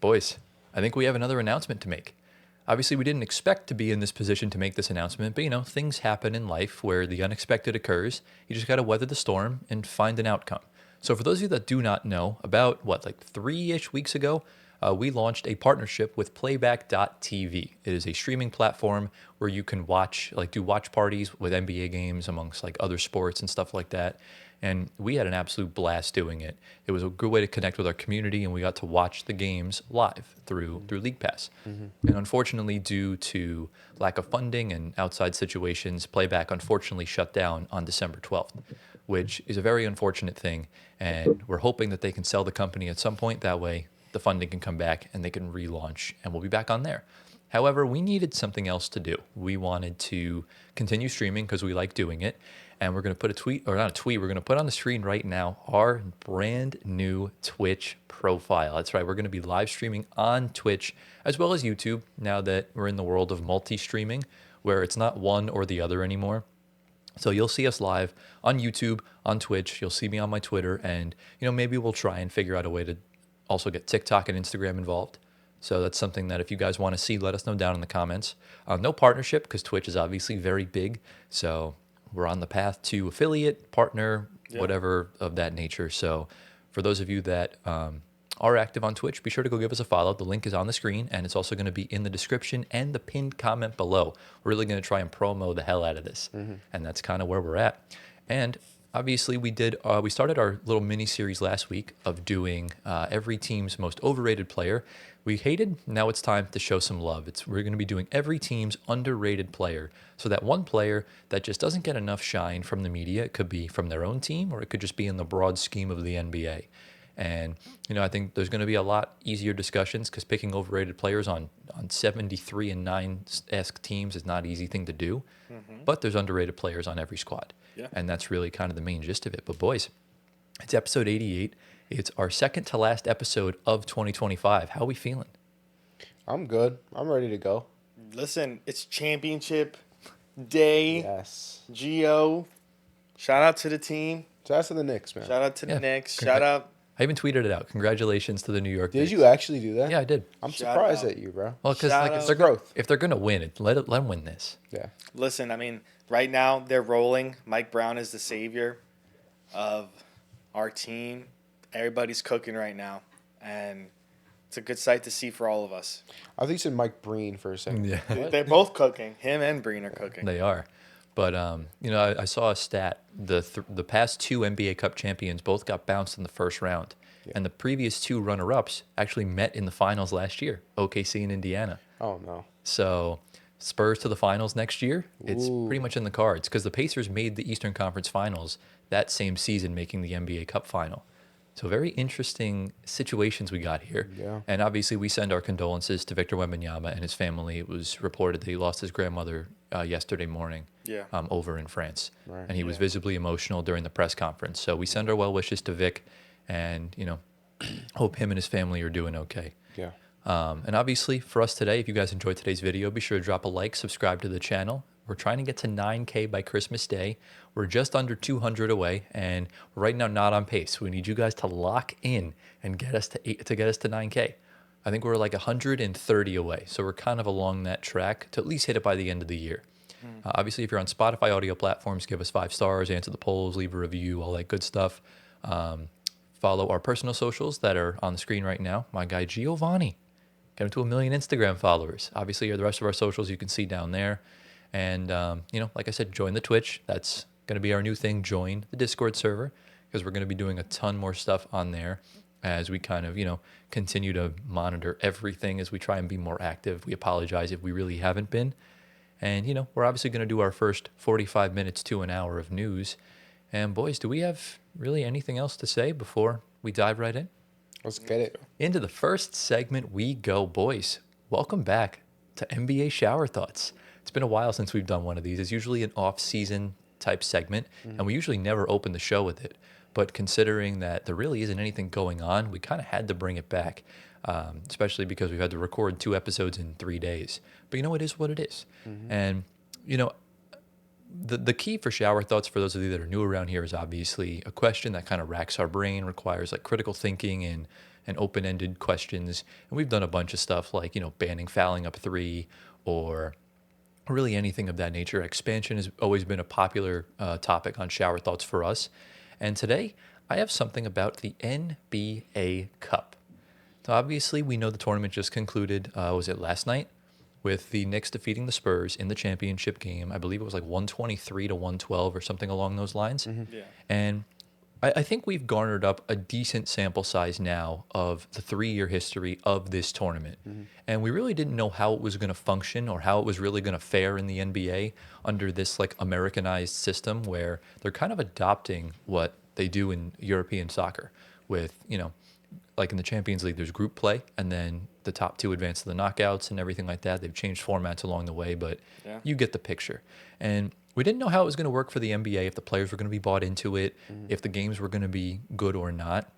Boys, I think we have another announcement to make. Obviously, we didn't expect to be in this position to make this announcement, but things happen in life where the unexpected occurs. You just got to weather the storm and find an outcome. So, for those of you that do not know, about like 3-ish weeks ago, we launched a partnership with Playback.tv. It is a streaming platform where you can do watch parties with NBA games amongst like other sports and stuff like that. And we had an absolute blast doing it. It was a good way to connect with our community, and we got to watch the games live through League Pass. And unfortunately, due to lack of funding and outside situations, Playback unfortunately shut down on December 12th, which is a very unfortunate thing. And we're hoping that they can sell the company at some point. That way, the funding can come back and they can relaunch, and we'll be back on there. However, we needed something else to do. We wanted to continue streaming because we like doing it. And we're going to put we're going to put on the screen right now our brand new Twitch profile. That's right. We're going to be live streaming on Twitch as well as YouTube now that we're in the world of multi-streaming where it's not one or the other anymore. So you'll see us live on YouTube, on Twitch. You'll see me on my Twitter, and maybe we'll try and figure out a way to also get TikTok and Instagram involved. So that's something that if you guys want to see, let us know down in the comments. No partnership because Twitch is obviously very big. So we're on the path to affiliate, partner, whatever of that nature. So for those of you that are active on Twitch, be sure to go give us a follow. The link is on the screen, and it's also going to be in the description and the pinned comment below. We're really going to try and promo the hell out of this, and that's kind of where we're at. And obviously, we started our little mini series last week of doing every team's most overrated player. We hated. Now it's time to show some love. We're going to be doing every team's underrated player. So that one player that just doesn't get enough shine from the media. It could be from their own team, or it could just be in the broad scheme of the NBA. And I think there's going to be a lot easier discussions because picking overrated players on 73 and 9-esque teams is not an easy thing to do. But there's underrated players on every squad. Yeah. And that's really kind of the main gist of it. But boys, it's episode 88. It's our second to last episode of 2025. How are we feeling? I'm good. I'm ready to go. Listen, it's championship day. Yes. Gio. Shout out to the team. Shout out to the Knicks, man. Shout out to the Knicks. Shout out. I even tweeted it out. Congratulations to the New York Knicks. Did you actually do that? Yeah, I did. I'm surprised at you, bro. Well, because if they're going to win, let them win this. Yeah. Listen, I mean, right now they're rolling. Mike Brown is the savior of our team. Everybody's cooking right now, and it's a good sight to see for all of us. I think you said Mike Breen for a second. Yeah. They're both cooking. Him and Breen are cooking. They are. But, I saw a stat. The past two NBA Cup champions both got bounced in the first round. Yeah. And the previous two runner-ups actually met in the finals last year, OKC and Indiana. Oh, no. So Spurs to the finals next year, it's pretty much in the cards because the Pacers made the Eastern Conference Finals that same season, making the NBA Cup final. So very interesting situations we got here. Yeah. And obviously we send our condolences to Victor Wembanyama and his family. It was reported that he lost his grandmother yesterday morning over in France. Right. And he was visibly emotional during the press conference. So we send our well wishes to Vic and, hope him and his family are doing okay. Yeah. And obviously for us today, if you guys enjoyed today's video, be sure to drop a like, subscribe to the channel. We're trying to get to 9K by Christmas Day. We're just under 200 away, and we're right now not on pace. We need you guys to lock in and get us to 9K. I think we're like 130 away, so we're kind of along that track to at least hit it by the end of the year. Obviously, if you're on Spotify audio platforms, give us 5 stars, answer the polls, leave a review, all that good stuff. Follow our personal socials that are on the screen right now. My guy Giovanni, get him to 1 million Instagram followers. Obviously, the rest of our socials you can see down there. And, like I said, join the Twitch. That's going to be our new thing. Join the Discord server because we're going to be doing a ton more stuff on there as we kind of, continue to monitor everything as we try and be more active. We apologize if we really haven't been. And, we're obviously going to do our first 45 minutes to an hour of news. And, boys, do we have really anything else to say before we dive right in? Let's get it. Into the first segment we go, boys. Welcome back to NBA Shower Thoughts. It's been a while since we've done one of these. It's usually an off-season type segment, and we usually never open the show with it. But considering that there really isn't anything going on, we kind of had to bring it back, especially because we've had to record 2 episodes in 3 days. But it is what it is. And, the key for Shower Thoughts, for those of you that are new around here, is obviously a question that kind of racks our brain, requires like critical thinking and and open-ended questions. And we've done a bunch of stuff like, banning fouling up three or really anything of that nature. Expansion has always been a popular topic on Shower Thoughts for us. And today, I have something about the NBA Cup. So obviously, we know the tournament just concluded, was it last night? With the Knicks defeating the Spurs in the championship game. I believe it was like 123 to 112 or something along those lines. Mm-hmm. Yeah. And I think we've garnered up a decent sample size now of the 3-year history of this tournament. Mm-hmm. And we really didn't know how it was going to function or how it was really going to fare in the NBA under this like Americanized system where they're kind of adopting what they do in European soccer with, like in the Champions League, there's group play, and then the top two advance to the knockouts and everything like that. They've changed formats along the way, but you get the picture. And we didn't know how it was going to work for the NBA, if the players were going to be bought into it, if the games were going to be good or not.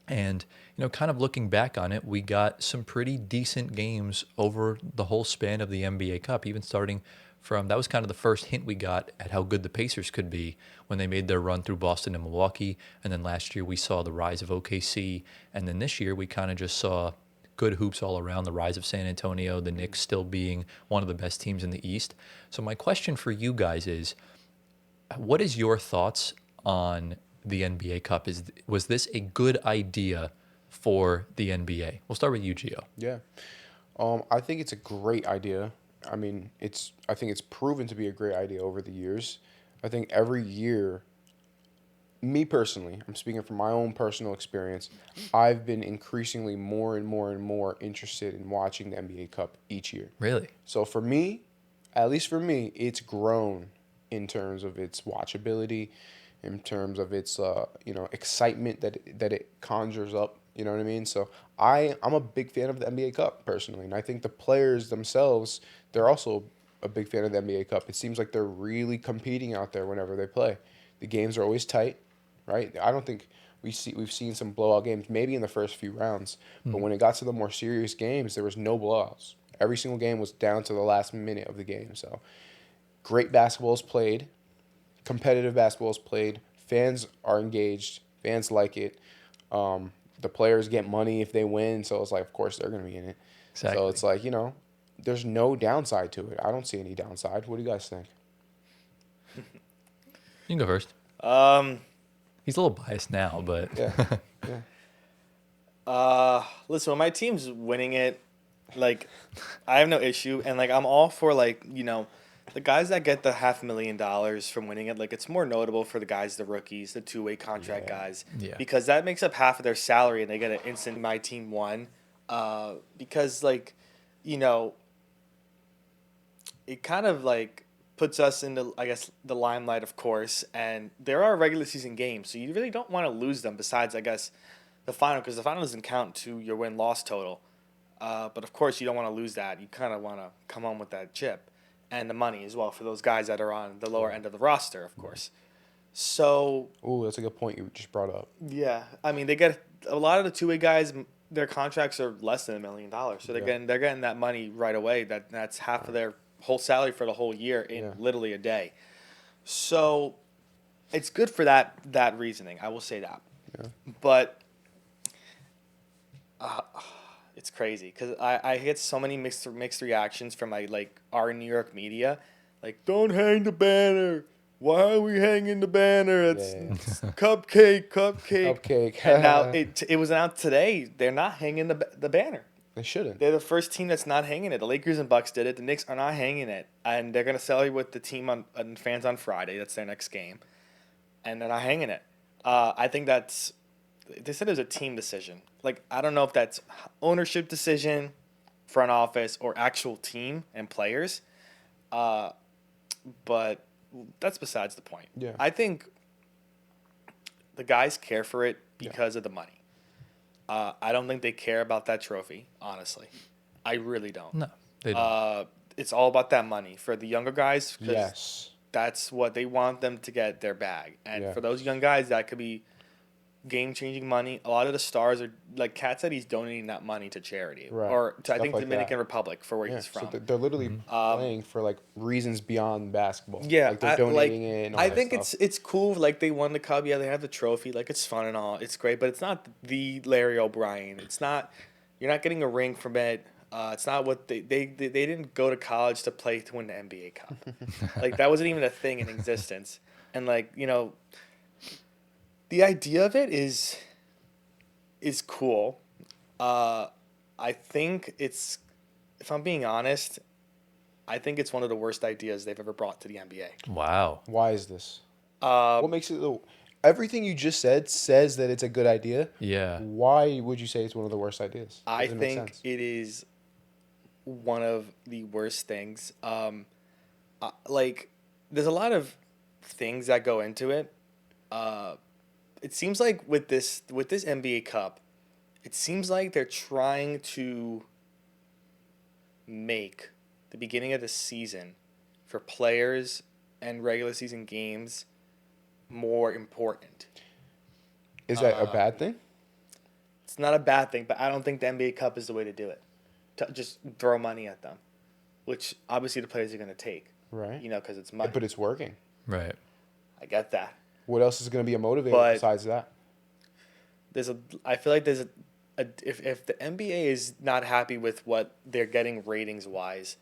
And, kind of looking back on it, we got some pretty decent games over the whole span of the NBA Cup, even starting from, that was kind of the first hint we got at how good the Pacers could be when they made their run through Boston and Milwaukee. And then last year we saw the rise of OKC. And then this year we kind of just saw good hoops all around, the rise of San Antonio, the Knicks still being one of the best teams in the East. So my question for you guys is, what is your thoughts on the NBA Cup? Was this a good idea for the NBA? We'll start with you, Gio. Yeah. I think it's a great idea. I mean, I think it's proven to be a great idea over the years. I think every year, me personally, I'm speaking from my own personal experience, I've been increasingly more and more and more interested in watching the NBA Cup each year. Really? So for me, at least for me, it's grown in terms of its watchability, in terms of its excitement that it conjures up. You know what I mean? So I'm a big fan of the NBA Cup personally, and I think the players themselves, they're also a big fan of the NBA Cup. It seems like they're really competing out there whenever they play. The games are always tight, right? I don't think we've seen some blowout games maybe in the first few rounds, but when it got to the more serious games, there was no blowouts. Every single game was down to the last minute of the game. So great basketball is played, competitive basketball is played. Fans are engaged. Fans like it. The players get money if they win, so it's like, of course, they're going to be in it. Exactly. So it's like, there's no downside to it. I don't see any downside. What do you guys think? You can go first. He's a little biased now, but Yeah. Yeah. Listen, when my team's winning it, like, I have no issue, and like I'm all for the guys that get the $500,000 from winning it. Like, it's more notable for the guys, the rookies, the two-way contract guys, because that makes up half of their salary, and they get an instant "my team won," because it kind of like puts us into, I guess, the limelight, of course, and there are regular season games, so you really don't want to lose them. Besides, I guess, the final, because the final doesn't count to your win-loss total. But of course, you don't want to lose that. You kind of want to come home with that chip. And the money as well for those guys that are on the lower end of the roster, of course. So. Ooh, that's a good point you just brought up. Yeah, I mean, they get a lot of the two-way guys. Their contracts are less than $1 million, so they're getting that money right away. That's half of their whole salary for the whole year in literally a day. So, it's good for that reasoning. I will say that. Yeah. But. It's crazy because I get so many mixed reactions from our New York media, like, don't hang the banner. Why are we hanging the banner? It's cupcake. And now it was out today. They're not hanging the banner. They shouldn't. They're the first team that's not hanging it. The Lakers and Bucks did it. The Knicks are not hanging it, and they're gonna celebrate with the team and fans on Friday. That's their next game, and they're not hanging it. I think that's. They said it was a team decision. Like, I don't know if that's ownership decision, front office, or actual team and players. But that's besides the point. Yeah. I think the guys care for it because of the money. I don't think they care about that trophy, honestly. I really don't. No, they don't. It's all about that money for the younger guys. Yes. That's what they want them to get their bag. And for those young guys, that could be game-changing money. A lot of the stars are like Kat said, he's donating that money to charity Right. or to I Stuff think like Dominican that. Republic for where Yeah, he's so from. they're literally playing for like reasons beyond basketball. Yeah, like they're donating it and all I that think stuff. it's cool. Like they won the cup. Yeah, they have the trophy. Like it's fun and all. It's great, but it's not the Larry O'Brien. It's not. You're not getting a ring from it. It's not what they didn't go to college to play to win the NBA Cup. Like that wasn't even a thing in existence. And like the idea of it is cool. I think it's, if I'm being honest, I think it's one of the worst ideas they've ever brought to the NBA. Wow. Why is this? What makes it? Everything you just said says that it's a good idea. Yeah. Why would you say it's one of the worst ideas? I Doesn't make think sense. it is one of the worst things. Like, there's a lot of things that go into it. It seems like with this NBA Cup, it seems like they're trying to make the beginning of the season for players and regular season games more important. Is that a bad thing? It's not a bad thing, but I don't think the NBA Cup is the way to do it. To just throw money at them, which obviously the players are going to take. Right. Because it's money. But it's working. Right. I get that. What else is going to be a motivator But- besides that? I feel like there's if the NBA is not happy with what they're getting ratings wise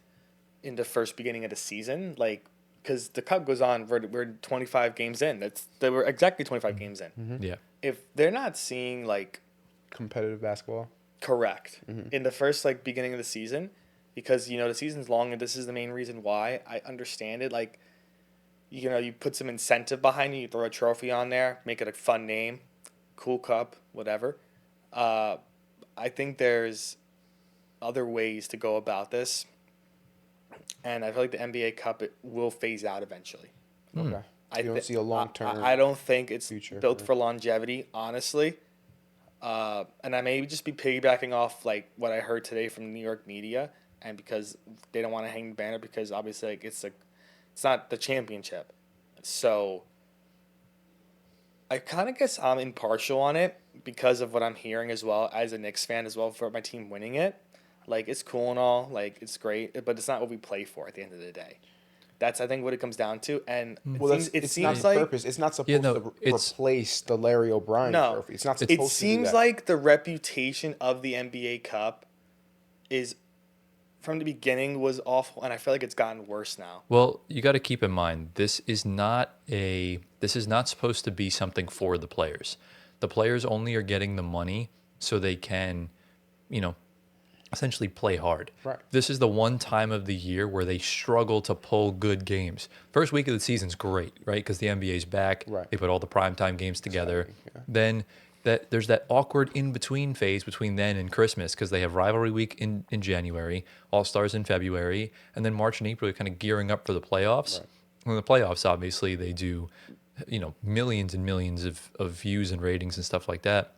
in the first beginning of the season, like, because the cup goes on, we're 25 games in. They were exactly 25 games in. Yeah. If they're not seeing like Competitive basketball. correct in the first like beginning of the season, because the season's long and this is the main reason why. I understand it. Like, you put some incentive behind it. You throw a trophy on there, make it a fun name, cool cup, whatever. I think there's other ways to go about this, and I feel like the NBA Cup will phase out eventually. Okay. You don't see a long-term I don't think it's future built for it. for longevity, honestly. And I may just be piggybacking off like what I heard today from New York media, and because they don't want to hang the banner because obviously like it's not the championship, so I kind of guess I'm impartial on it because of what I'm hearing as well as a Knicks fan as well for my team winning it. Like it's cool and all, like it's great, but it's not what we play for at the end of the day. That's I think what it comes down to, and It's not seems the like purpose. It's not supposed to it's- replace the Larry O'Brien No. trophy. It's not it supposed to do seems that. like the reputation of the NBA Cup is from the beginning was awful, and I feel like it's gotten worse now. Well, you got to keep in mind this is not supposed to be something for the players. The players only are getting the money so they can, essentially play hard. Right. This is the one time of the year where they struggle to pull good games. First week of the season's great, right? Because the NBA's back. Right. They put all the primetime games together. Yeah. Then there's that awkward in-between phase between then and Christmas because they have rivalry week in January, All-Stars in February, and then March and April are kind of gearing up for the playoffs. Right. In the playoffs, obviously, they do, millions and millions of views and ratings and stuff like that.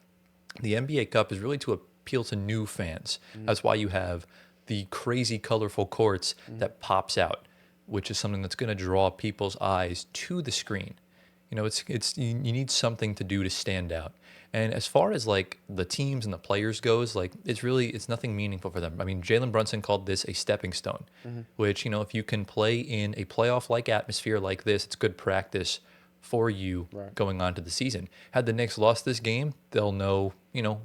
The NBA Cup is really to appeal to new fans. That's why you have the crazy colorful courts that pops out, which is something that's going to draw people's eyes to the screen. You need something to do to stand out. And as far as like the teams and the players goes, like it's nothing meaningful for them. I mean, Jalen Brunson called this a stepping stone, which, if you can play in a playoff-like atmosphere like this, it's good practice for you going on to the season. Had the Knicks lost this game, they'll know,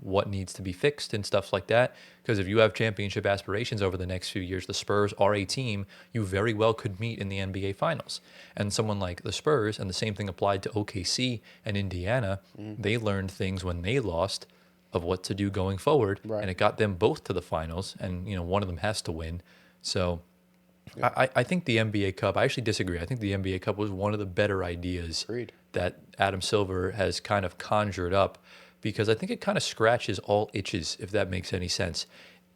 what needs to be fixed and stuff like that. Because if you have championship aspirations over the next few years, the Spurs are a team you very well could meet in the NBA Finals. And someone like the Spurs, and the same thing applied to OKC and Indiana, they learned things when they lost of what to do going forward. Right. And it got them both to the finals. And, one of them has to win. So I think the NBA Cup, I actually disagree. I think the NBA Cup was one of the better ideas Agreed. that Adam Silver has kind of conjured up, because I think it kind of scratches all itches, if that makes any sense.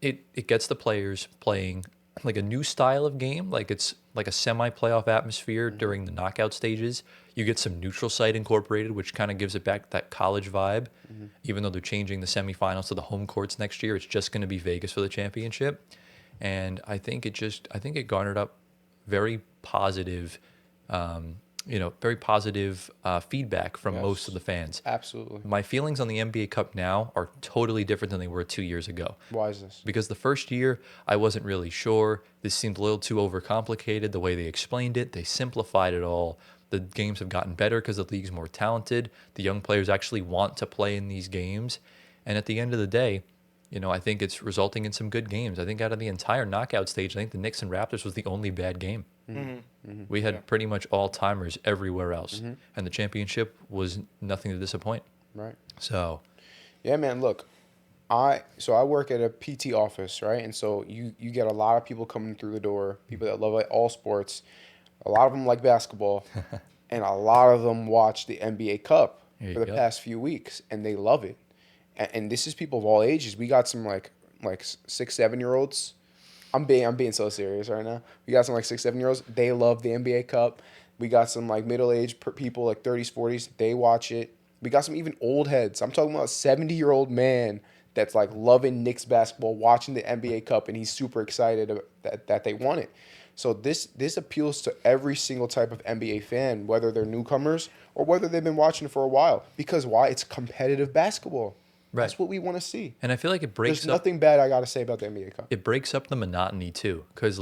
It gets the players playing like a new style of game, like it's like a semi-playoff atmosphere during the knockout stages. You get some neutral site incorporated, which kind of gives it back that college vibe. Even though they're changing the semifinals to the home courts next year, it's just going to be Vegas for the championship. And I think it garnered up very positive very positive feedback from Yes. most of the fans. Absolutely. My feelings on the NBA Cup now are totally different than they were 2 years ago. Why is this? Because the first year, I wasn't really sure. This seemed a little too overcomplicated, the way they explained it. They simplified it all. The games have gotten better because the league's more talented. The young players actually want to play in these games. And at the end of the day, I think it's resulting in some good games. I think out of the entire knockout stage, I think the Knicks and Raptors was the only bad game. We had pretty much all-timers everywhere else. And the championship was nothing to disappoint. Right. So, Yeah, man. Look, I work at a PT office, right? And so you get a lot of people coming through the door, people that love all sports. A lot of them like basketball, and a lot of them watch the NBA Cup There you for the go. past few weeks, and they love it. And this is people of all ages. We got some like 6-7-year-olds. I'm being so serious right now. We got some like 6-7-year-olds. They love the NBA Cup. We got some like middle-aged people, like 30s, 40s. They watch it. We got some even old heads. I'm talking about a 70-year-old man that's like loving Knicks basketball, watching the NBA Cup, and he's super excited that they won it. So this appeals to every single type of NBA fan, whether they're newcomers or whether they've been watching it for a while. Because why? It's competitive basketball. Right. That's what we want to see. and I feel like it breaks There's up. nothing bad I got to say about the NBA Cup. It breaks up the monotony too, because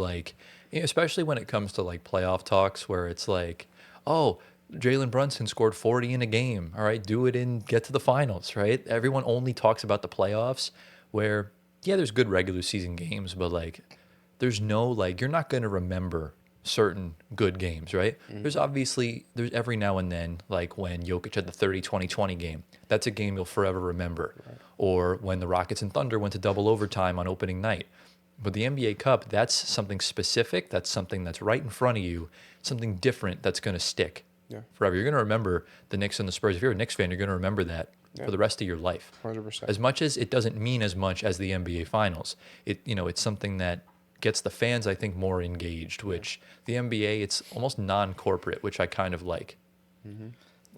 especially when it comes to like playoff talks, where it's like, oh, Jalen Brunson scored 40 in a game. All right, do it and get to the finals. Right? Everyone only talks about the playoffs, where there's good regular season games, but there's no you're not going to remember certain good games, right? There's every now and then, like when Jokic had the 30-20-20 game. That's a game you'll forever remember. Right. Or when the Rockets and Thunder went to double overtime on opening night. But the NBA Cup, that's something specific. That's something that's right in front of you, something different that's going to stick forever. You're going to remember the Knicks and the Spurs. If you're a Knicks fan, you're going to remember that for the rest of your life. 100%. As much as it doesn't mean as much as the NBA Finals, it's something that gets the fans, I think, more engaged, which the NBA, it's almost non-corporate, which I kind of like.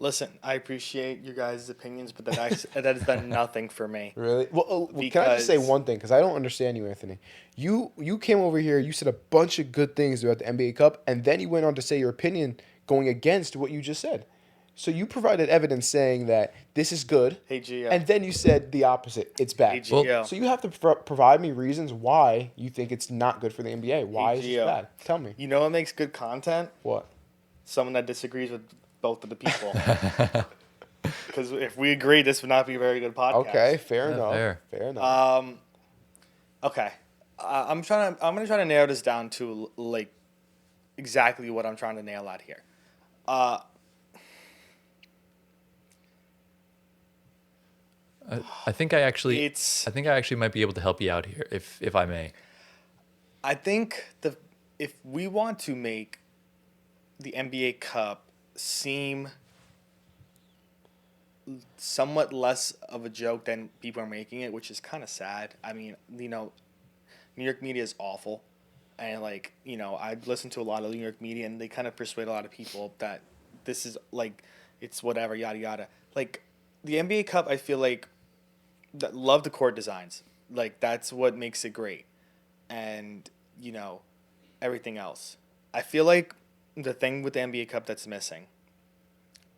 Listen, I appreciate your guys' opinions, but that has done nothing for me. Really? Well, can I just say one thing? Because I don't understand you, Anthony. You came over here, you said a bunch of good things about the NBA Cup, and then you went on to say your opinion going against what you just said. So you provided evidence saying that this is good, Hey, Gio. and then you said the opposite. It's bad. Hey, Gio. So you have to provide me reasons why you think it's not good for the NBA. Why is it bad? Tell me. You know what makes good content? What? Someone that disagrees with both of the people. Because if we agree, this would not be a very good podcast. Okay, fair enough. Fair. Fair enough. Okay. I'm gonna try to narrow this down to exactly what I'm trying to nail out here. I think I actually might be able to help you out here, if I may. I think if we want to make the NBA Cup seem somewhat less of a joke than people are making it, which is kind of sad. I mean, New York media is awful. And I listen to a lot of New York media, and they kind of persuade a lot of people that this is it's whatever, yada, yada. The NBA Cup, I feel love the court designs. That's what makes it great. And, everything else. I feel like the thing with the NBA Cup that's missing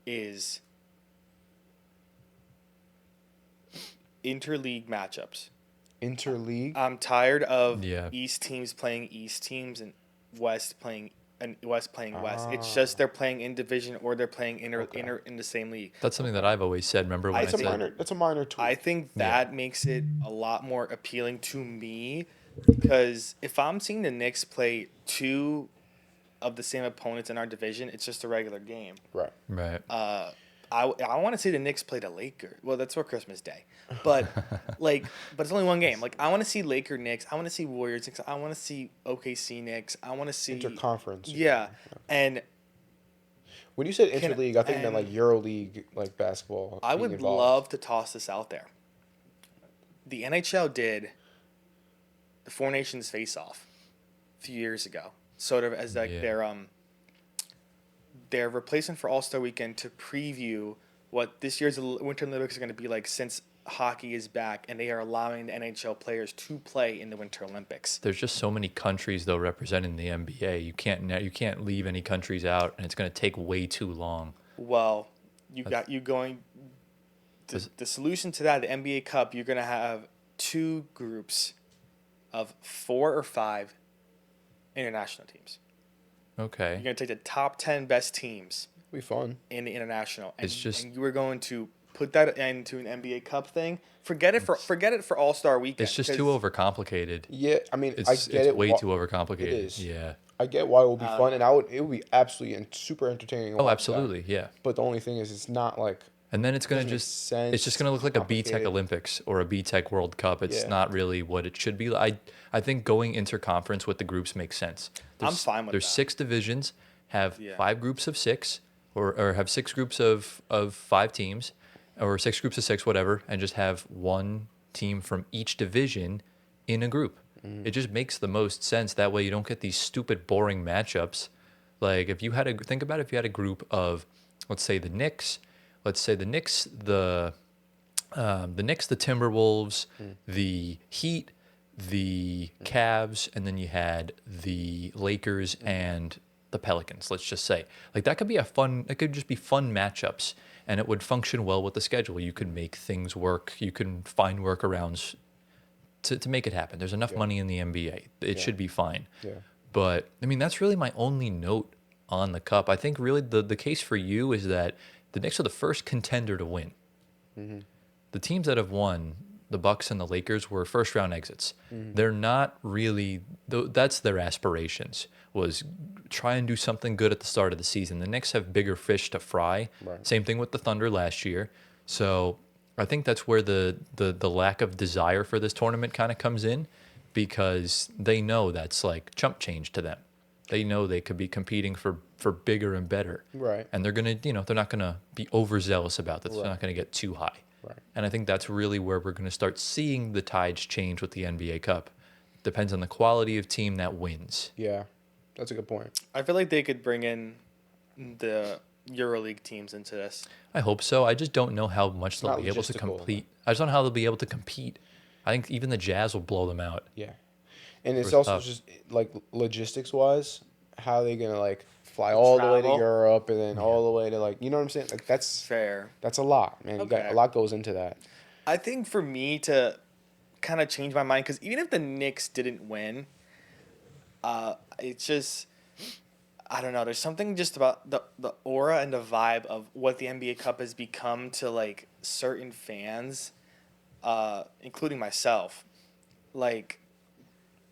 is interleague matchups. Interleague? I'm tired of East teams playing East teams and West playing West. It's just they're playing in division or they're playing inter in the same league. That's something that I've always said. Remember when That's a minor tweak. I think that makes it a lot more appealing to me, because if I'm seeing the Knicks play two of the same opponents in our division, it's just a regular game. Right. Right. I want to see the Knicks play the Lakers. Well, that's for Christmas Day, but but it's only one game. I want to see Laker Knicks. I want to see Warriors Knicks. I want to see OKC Knicks. I want to see interconference. Yeah, and when you said interleague, I think you meant EuroLeague, basketball. I would love to toss this out there. The NHL did the Four Nations face-off a few years ago, sort of as their replacement for All-Star Weekend to preview what this year's Winter Olympics are going to be like, since hockey is back and they are allowing the NHL players to play in the Winter Olympics. There's just so many countries though representing the NBA. You can't leave any countries out, and it's going to take way too long. Well, the solution to that, the NBA Cup, you're going to have 2 groups of 4 or 5 international teams. Okay. You're going to take the top 10 best teams It'll be fun. in the international. It's just- and you are going to put that into an NBA Cup thing. Forget it for All-Star Weekend. It's just too overcomplicated. Yeah, I mean, It's I get it. way why- too overcomplicated. It is. Yeah. I get why it will be fun, and it would be absolutely and super entertaining. to Oh, watch absolutely. Yeah. that. But the only thing is, it's not like And then it's going to Doesn't make just sense. it's just going to look like a B Tech Complicated. Olympics or a B Tech World Cup. It's Yeah. not really what it should be. I think going interconference with the groups makes sense. I'm fine with There's that. 6 divisions, have Yeah. 5 groups of 6 or have 6 groups of 5 teams or 6 groups of 6 whatever, and just have one team from each division in a group. It just makes the most sense. That way you don't get these stupid boring matchups. Like if you had if you had a group of, let's say the Knicks, the Timberwolves, the Heat, the Cavs, and then you had the Lakers and the Pelicans, let's just say. Like that could be it could just be fun matchups, and it would function well with the schedule. You could make things work. You can find workarounds to make it happen. There's enough money in the NBA. It should be fine. Yeah. But I mean, that's really my only note on the cup. I think really the case for you is that the Knicks are the first contender to win. The teams that have won, the Bucks and the Lakers, were first round exits. They're not really. That's their aspirations, was try and do something good at the start of the season. The Knicks have bigger fish to fry. Right. Same thing with the Thunder last year. So I think that's where the lack of desire for this tournament kind of comes in, because they know that's like chump change to them. They know they could be competing for bigger and better. Right. And they're gonna, they're not gonna be overzealous about this. Right. They're not gonna get too high. Right. And I think that's really where we're gonna start seeing the tides change with the NBA Cup. Depends on the quality of team that wins. Yeah, that's a good point. I feel like they could bring in the EuroLeague teams into this. I hope so. I just don't know how much they'll Not be able to logistical. complete. I just don't know how they'll be able to compete. I think even the Jazz will blow them out. Yeah, and it's It's also tough. just like logistics wise, how are they gonna like fly all the way to Travel. Europe and then all the way to like, you know what I'm saying? Like that's Fair. a lot, man. You got Okay. a lot goes into that. I think for me to kind of change my mind, because even if the Knicks didn't win, it's just, I don't know. There's something just about the aura and the vibe of what the NBA Cup has become to like certain fans, including myself. Like,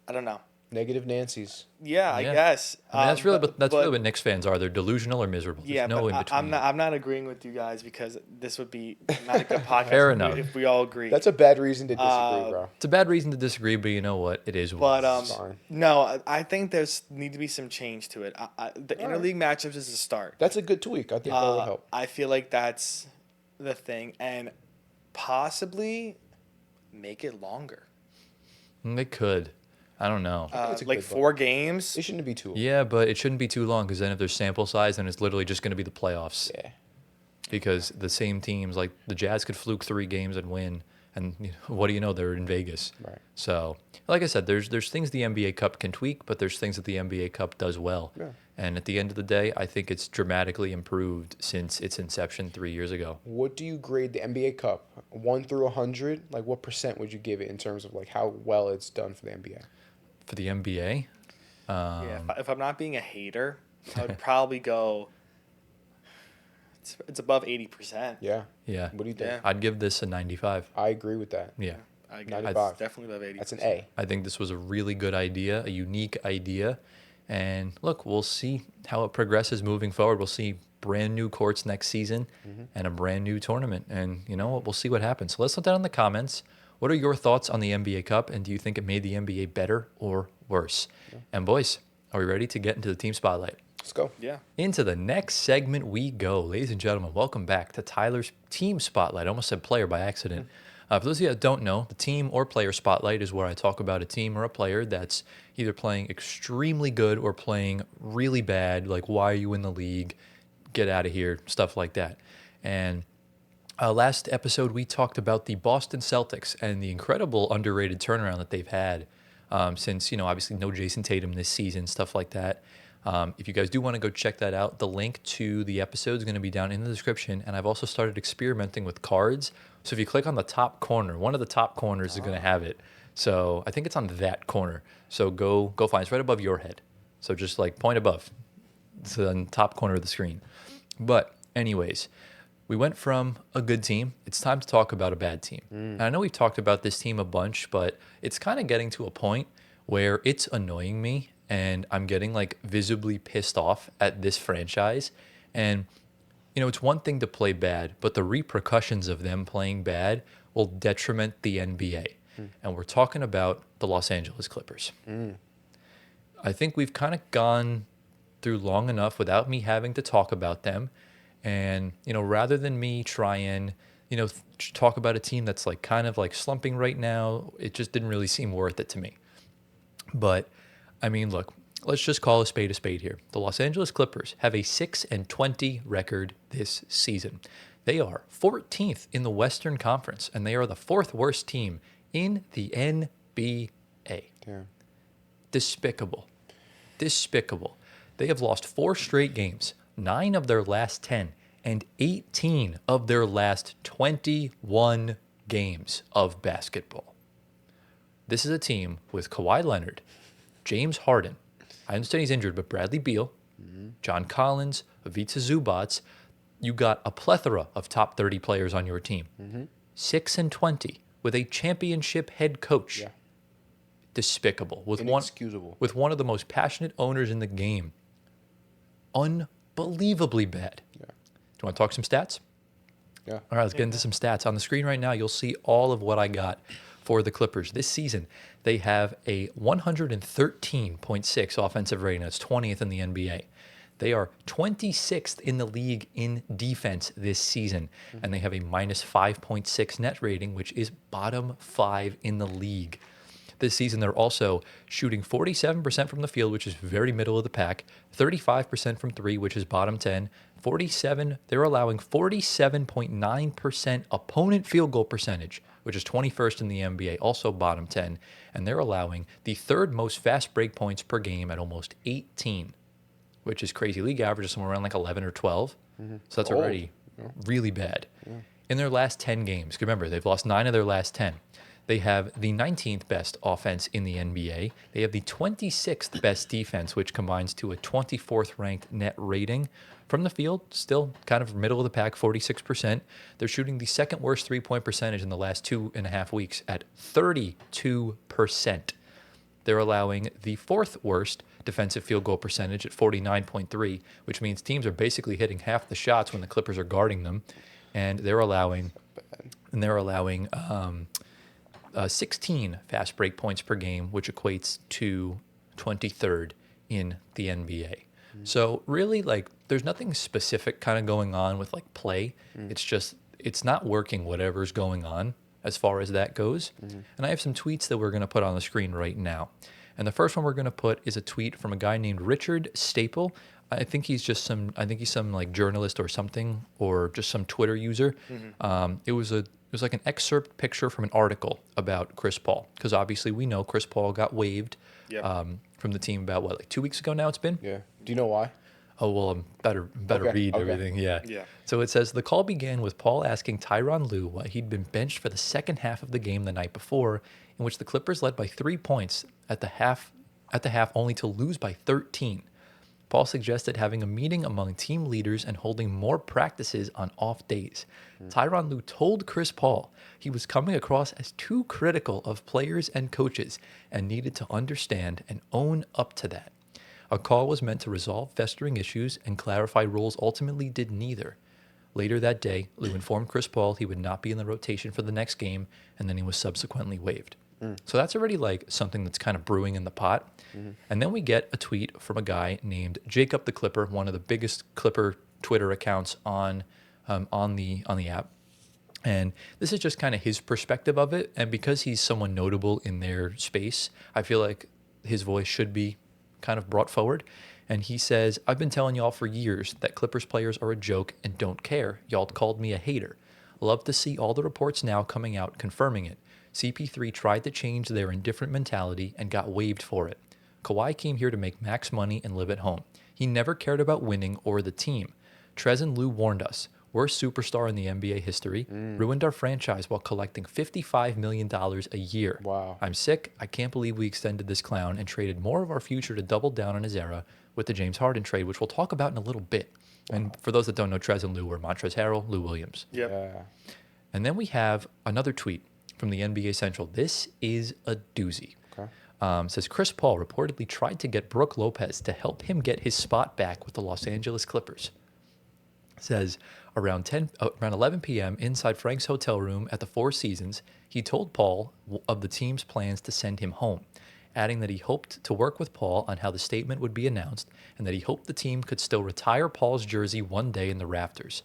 I don't know. Negative Nancy's. Yeah, I Yeah. guess. I mean, that's really but really what Knicks fans are. They're delusional or miserable. There's Yeah, no but in between. I'm not agreeing with you guys, because this would be not a good podcast Fair if enough. if we all agree. That's a bad reason to disagree, bro. It's a bad reason to disagree, but you know what? It is what But it is. Fine. no, I think there's need to be some change to it. The interleague matchups is a start. That's a good tweak. I think that would help. I feel like that's the thing, and possibly make it longer. They could. I don't know. it's a Like good 4 games. It shouldn't be too. Yeah, but it shouldn't be too long, because then if there's sample size, then it's literally just going to be the playoffs. Yeah. Because the same teams, like the Jazz could fluke 3 games and win, and what do you know? They're in Vegas. Right. So, like I said, there's things the NBA Cup can tweak, but there's things that the NBA Cup does well. Yeah. And at the end of the day, I think it's dramatically improved since its inception 3 years ago. What do you grade the NBA Cup? 1 through 100? Like, what percent would you give it in terms of like how well it's done for the NBA? For the NBA, Yeah, if I'm not being a hater, I would probably go. It's above 80%. Yeah. yeah, What do you think? Yeah. I'd give this a 95. I agree with that. Yeah. I agree. 95. It's definitely above 80%. That's an A. I think this was a really good idea, a unique idea. And look, we'll see how it progresses moving forward. We'll see brand new courts next season and a brand new tournament. And you know what? We'll see what happens. So let's look down in the comments. What are your thoughts on the NBA Cup? And do you think it made the NBA better or worse? And boys, are we ready to get into the team spotlight? Let's go. Yeah. Into the next segment we go. Ladies and gentlemen, welcome back to Tyler's Team Spotlight. I almost said player by accident. For those of you that don't know, the team or player spotlight is where I talk about a team or a player that's either playing extremely good or playing really bad, like why are you in the league, get out of here, stuff like that. And Last episode, we talked about the Boston Celtics and the incredible underrated turnaround that they've had since, obviously no Jason Tatum this season, stuff like that. If you guys do want to go check that out, the link to the episode is going to be down in the description. And I've also started experimenting with cards. So if you click on the top corner, one of the top corners is going to have it. So I think it's on that corner. So go find it. It's right above your head. So just like point above. It's on the top corner of the screen. But anyways, we went from a good team. It's time to talk about a bad team. And I know we've talked about this team a bunch, but it's kind of getting to a point where it's annoying me and I'm getting like visibly pissed off at this franchise. And, it's one thing to play bad, but the repercussions of them playing bad will detriment the NBA. And we're talking about the Los Angeles Clippers. I think we've kind of gone through long enough without me having to talk about them. And, rather than me try and, talk about a team that's like kind of like slumping right now, it just didn't really seem worth it to me. But, I mean, look, let's just call a spade here. The Los Angeles Clippers have a 6-20 record this season. They are 14th in the Western Conference, and they are the fourth worst team in the NBA. Damn. Despicable. They have lost 4 straight games, 9 of their last 10, and 18 of their last 21 games of basketball. This is a team with Kawhi Leonard, James Harden. I understand he's injured, but Bradley Beal, John Collins, Ivica Zubac. You got a plethora of top 30 players on your team. 6-20 with a championship head coach. Yeah. Despicable. Inexcusable. With one of the most passionate owners in the game. Unbelievably bad. Yeah. Do you want to talk some stats? Yeah. All right, let's get into some stats. On the screen right now, you'll see all of what I got for the Clippers. This season, they have a 113.6 offensive rating. That's 20th in the NBA. They are 26th in the league in defense this season, and they have a minus 5.6 net rating, which is bottom 5 in the league. This season, they're also shooting 47% from the field, which is very middle of the pack, 35% from 3, which is bottom 10, they're allowing 47.9% opponent field goal percentage, which is 21st in the NBA, also bottom 10, and they're allowing the third most fast break points per game at almost 18, which is crazy. League average is somewhere around like 11 or 12, so that's already really bad. In their last 10 games, remember, they've lost 9 of their last 10. They have the 19th best offense in the NBA. They have the 26th best defense, which combines to a 24th ranked net rating. From the field, still kind of middle of the pack, 46%. They're shooting the second worst three-point percentage in the last 2.5 weeks at 32%. They're allowing the fourth worst defensive field goal percentage at 49.3, which means teams are basically hitting half the shots when the Clippers are guarding them. And they're allowing 16 fast break points per game, which equates to 23rd in the NBA. So really, like, there's nothing specific kind of going on with like play. It's just, it's not working whatever's going on as far as that goes. And I have some tweets that we're going to put on the screen right now. And the first one we're going to put is a tweet from a guy named Richard Staple. I think he's some like journalist or something, or just some Twitter user. It was like an excerpt picture from an article about Chris Paul, because obviously we know Chris Paul got waived from the team about like 2 weeks ago now it's been. Yeah. Do you know why? Oh, well, I'm better read everything. Yeah. So it says the call began with Paul asking Tyronn Lue why he'd been benched for the second half of the game the night before, in which the Clippers led by 3 points at the half only to lose by 13. Paul suggested having a meeting among team leaders and holding more practices on off days. Tyronn Lue told Chris Paul he was coming across as too critical of players and coaches and needed to understand and own up to that. A call was meant to resolve festering issues and clarify roles, ultimately did neither. Later that day, Lue informed Chris Paul he would not be in the rotation for the next game, and then he was subsequently waived. So that's already like something that's kind of brewing in the pot. And then we get a tweet from a guy named Jacob the Clipper, one of the biggest Clipper Twitter accounts on the app. And this is just kind of his perspective of it. And because he's someone notable in their space, I feel like his voice should be kind of brought forward. And he says, I've been telling y'all for years that Clippers players are a joke and don't care. Y'all called me a hater. Love to see all the reports now coming out confirming it. CP3 tried to change their indifferent mentality and got waived for it. Kawhi came here to make max money and live at home. He never cared about winning or the team. Trez and Lou warned us. Worst superstar in the NBA history. Ruined our franchise while collecting $55 million a year. Wow. I'm sick. I can't believe we extended this clown and traded more of our future to double down on his era with the James Harden trade, which we'll talk about in a little bit. And for those that don't know, Trez and Lou were Montrezl Harrell, Lou Williams. Yep. Yeah. And then we have another tweet from the NBA Central. This is a doozy. Okay. Says Chris Paul reportedly tried to get Brook Lopez to help him get his spot back with the Los Angeles Clippers. Says around 11 p.m. inside Frank's hotel room at the Four Seasons, he told Paul of the team's plans to send him home, adding that he hoped to work with Paul on how the statement would be announced and that he hoped the team could still retire Paul's jersey one day in the rafters.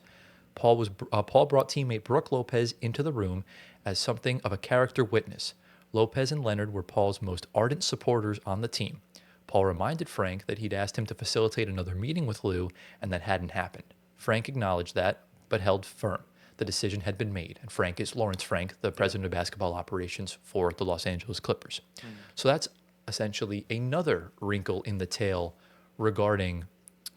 Paul brought teammate Brook Lopez into the room as something of a character witness. Lopez and Leonard were Paul's most ardent supporters on the team. Paul reminded Frank that he'd asked him to facilitate another meeting with Lou, and that hadn't happened. Frank acknowledged that, but held firm. The decision had been made, and Frank is Lawrence Frank, the president of basketball operations for the Los Angeles Clippers. So that's essentially another wrinkle in the tail regarding,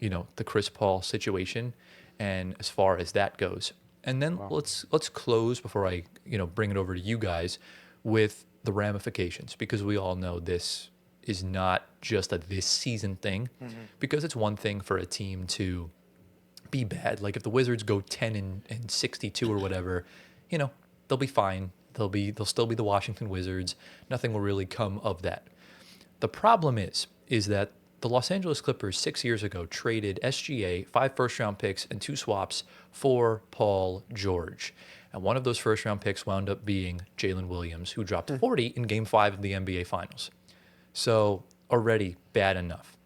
the Chris Paul situation, and as far as that goes. And then let's close before I bring it over to you guys with the ramifications, because we all know this is not just a this season thing, because it's one thing for a team to be bad. Like if the Wizards go 10 and 62 or whatever, they'll be fine. They'll still be the Washington Wizards. Nothing will really come of that. The problem is that the Los Angeles Clippers 6 years ago traded SGA, 5 first-round picks, and 2 swaps for Paul George. And one of those first-round picks wound up being Jalen Williams, who dropped 40 in Game 5 of the NBA Finals. So already bad enough.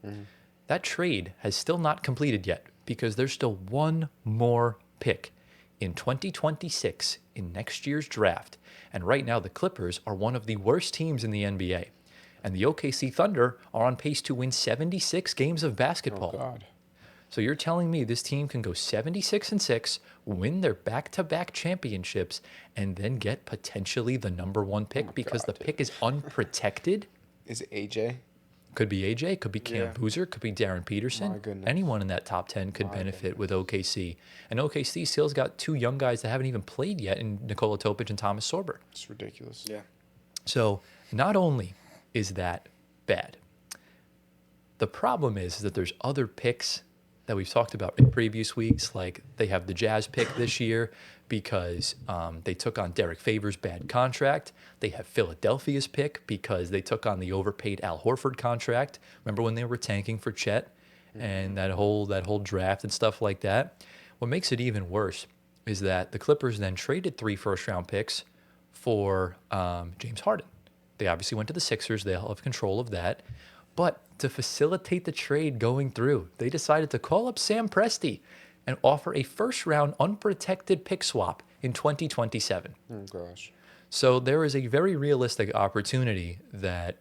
That trade has still not completed yet because there's still one more pick in 2026 in next year's draft. And right now the Clippers are one of the worst teams in the NBA. And the OKC Thunder are on pace to win 76 games of basketball. Oh, God. So you're telling me this team can go 76-6, win their back-to-back championships, and then get potentially the number 1 pick because the pick is unprotected? Is it AJ? Could be AJ, could be Cam Boozer, could be Darren Peterson. My goodness. Anyone in that top 10 could benefit with OKC. And OKC still's got 2 young guys that haven't even played yet in Nikola Topic and Thomas Sorber. It's ridiculous. Yeah. So not only is that bad, the problem is that there's other picks that we've talked about in previous weeks. Like they have the Jazz pick this year because they took on Derek Favors' bad contract. They have Philadelphia's pick because they took on the overpaid Al Horford contract. Remember when they were tanking for Chet and that whole draft and stuff like that? What makes it even worse is that the Clippers then traded 3 first-round picks for James Harden. They obviously went to the Sixers. They'll have control of that. But to facilitate the trade going through, they decided to call up Sam Presti and offer a first-round unprotected pick swap in 2027. Oh, gosh. So there is a very realistic opportunity that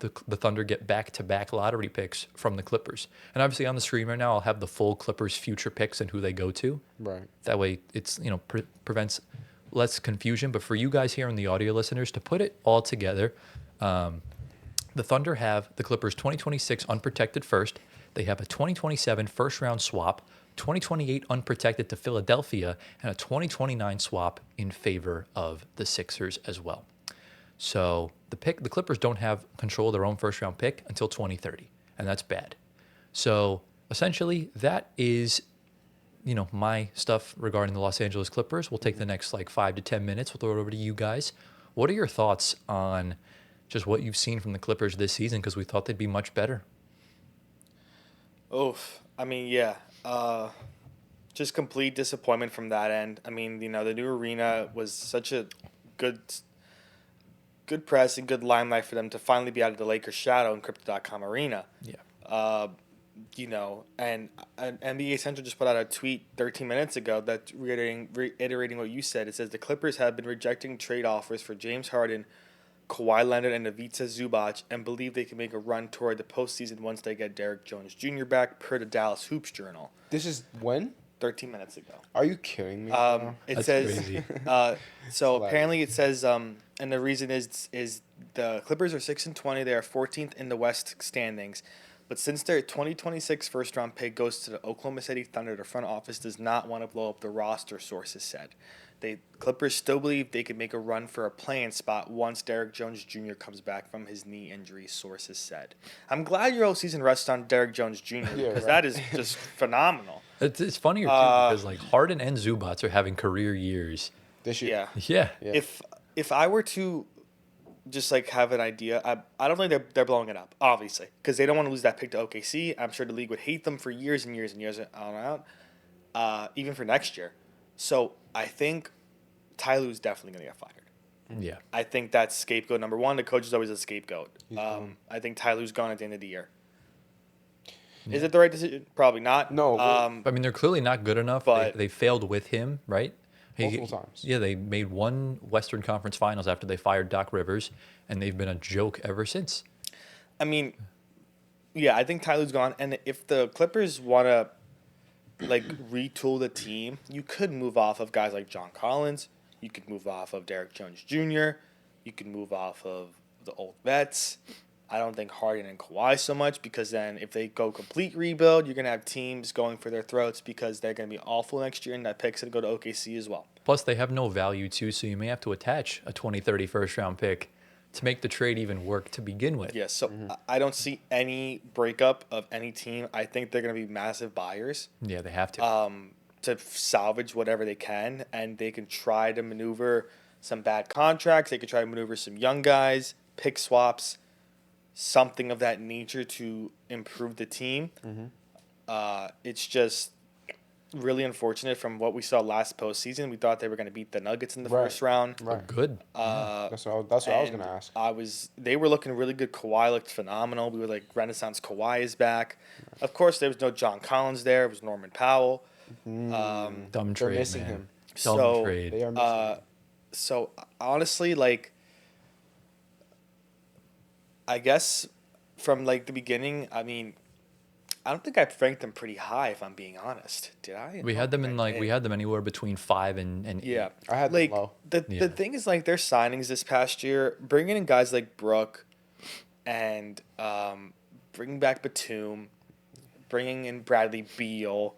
the Thunder get back-to-back lottery picks from the Clippers. And obviously on the screen right now, I'll have the full Clippers future picks and who they go to. Right. That way it's, prevents less confusion. But for you guys here and the audio listeners, to put it all together, the Thunder have the Clippers 2026 unprotected first. They have a 2027 first-round swap, 2028 unprotected to Philadelphia, and a 2029 swap in favor of the Sixers as well. So the Clippers don't have control of their own first-round pick until 2030, and that's bad. So essentially, that is, my stuff regarding the Los Angeles Clippers. We'll take the next 5 to 10 minutes. We'll throw it over to you guys. What are your thoughts on just what you've seen from the Clippers this season? Because we thought they'd be much better. Oof. I mean, yeah. Just complete disappointment from that end. I mean, the new arena was such a good press and good limelight for them to finally be out of the Lakers' shadow in Crypto.com Arena. Yeah. And NBA Central just put out a tweet 13 minutes ago that reiterating what you said. It says the Clippers have been rejecting trade offers for James Harden, Kawhi Leonard, and Ivica Zubac, and believe they can make a run toward the postseason once they get Derek Jones Jr. back, per the Dallas Hoops Journal. This is when? 13 minutes ago. Are you kidding me? It That's says crazy. so Hilarious. apparently it says and the reason is the Clippers are 6-20. They are 14th in the West standings. But since their 2026 first round pick goes to the Oklahoma City Thunder, the front office does not want to blow up the roster, sources said. Clippers still believe they could make a run for a playing spot once Derrick Jones Jr. comes back from his knee injury, sources said. I'm glad your whole season rests on Derrick Jones Jr. because that is just phenomenal. It's funnier too because like Harden and Zubats are having career years. This year. Yeah. Yeah. If I were to just like have an idea, I don't think they're blowing it up, obviously, because they don't want to lose that pick to OKC. I'm sure the league would hate them for years and years and years on out, even for next year. So I think Ty Lue's definitely going to get fired. Yeah. I think that's scapegoat number one. The coach is always a scapegoat. He's gone. I think Ty Lue's gone at the end of the year. Is it the right decision? Probably not. No, I mean, they're clearly not good enough. But- They failed with him, right? Multiple times. Yeah, they made one Western Conference Finals after they fired Doc Rivers, and they've been a joke ever since. I mean, yeah, I think Ty Lue's gone. And if the Clippers want to like retool the team, you could move off of guys like John Collins. You could move off of Derrick Jones Jr. You could move off of the old vets. I don't think Harden and Kawhi so much because then if they go complete rebuild, you're going to have teams going for their throats because they're going to be awful next year and that pick's going to go to OKC as well. Plus, they have no value, too, so you may have to attach a 2030 first-round pick to make the trade even work to begin with. Yeah, so I don't see any breakup of any team. I think they're going to be massive buyers. Yeah, they have to. To salvage whatever they can, and they can try to maneuver some bad contracts. They could try to maneuver some young guys, pick swaps, something of that nature to improve the team. It's just really unfortunate from what we saw last postseason. We thought they were going to beat the Nuggets in the Right. first round. Right. Good. That's what I was going to ask. They were looking really good. Kawhi looked phenomenal. We were like, Renaissance Kawhi is back. Of course, there was no John Collins there. It was Norman Powell. Dumb They're trade, missing man. him. Dumb So, trade. They are missing him. So honestly, like, I guess from like the beginning, I mean, I don't think I ranked them pretty high. If I'm being honest, did I? We had them in I did. we had them anywhere between 5 and 8. Yeah, I had them like low. the Yeah. thing is like their signings this past year, bringing in guys like Brooke, and bringing back Batum, bringing in Bradley Beal,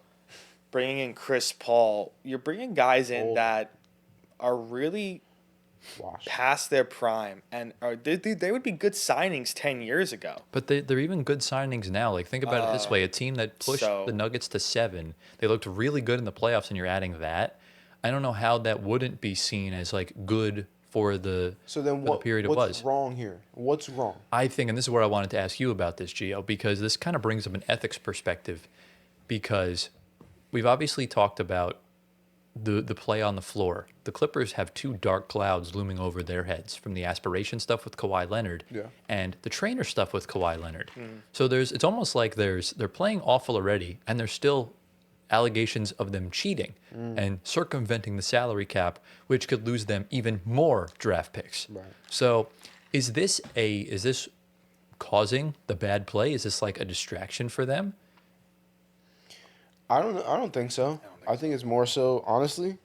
bringing in Chris Paul. You're bringing guys in Old. that are really Wash. past their prime and they would be good signings 10 years ago. But they're even good signings now. Like, think about it this way. A team that pushed so- the Nuggets to 7, they looked really good in the playoffs, and you're adding that. I don't know how that wouldn't be seen as, like, good for the, So then for the what? period it What's was. wrong here? What's wrong? I think, and this is where I wanted to ask you about this, Gio, because this kind of brings up an ethics perspective, because we've obviously talked about the play on the floor. The Clippers have 2 dark clouds looming over their heads from the aspiration stuff with Kawhi Leonard Yeah. and the trainer stuff with Kawhi Leonard. So it's almost like they're playing awful already, and there's still allegations of them cheating and circumventing the salary cap, which could lose them even more draft picks. Right. So is this causing the bad play? Is this like a distraction for them? I don't think so. I think it's more so, honestly,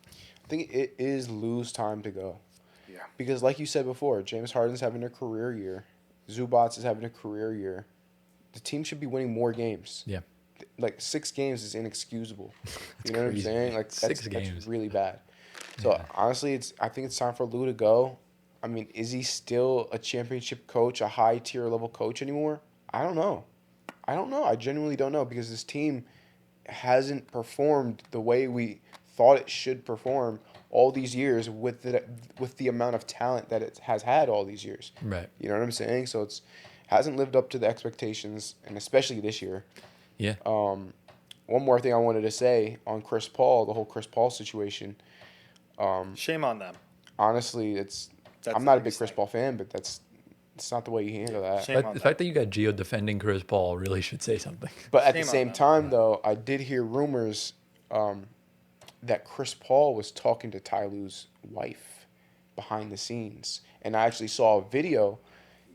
I think it is lose time to go. Yeah. Because like you said before, James Harden's having a career year. Zubats is having a career year. The team should be winning more games. Yeah. Like 6 games is inexcusable. You know what I'm crazy, saying? man. Like Six that's games. really bad. So honestly, I think it's time for Lou to go. I mean, is he still a championship coach, a high tier level coach anymore? I don't know. I genuinely don't know because this team hasn't performed the way we thought it should perform all these years with the amount of talent that it has had all these years. Right. You know what I'm saying? So it's hasn't lived up to the expectations, and especially this year. Yeah. One more thing I wanted to say on Chris Paul, the whole Chris Paul situation. Shame on them. Honestly, That's I'm not a the big biggest Chris thing. Paul fan, but it's not the way you handle that. Shame But on the them. fact that you got Gio defending Chris Paul really should say something. But at Shame the on same them. time, though, I did hear rumors that Chris Paul was talking to Ty Lue's wife behind the scenes, and I actually saw a video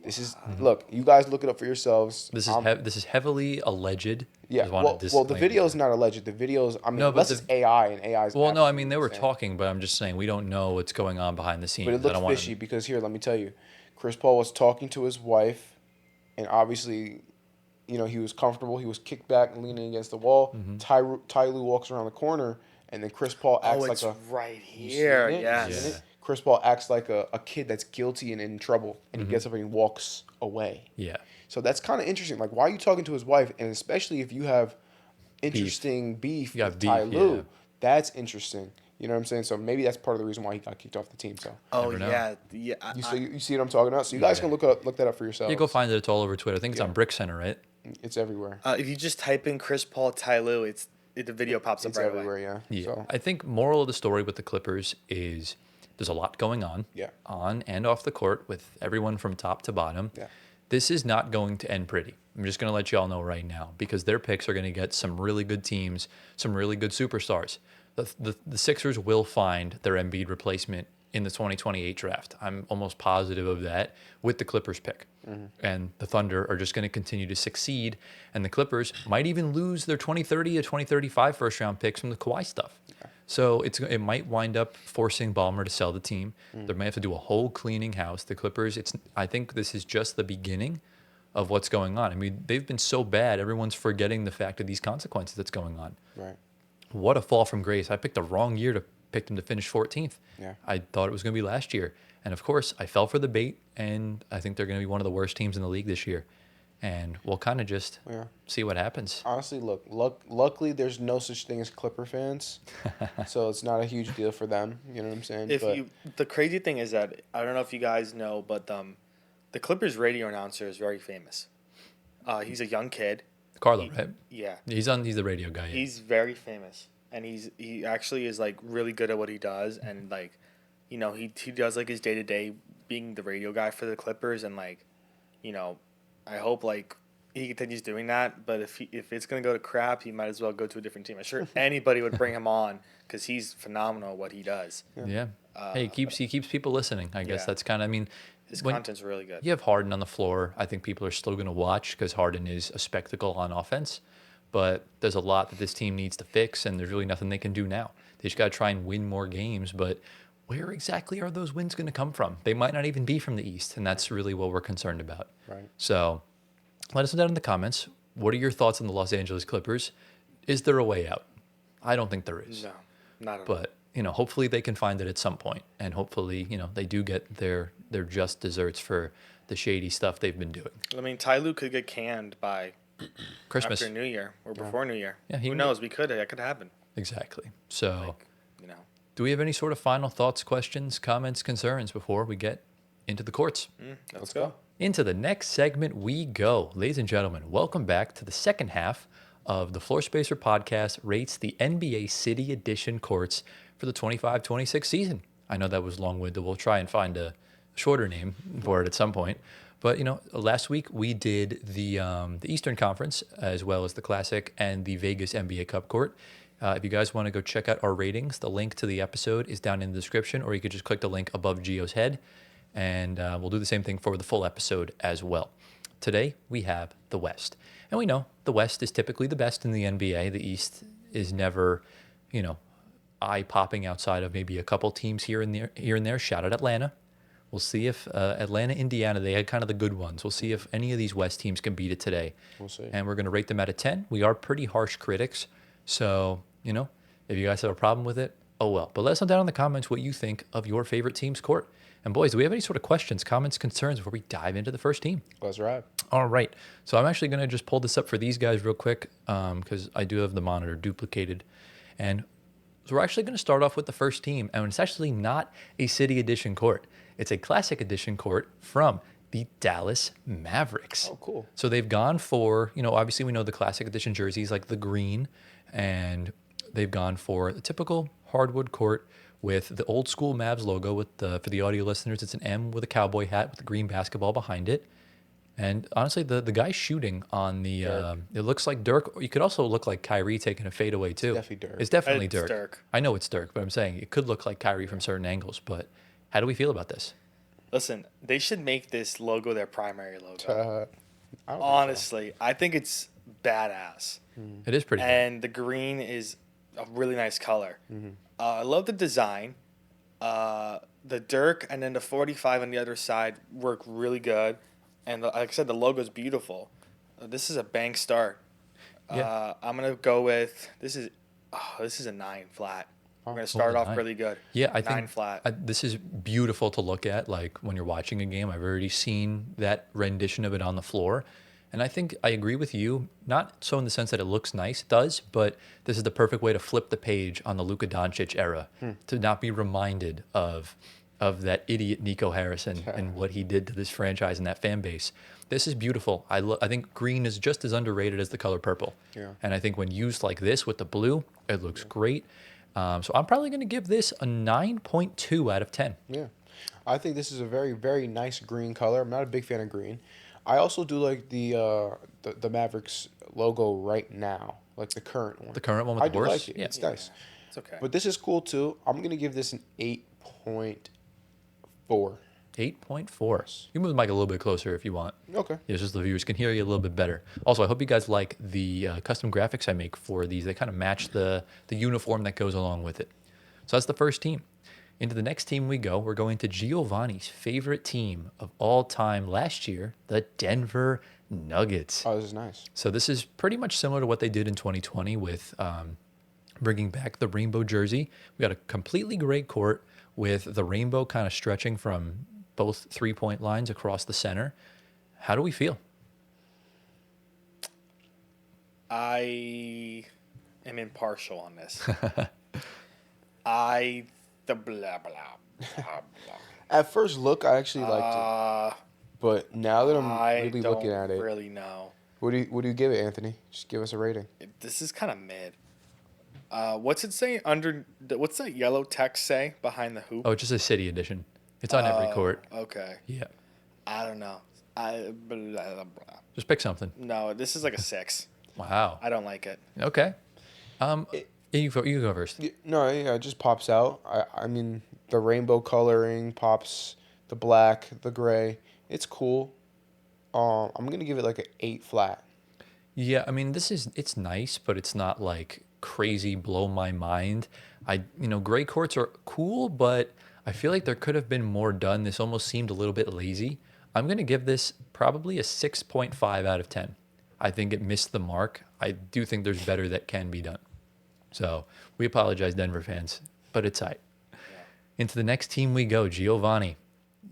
This is look. You guys look it up for yourselves. This is this is heavily alleged. Yeah. Just wanted Well, to well, the disclaimer. video is not alleged. The videos. I mean, No, but unless it's AI and AI's. Well, no, I mean they were insane. talking, but I'm just saying we don't know what's going on behind the scenes. But it I looks don't want fishy because here, let me tell you, Chris Paul was talking to his wife, and obviously, you know, he was comfortable. He was kicked back and leaning against the wall. Ty Lue walks around the corner, and then Chris Paul acts it's like right You here. seen it? You Yes. seen it? Chris Paul acts like a kid that's guilty and in trouble, and he gets up and he walks away. Yeah. So that's kind of interesting. Like, why are you talking to his wife? And especially if you have interesting beef You got with beef, Ty Lue, yeah. that's interesting. You know what I'm saying? So maybe that's part of the reason why he got kicked off the team. So Oh Never know. yeah. you see what I'm talking about? So you guys can look that up for yourselves. You go find it. It's all over Twitter. I think it's on Brick Center, right? It's everywhere. If you just type in Chris Paul Ty Lue, the video pops up It's right everywhere. away. Yeah. Yeah. So I think moral of the story with the Clippers is there's a lot going on. Yeah. On and off the court with everyone from top to bottom. Yeah. This is not going to end pretty. I'm just going to let you all know right now because their picks are going to get some really good teams, some really good superstars. The Sixers will find their Embiid replacement in the 2028 draft. I'm almost positive of that with the Clippers pick. And the Thunder are just going to continue to succeed. And the Clippers might even lose their 2030 to 2035 first round picks from the Kawhi stuff. So it might wind up forcing Ballmer to sell the team. They might have to do a whole cleaning house. The Clippers, I think this is just the beginning of what's going on. I mean, they've been so bad, everyone's forgetting the fact of these consequences that's going on. right. What a fall from grace. I picked the wrong year to pick them to finish 14th. Yeah. I thought it was going to be last year. And of course, I fell for the bait, and I think they're going to be one of the worst teams in the league this year. And we'll kind of just see what happens. Honestly, luckily there's no such thing as Clipper fans, so it's not a huge deal for them. You know what I'm saying? The crazy thing is that I don't know if you guys know, but the Clippers radio announcer is very famous. He's a young kid. Carlo, right? Yeah. He's the radio guy. Yeah. He's very famous, and he actually is like really good at what he does, and like, you know, he does like his day to day being the radio guy for the Clippers, and like, you know, I hope like he continues doing that. But if it's gonna go to crap, he might as well go to a different team. I'm sure anybody would bring him on because he's phenomenal at what he does. Yeah. Hey, he keeps people listening. I guess that's kind of. I mean, His content's really good. you have Harden on the floor, I think people are still going to watch because Harden is a spectacle on offense. But there's a lot that this team needs to fix, and there's really nothing they can do now. They just got to try and win more games. But where exactly are those wins going to come from? They might not even be from the East, and that's really what we're concerned about. Right. So let us know down in the comments. What are your thoughts on the Los Angeles Clippers? Is there a way out? I don't think there is. No, not at all. But you know, hopefully they can find it at some point, and hopefully, you know, they do get their just desserts for the shady stuff they've been doing. I mean, Ty Lue could get canned by Christmas, after New Year or before New Year. Yeah, he Who would. knows? That could happen. exactly. So, You know. do we have any sort of final thoughts, questions, comments, concerns before we get into the courts? Let's go. Into the next segment we go. Ladies and gentlemen, welcome back to the second half of the Floor Spacer podcast rates the NBA City Edition courts for the 25-26 season. I know that was long-winded. We'll try and find a shorter name for it at some point. But, you know, last week we did the Eastern Conference as well as the Classic and the Vegas NBA Cup court. If you guys want to go check out our ratings, the link to the episode is down in the description, or you could just click the link above Gio's head. And we'll do the same thing for the full episode as well. Today, we have the West. And we know the West is typically the best in the NBA. The East is never, you know, eye-popping outside of maybe a couple teams here and there. Shout out Atlanta. We'll see if Atlanta, Indiana, they had kind of the good ones. We'll see if any of these West teams can beat it today. We'll see. And we're going to rate them out of 10. We are pretty harsh critics. So, you know, if you guys have a problem with it, oh well. But let us know down in the comments what you think of your favorite team's court. And boys, do we have any sort of questions, comments, concerns before we dive into the first team? Let's ride. All right. So I'm actually going to just pull this up for these guys real quick because I do have the monitor duplicated. And so we're actually going to start off with the first team. And it's actually not a City Edition court. It's a Classic Edition court from the Dallas Mavericks. Oh, cool. So they've gone for, you know, obviously we know the Classic Edition jerseys like the green. And they've gone for the typical hardwood court with the old school Mavs logo with for the audio listeners, it's an M with a cowboy hat with the green basketball behind it. And honestly, the guy shooting on the, it looks like Dirk. You could also look like Kyrie taking a fadeaway too. Definitely Dirk. It's definitely It's Dirk. Dirk. I know it's Dirk, but I'm saying it could look like Kyrie from certain angles. But how do we feel about this? Listen, they should make this logo their primary logo. I don't think Honestly, I think it's badass. It is pretty good. And the green is a really nice color. I love the design. The Dirk and then the 45 on the other side work really good. And like I said, the logo's beautiful. This is a bang start. Yeah. I'm gonna go with this is a 9 flat. We're gonna start off 9. really good. Yeah, I 9 think flat. this is beautiful to look at. Like when you're watching a game, I've already seen that rendition of it on the floor. And I think I agree with you, not so in the sense that it looks nice, it does, but this is the perfect way to flip the page on the Luka Doncic era, to not be reminded of that idiot Nico Harrison and what he did to this franchise and that fan base. This is beautiful. I think green is just as underrated as the color purple. Yeah. And I think when used like this with the blue, it looks great. So I'm probably going to give this a 9.2 out of 10. Yeah. I think this is a very, very nice green color. I'm not a big fan of green. I also do like the Mavericks logo right now, like the current one. The current one with I the do horse? like it. Yeah. It's nice. It's okay. But this is cool too. I'm going to give this an 8.4. 8.4. You move the mic a little bit closer if you want. Okay. Yeah, just the viewers can hear you a little bit better. Also, I hope you guys like the custom graphics I make for these. They kind of match the uniform that goes along with it. So that's the first team. Into the next team we go. We're going to Giovanni's favorite team of all time last year, the Denver Nuggets. Oh, this is nice. So this is pretty much similar to what they did in 2020 with bringing back the rainbow jersey. We got a completely gray court with the rainbow kind of stretching from both three-point lines across the center. How do we feel? I am impartial on this. The blah blah blah blah. At first look, I actually liked it. But now that I'm I really don't looking at it, really know. what do you give it, Anthony? Just give us a rating. This is kind of mid. What's it say under? What's that yellow text say behind the hoop? Oh, it's just a city edition. It's on every court. Okay. Yeah. I don't know. Blah, blah, blah. Just pick something. No, this is like a 6. Wow. I don't like it. Okay. You go first. No, yeah, it just pops out. I mean, the rainbow coloring pops, the black, the gray. It's cool. I'm gonna give it like an 8 flat. Yeah, I mean, it's nice, but it's not like crazy blow my mind. Gray courts are cool, but I feel like there could have been more done. This almost seemed a little bit lazy. I'm going to give this probably a 6.5 out of 10. I think it missed the mark. I do think there's better that can be done. So we apologize, Denver fans, but it's tight. Yeah. Into the next team we go, Giovanni.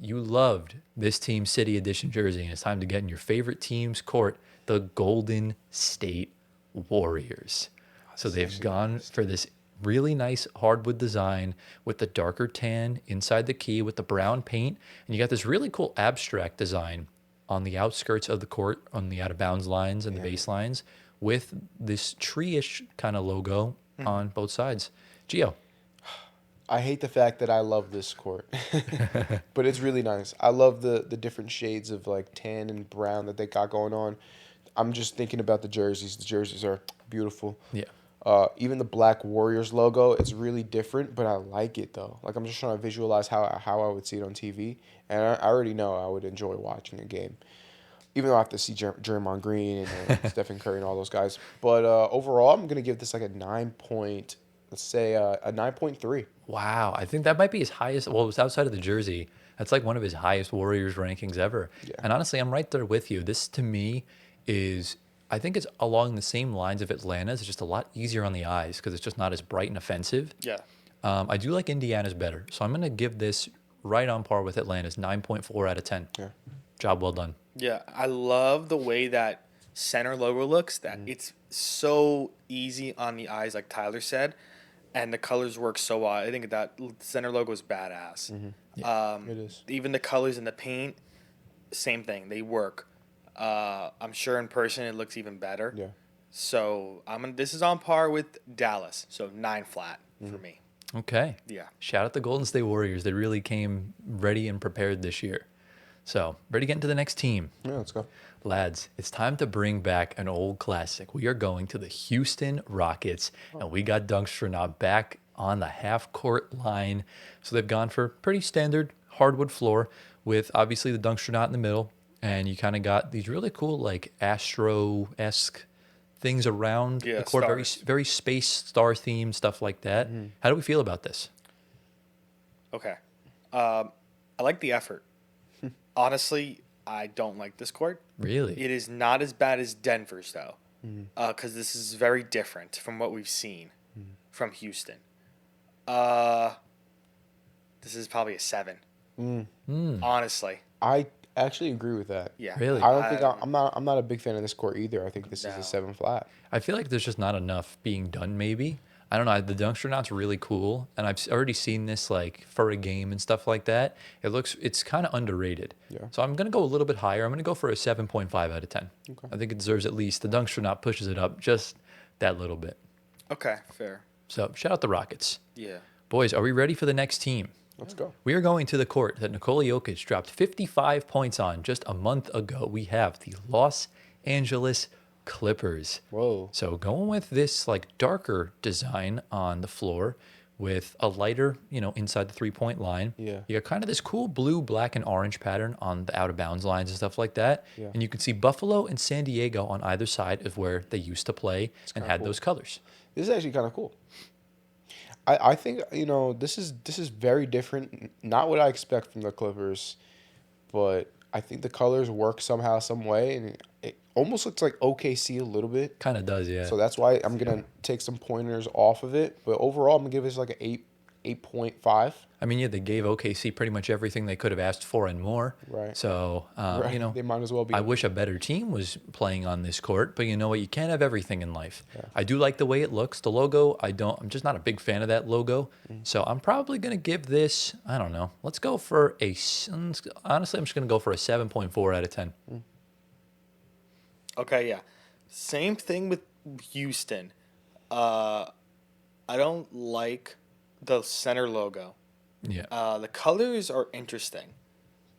You loved this team's City Edition jersey, and it's time to get in your favorite team's court, the Golden State Warriors. So they've gone for this really nice hardwood design with the darker tan inside the key with the brown paint. And you got this really cool abstract design on the outskirts of the court, on the out of bounds lines and the baselines, with this tree-ish kind of logo on both sides. Gio. I hate the fact that I love this court, but it's really nice. I love the different shades of like tan and brown that they got going on. I'm just thinking about the jerseys. The jerseys are beautiful. Yeah. Even the Black Warriors logo, it's really different, but I like it though. Like I'm just trying to visualize how I would see it on TV, and I already know I would enjoy watching a game, even though I have to see Draymond Green and Stephen Curry and all those guys. But overall, I'm gonna give this like a 9.3. Wow, I think that might be his highest. Well, it was outside of the jersey. That's like one of his highest Warriors rankings ever. Yeah. And honestly, I'm right there with you. This to me is, I think it's along the same lines of Atlanta's. It's just a lot easier on the eyes because it's just not as bright and offensive. Yeah. I do like Indiana's better. So I'm going to give this right on par with Atlanta's, 9.4 out of 10. Yeah. Job well done. Yeah, I love the way that center logo looks. That it's so easy on the eyes, like Tyler said, and the colors work so well. I think that center logo is badass. It is. Even the colors in the paint, same thing. They work. I'm sure in person it looks even better. Yeah. So this is on par with Dallas. So 9 flat for me. Okay. Yeah. Shout out the Golden State Warriors. They really came ready and prepared this year. So, ready to get into the next team. Yeah, let's go. Lads, it's time to bring back an old classic. We are going to the Houston Rockets, and we got Dunkster now back on the half-court line. So they've gone for pretty standard hardwood floor with obviously the Dunkster in the middle, and you kind of got these really cool like Astro-esque things around Yeah, the court, very stars. very space star themed stuff like that. How do we feel about this? Okay. I like the effort. Honestly, I don't like this court. Really? It is not as bad as Denver's, though, because this is very different from what we've seen from Houston. This is probably a 7. Honestly, I actually agree with that. yeah. Really? I don't think I'm not a big fan of this court either. I think this is No. a 7 flat. I feel like there's just not enough being done. Maybe I don't know. The Dunkster knot's really cool, and I've already seen this like for a game and stuff like that. It's kind of underrated. Yeah. So I'm gonna go a little bit higher. I'm gonna go for a 7.5 out of 10. Okay. I think it deserves at least the Dunkster knot pushes it up just that little bit. Okay, fair. So shout out the Rockets, Yeah. boys. Are we ready for the next team? Let's go. We are going to the court that Nikola Jokic dropped 55 points on just a month ago. We have the Los Angeles Clippers. Whoa. So going with this like darker design on the floor with a lighter, inside the 3-point line. Yeah. You got kind of this cool blue, black, and orange pattern on the out of bounds lines and stuff like that. Yeah. And you can see Buffalo and San Diego on either side of where they used to play and had cool. those colors. This is actually kind of cool. I think this is very different. Not what I expect from the Clippers, but I think the colors work somehow, some way, and it almost looks like OKC a little bit. Kind of does, yeah. So that's why I'm gonna take some pointers off of it. But overall, I'm gonna give this like an 8.5. I mean, yeah, they gave OKC pretty much everything they could have asked for and more. Right. So, Right. They might as well be. I wish a better team was playing on this court, but you know what? You can't have everything in life. I do like the way it looks. The logo, I'm just not a big fan of that logo. So I'm probably going to give this, I don't know. Let's go for honestly, I'm just going to go for a 7.4 out of 10. Okay, yeah. Same thing with Houston. I don't like the center logo. Yeah. The colors are interesting.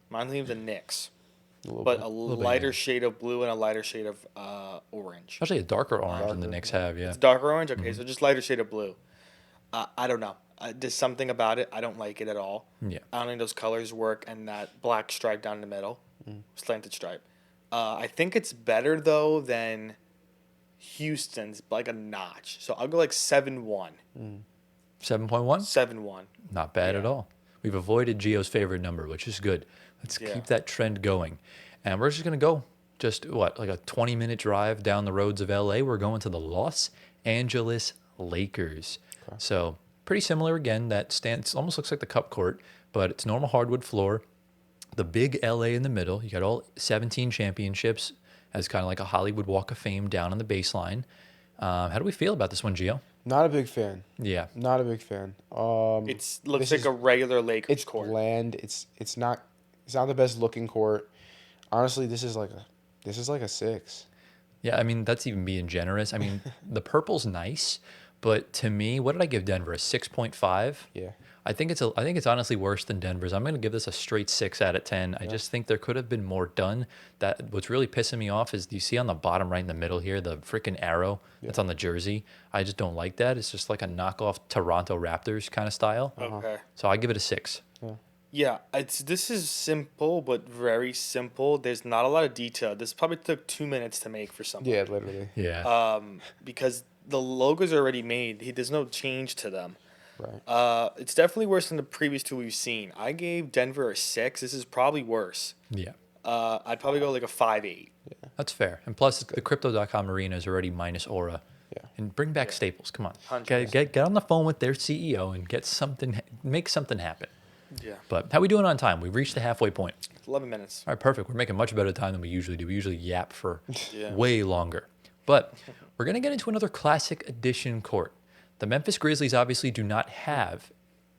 Reminds me of the Knicks, but a bit, lighter yeah. shade of blue and a lighter shade of orange. Actually, a darker orange than the Darker, Knicks have, yeah. It's darker orange? Okay, so just lighter shade of blue. I don't know. There's something about it. I don't like it at all. Yeah. I don't think those colors work, and that black stripe down the middle, slanted stripe. I think it's better, though, than Houston's, like a notch. So I'll go like 7-1. 7.1? 7-1. Not bad at all. We've avoided Gio's favorite number, which is good. Let's keep that trend going. And we're just going to go like a 20-minute drive down the roads of LA. We're going to the Los Angeles Lakers. Okay. So pretty similar again. That stands almost looks like the cup court, but it's normal hardwood floor. The big LA in the middle. You got all 17 championships as kind of like a Hollywood Walk of Fame down on the baseline. How do we feel about this one, Gio? Not a big fan. Yeah. Not a big fan. It looks like a regular Lakers It's court. bland. It's not the best looking court. Honestly, this is like a 6. Yeah, I mean, that's even being generous. I mean, the purple's nice, but to me, what did I give Denver? A 6.5? Yeah. I think it's honestly worse than Denver's. I'm going to give this a straight 6 out of 10. I just think there could have been more done. What's really pissing me off is, do you see on the bottom right in the middle here, the freaking arrow that's on the jersey? I just don't like that. It's just like a knockoff Toronto Raptors kind of style. Okay. So I give it a 6. Yeah, this is simple, but very simple. There's not a lot of detail. This probably took 2 minutes to make for something. Yeah, literally. Yeah. Because the logos are already made. There's no change to them. Right. It's definitely worse than the previous two we've seen. I gave Denver a 6. This is probably worse. Yeah. I'd probably go like a 5-8. That's fair. And plus, the Crypto.com arena is already minus aura. Yeah. And bring back Staples. Come on. 100%. Get on the phone with their CEO and make something happen. Yeah. But how we doing on time? We've reached the halfway point. 11 minutes. All right, perfect. We're making much better time than we usually do. We usually yap for Yeah. way longer. But we're going to get into another classic edition court. The Memphis Grizzlies obviously do not have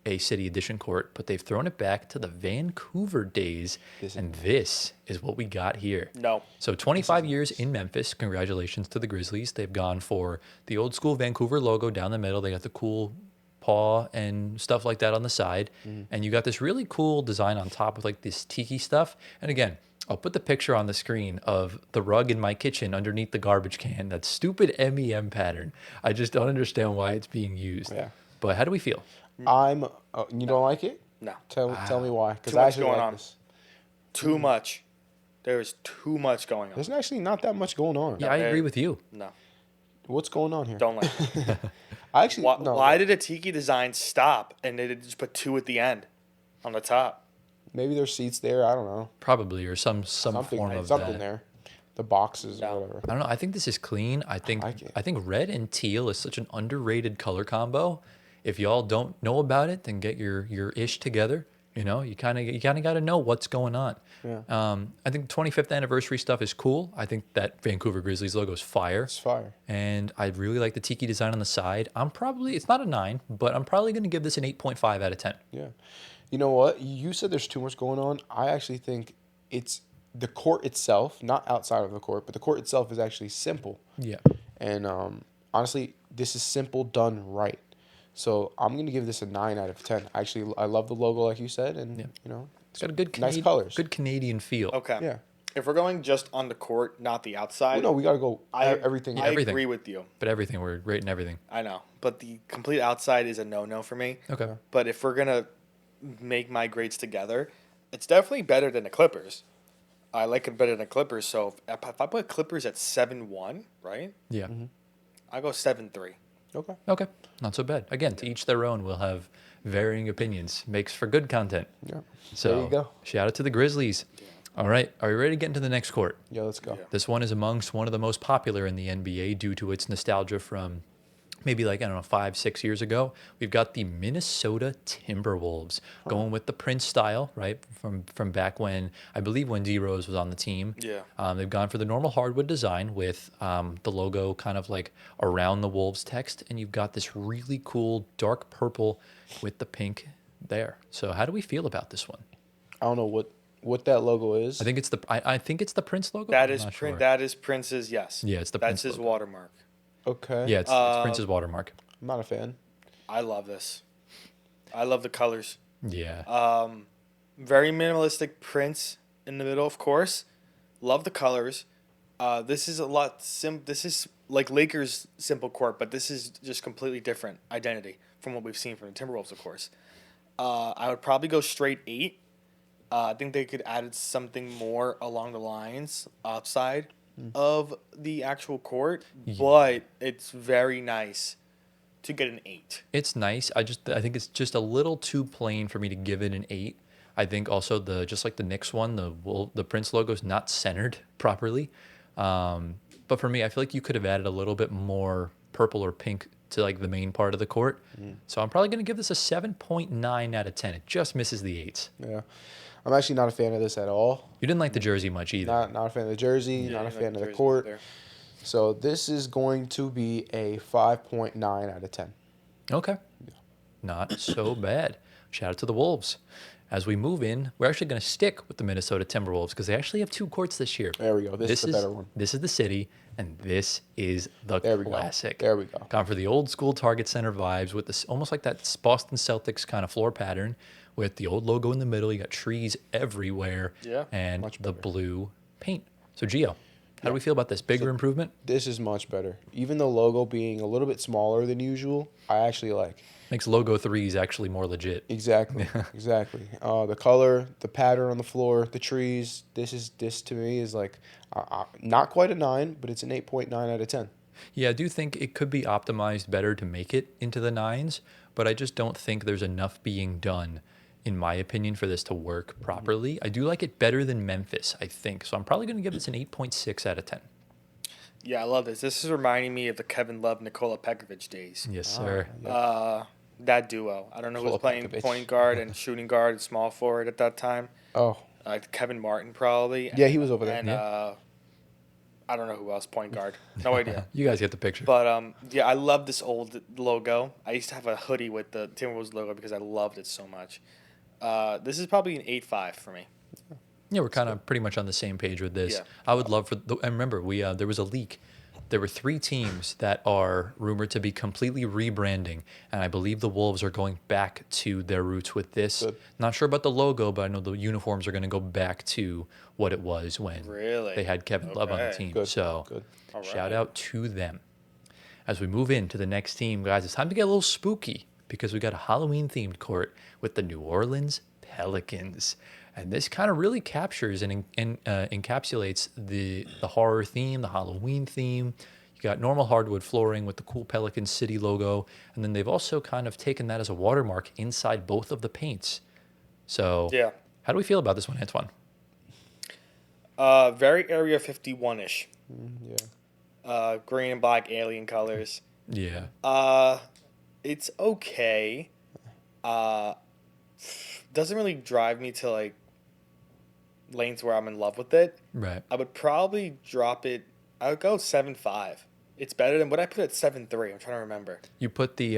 a city edition court, but they've thrown it back to the Vancouver days, and this is what we got here. No. So 25 years in Memphis. Congratulations to the Grizzlies. They've gone for the old school Vancouver logo down the middle. They got the cool paw and stuff like that on the side. And you got this really cool design on top with like this tiki stuff. And again, I'll put the picture on the screen of the rug in my kitchen underneath the garbage can. That stupid MEM pattern. I just don't understand why it's being used. Yeah. But how do we feel? You don't like it? No. Tell me why. Because Too I much actually going like on. this. Too much. There's too much going on. There's actually not that much going on. Yeah, I agree with you. No, What's going on here? don't like it. I actually no. Why did a tiki design stop and they just put 2 at the end on the top? Maybe there's seats there. I don't know. Probably, or some Something form of something that. there. The boxes No. or whatever. I don't know. I think this is clean. I think like it. I think red and teal is such an underrated color combo. If y'all don't know about it, then get your ish together. You know, you kind of got to know what's going on. Yeah. I think 25th anniversary stuff is cool. I think that Vancouver Grizzlies logo is fire. It's fire. And I really like the tiki design on the side. It's not a 9, but I'm probably going to give this an 8.5 out of 10. Yeah. You know what? You said there's too much going on. I actually think it's the court itself, not outside of the court, but the court itself is actually simple. Yeah. And honestly, this is simple done right. So I'm gonna give this a 9 out of 10. Actually, I love the logo, like you said, and you know, It's got a good nice colors. good Canadian feel. Okay. Yeah. If we're going just on the court, not the outside, Well, no, we gotta go everything. I everything. agree with you. But everything, we're rating everything. I know, but the complete outside is a no for me. Okay. But if we're gonna make my grades together, it's definitely better than the Clippers. I like it better than the Clippers. So if I put Clippers at 7-1, right? Yeah. I go 7-3. Okay. Okay. Not so bad. Again, to each their own. We'll have varying opinions. Makes for good content. Yeah. So There you go. shout out to the Grizzlies. All right. Are you ready to get into the next court? Yeah, let's go. Yeah. This one is amongst one of the most popular in the NBA due to its nostalgia from maybe 5-6 years ago. We've got the Minnesota Timberwolves going with the Prince style, right? From back when, I believe when D Rose was on the team. Yeah. They've gone for the normal hardwood design with the logo kind of like around the Wolves text. And you've got this really cool dark purple with the pink there. So how do we feel about this one? I don't know what that logo is. I think it's the Prince logo. That I'm is not sure. That is Prince's. Yes. Yeah, it's the That's Prince his logo. watermark. Okay. Yeah, it's Prince's watermark. I'm not a fan. I love this. I love the colors. Yeah. Very minimalistic Prince in the middle, of course. Love the colors. This is a lot This is like Lakers' simple court, but this is just completely different identity from what we've seen from the Timberwolves, of course. I would probably go straight 8. I think they could add something more along the lines outside of the actual court, but it's very nice to get an 8. It's nice. I think it's just a little too plain for me to give it an 8. I think also just like the Knicks one, the Prince logo is not centered properly. But for me, I feel like you could have added a little bit more purple or pink to like the main part of the court. So I'm probably going to give this a 7.9 out of 10. It just misses the 8s. Yeah. I'm actually not a fan of this at all. You didn't like the jersey much either. Not a fan of the jersey, not a fan of the court. So this is going to be a 5.9 out of 10. Okay. Not so bad. Shout out to the Wolves. As we move in, we're actually going to stick with the Minnesota Timberwolves because they actually have 2 courts this year. There we go. This is the better one. This is the city, and this is the There we go. classic. There we go. Gone for the old school Target Center vibes with this almost like that Boston Celtics kind of floor pattern with the old logo in the middle. You got trees everywhere. Yeah, and much the better. blue paint. So, Gio, how do we feel about this? Bigger improvement? This is much better. Even the logo being a little bit smaller than usual, I actually like. Makes logo 3s actually more legit. Exactly. Exactly. The color, the pattern on the floor, the trees. This to me is like not quite a 9, but it's an 8.9 out of 10. Yeah, I do think it could be optimized better to make it into the 9s, but I just don't think there's enough being done, in my opinion, for this to work properly. I do like it better than Memphis, I think. So I'm probably going to give this an 8.6 out of 10. Yeah, I love this. This is reminding me of the Kevin Love, Nikola Pekovic days. Yes, sir. That duo. I don't know who was playing Pekovic. point guard and shooting guard and small forward at that time. Oh, Like Kevin Martin, probably. yeah, he was over there. And I don't know who else, point guard. No idea. You guys get the picture. But yeah, I love this old logo. I used to have a hoodie with the Timberwolves logo because I loved it so much. This is probably an 8.5 for me. Yeah, we're kind of pretty much on the same page with this. Yeah. I would love I remember there was a leak. There were 3 teams that are rumored to be completely rebranding, and I believe the Wolves are going back to their roots with this. Good. Not sure about the logo, but I know the uniforms are going to go back to what it was when Really? they had Kevin Love on the Okay. team. Good. So Good. All shout right. out to them. As we move into the next team, guys, it's time to get a little spooky because we got a Halloween-themed court with the New Orleans Pelicans. And this kind of really captures and encapsulates the horror theme, the Halloween theme. You got normal hardwood flooring with the cool Pelican City logo. And then they've also kind of taken that as a watermark inside both of the paints. So Yeah. how do we feel about this one, Antoine? Very Area 51-ish. Yeah. Green and black alien colors. Yeah. It's okay. Doesn't really drive me to like lanes where I'm in love with it. Right. I would probably drop it. I would go 7.5. It's better than what I put at 7.3. I'm trying to remember. You put the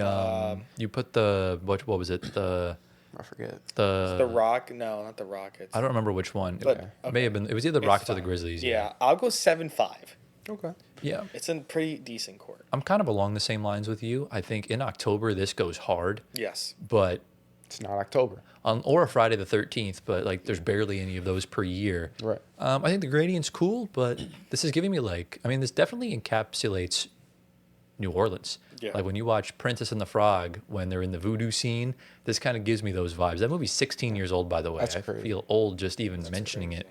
what was it? I forget. The Rock? No, not the Rockets. I don't remember which one. But- It may have been. It was either the It's Rockets or the fine. Grizzlies. Yeah, I'll go 7.5. Okay. Yeah. It's a pretty decent court. I'm kind of along the same lines with you. I think in October this goes hard, Yes. but It's not October. or a Friday the 13th, but like there's barely any of those per year. Right. I think the gradient's cool, but this is giving me this definitely encapsulates New Orleans. Yeah. Like when you watch Princess and the Frog, when they're in the voodoo scene, this kind of gives me those vibes. That movie's 16 years old, by the way. That's I crazy. feel old just even mentioning it.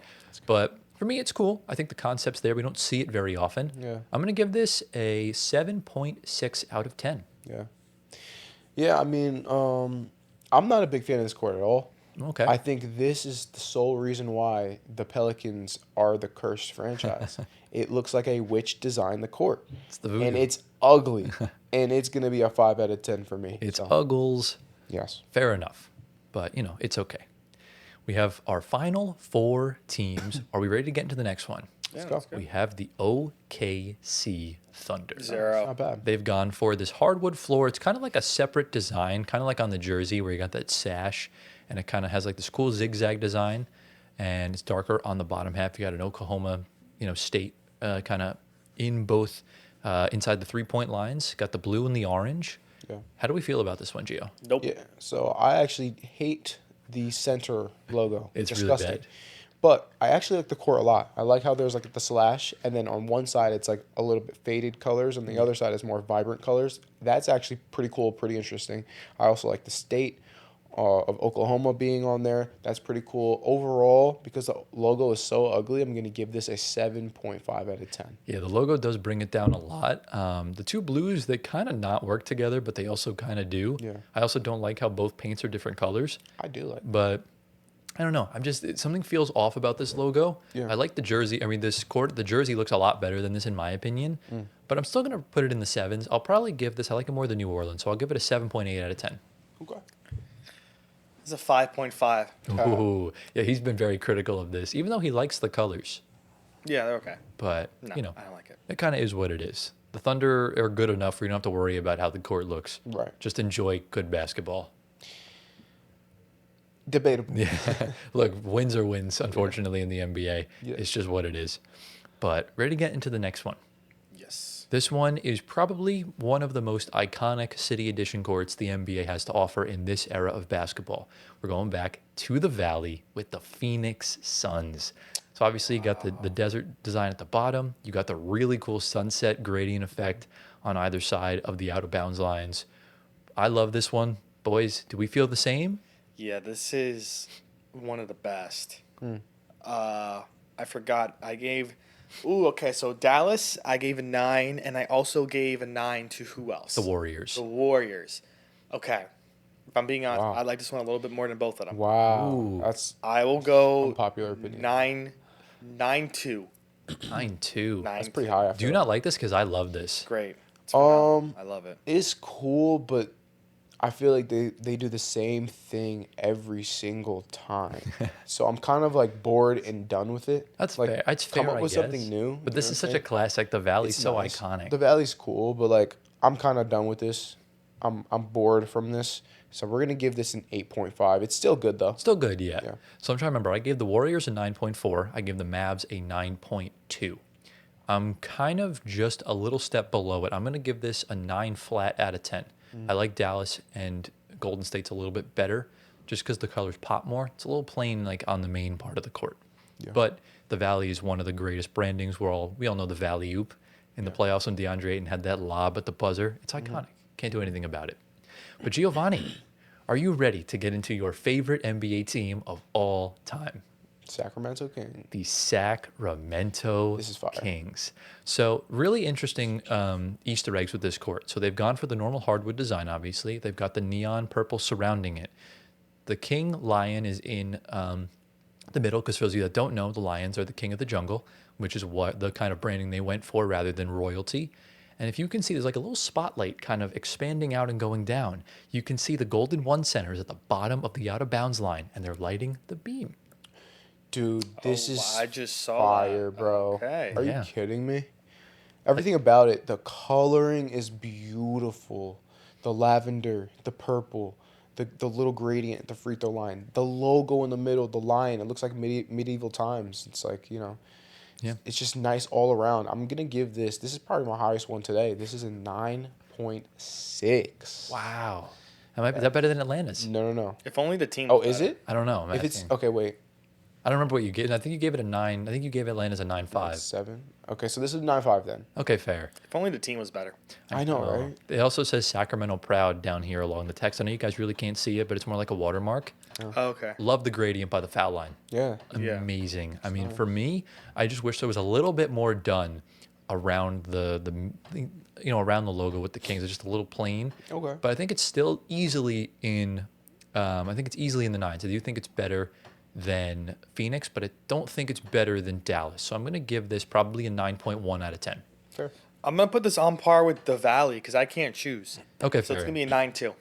But for me, it's cool. I think the concept's there. We don't see it very often. Yeah. I'm going to give this a 7.6 out of 10. Yeah. Yeah, I mean, I'm not a big fan of this court at all. Okay. I think this is the sole reason why the Pelicans are the cursed franchise. It looks like a witch designed the court. It's the voodoo. And it's ugly. And it's going to be a 5 out of 10 for me. It's so, uggles. yes. Fair enough. But, it's okay. We have our final 4 teams. Are we ready to get into the next one? Yeah, go. that's good. We have the OKC Thunder. Zero. Not bad. They've gone for this hardwood floor. It's kind of like a separate design, kind of like on the jersey where you got that sash, and it kind of has like this cool zigzag design, and it's darker on the bottom half. You got an Oklahoma, state kind of in both inside the 3-point lines. Got the blue and the orange. Yeah. How do we feel about this one, Gio? Nope. Yeah. So I actually hate the center logo. It's really disgusting. bad. But I actually like the court a lot. I like how there's like the slash, and then on one side it's like a little bit faded colors, and the other side is more vibrant colors. That's actually pretty cool, pretty interesting. I also like the state of Oklahoma being on there. That's pretty cool. Overall, because the logo is so ugly, I'm going to give this a 7.5 out of 10. Yeah, the logo does bring it down a lot. The two blues, they kind of not work together, but they also kind of do. Yeah. I also don't like how both paints are different colors, I do like but I don't know. Something feels off about this logo. Yeah. I like the jersey. I mean, the jersey looks a lot better than this in my opinion, but I'm still going to put it in the 7s. I'll probably give this, I like it more than New Orleans, so I'll give it a 7.8 out of 10. Okay. It's a 5.5. Ooh, yeah, he's been very critical of this, even though he likes the colors. Yeah, they're okay. But, No, I don't like it. it kind of is what it is. The Thunder are good enough where you don't have to worry about how the court looks. Right. Just enjoy good basketball. Debatable. Yeah. Look, wins are wins, unfortunately, in the NBA. Yeah. It's just what it is. But ready to get into the next one. Yes. This one is probably one of the most iconic City Edition courts the NBA has to offer in this era of basketball. We're going back to the Valley with the Phoenix Suns. So obviously you got the desert design at the bottom. You got the really cool sunset gradient effect on either side of the out of bounds lines. I love this one. Boys, do we feel the same? Yeah, this is one of the best. I forgot. I gave. Ooh, okay. So Dallas, I gave a 9, and I also gave a 9 to who else? The Warriors. The Warriors. Okay. If I'm being honest, Wow. I like this one a little bit more than both of them. Wow. Ooh. That's I will go unpopular opinion. 9-2. 9-2. That's pretty high. I Do you feel. not like this? Because I love this. Great. It's phenomenal. Um, I love it. It's cool, but I feel like they do the same thing every single time. So I'm kind of like bored and done with it. That's like, fair. It's come fair, up I with guess. something new. But you this know is what such I'm a classic. The Valley's It's so nice. iconic. The Valley's cool, but like I'm kind of done with this. I'm bored from this. So we're gonna give this an 8.5. It's still good though. Still good, yeah. Yeah. So I'm trying to remember. I gave the Warriors a 9.4. I gave the Mavs a 9.2. I'm kind of just a little step below it. I'm going to give this a 9 flat out of 10. I like Dallas and Golden State's a little bit better just because the colors pop more. It's a little plain like on the main part of the court. Yeah. But the Valley is one of the greatest brandings. We all know the Valley Oop in the playoffs when DeAndre Ayton had that lob at the buzzer. It's iconic. Can't do anything about it. But Giovanni, Are you ready to get into your favorite NBA team of all time? Sacramento Kings. The Sacramento This is fire. Kings. So really interesting Easter eggs with this court. So they've gone for the normal hardwood design, obviously. They've got the neon purple surrounding it. The king lion is in the middle, because for those of you that don't know, the lions are the king of the jungle, which is what the kind of branding they went for rather than royalty. And if you can see, there's like a little spotlight kind of expanding out and going down. You can see the golden one centers at the bottom of the out of bounds line, and they're lighting the beam. Dude, this Oh, is I just saw fire, that. bro. Okay. Are Yeah. you kidding me? Everything about it, the coloring is beautiful. The lavender, the purple, the little gradient at the free throw line, the logo in the middle, the lion. It looks like medieval times. It's like, Yeah. it's just nice all around. I'm going to give this is probably my highest one today. This is a 9.6. Wow. Is that better than Atlanta's? No. If only the team. Oh, was is better. it? I don't know. I'm If it's asking. okay, wait. I don't remember what you gave. I think you gave it a 9. I think you gave Atlanta's a 9.5. 7. Okay, so this is 9.5 then. Okay, fair. If only the team was better. I know, right? It also says Sacramento Proud down here along the text. I know you guys really can't see it, but it's more like a watermark. Oh, okay. Love the gradient by the foul line. Yeah. Yeah. Amazing. I mean, for me, I just wish there was a little bit more done around around the logo with the Kings. It's just a little plain. Okay. But I think it's still easily in. I think it's easily in the nines. I do think it's better than Phoenix, but I don't think it's better than Dallas. So I'm going to give this probably a 9.1 out of 10. Fair. I'm gonna put this on par with the Valley because I can't choose. Okay, So fair. it's gonna be a 9-2. I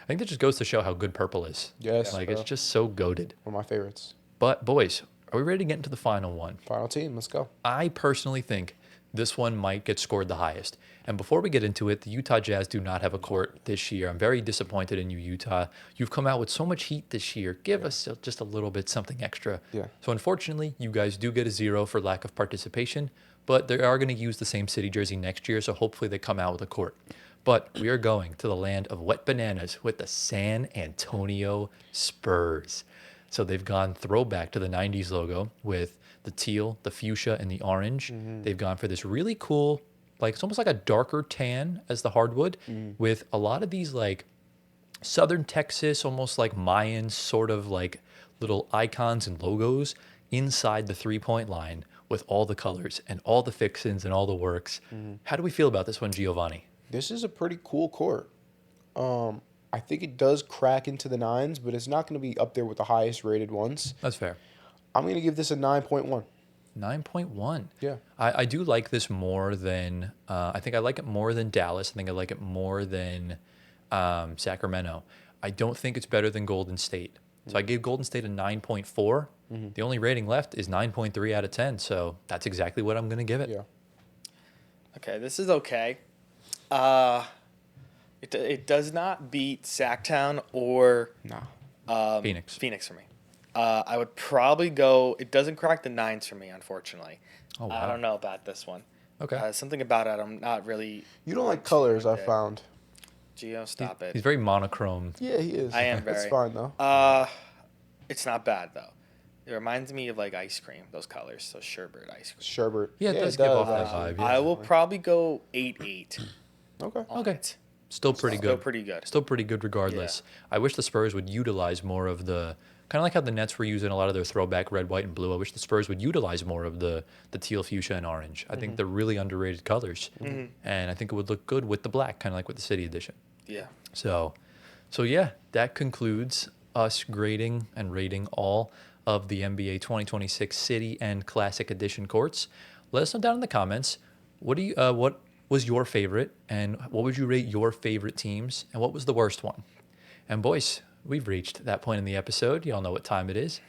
think that just goes to show how good purple is. Yes, Like, bro. it's just so goated. One of my favorites. But, boys, are we ready to get into the final one? Final team, let's go. I personally think this one might get scored the highest. And before we get into it, the Utah Jazz do not have a court this year. I'm very disappointed in you, Utah. You've come out with so much heat this year. Give us just a little bit something extra. Yeah. So unfortunately, you guys do get a 0 for lack of participation, but they are going to use the same city jersey next year, so hopefully they come out with a court. But we are going to the land of wet bananas with the San Antonio Spurs. So they've gone throwback to the 90s logo with the teal, the fuchsia, and the orange. They've gone for this really cool, like it's almost like a darker tan as the hardwood with a lot of these like Southern Texas, almost like Mayan sort of like little icons and logos inside the 3-point line with all the colors and all the fixins and all the works. How do we feel about this one, Giovanni? This is a pretty cool court. I think it does crack into the 9s, but it's not going to be up there with the highest rated ones. That's fair. I'm going to give this a 9.1. 9.1. Yeah. I do like this more than, I think I like it more than Dallas. I think I like it more than Sacramento. I don't think it's better than Golden State. So I gave Golden State a 9.4. The only rating left is 9.3 out of 10. So that's exactly what I'm going to give it. Yeah. Okay, this is okay. It does not beat Sacktown or Nah. Phoenix. Phoenix for me. I would probably go. It doesn't crack the 9s for me, unfortunately. Oh, I wow. don't know about this one. Okay. Something about it, I'm not really. You don't like colors, I found. Gio, stop it. He's very monochrome. Yeah, he is. I am It's very. fine, though. It's not bad though. It reminds me of like ice cream. Those colors, those sherbet ice cream. Sherbet. Yeah, it does give off that actually. vibe. Yeah. I will probably go 8-8. Okay. on Okay. it. Still pretty Still good. pretty good. Still pretty good regardless. I wish the Spurs would utilize more of the, kind of like how the Nets were using a lot of their throwback red, white, and blue. I wish the Spurs would utilize more of the teal, fuchsia, and orange. I think they're really underrated colors. And I think it would look good with the black, kind of like with the City Edition. Yeah. So yeah, that concludes us grading and rating all of the NBA 2026 City and Classic Edition courts. Let us know down in the comments, what was your favorite, and what would you rate your favorite teams, and what was the worst one? And boys, we've reached that point in the episode. Y'all know what time it is.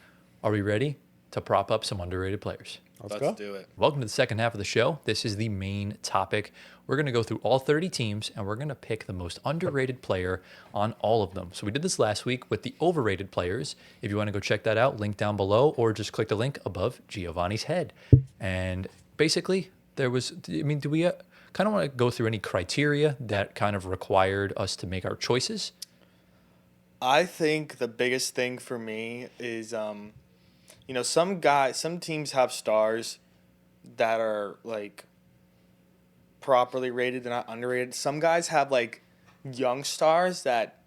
Are we ready to prop up some underrated players? Let's Let's go. do it. Welcome to the second half of the show. This is the main topic. We're going to go through all 30 teams, and we're going to pick the most underrated player on all of them. So we did this last week with the overrated players. If you want to go check that out, link down below, or just click the link above Giovanni's head. And basically, do we kind of want to go through any criteria that kind of required us to make our choices? I think the biggest thing for me is, some teams have stars that are like properly rated and not underrated. Some guys have like young stars that,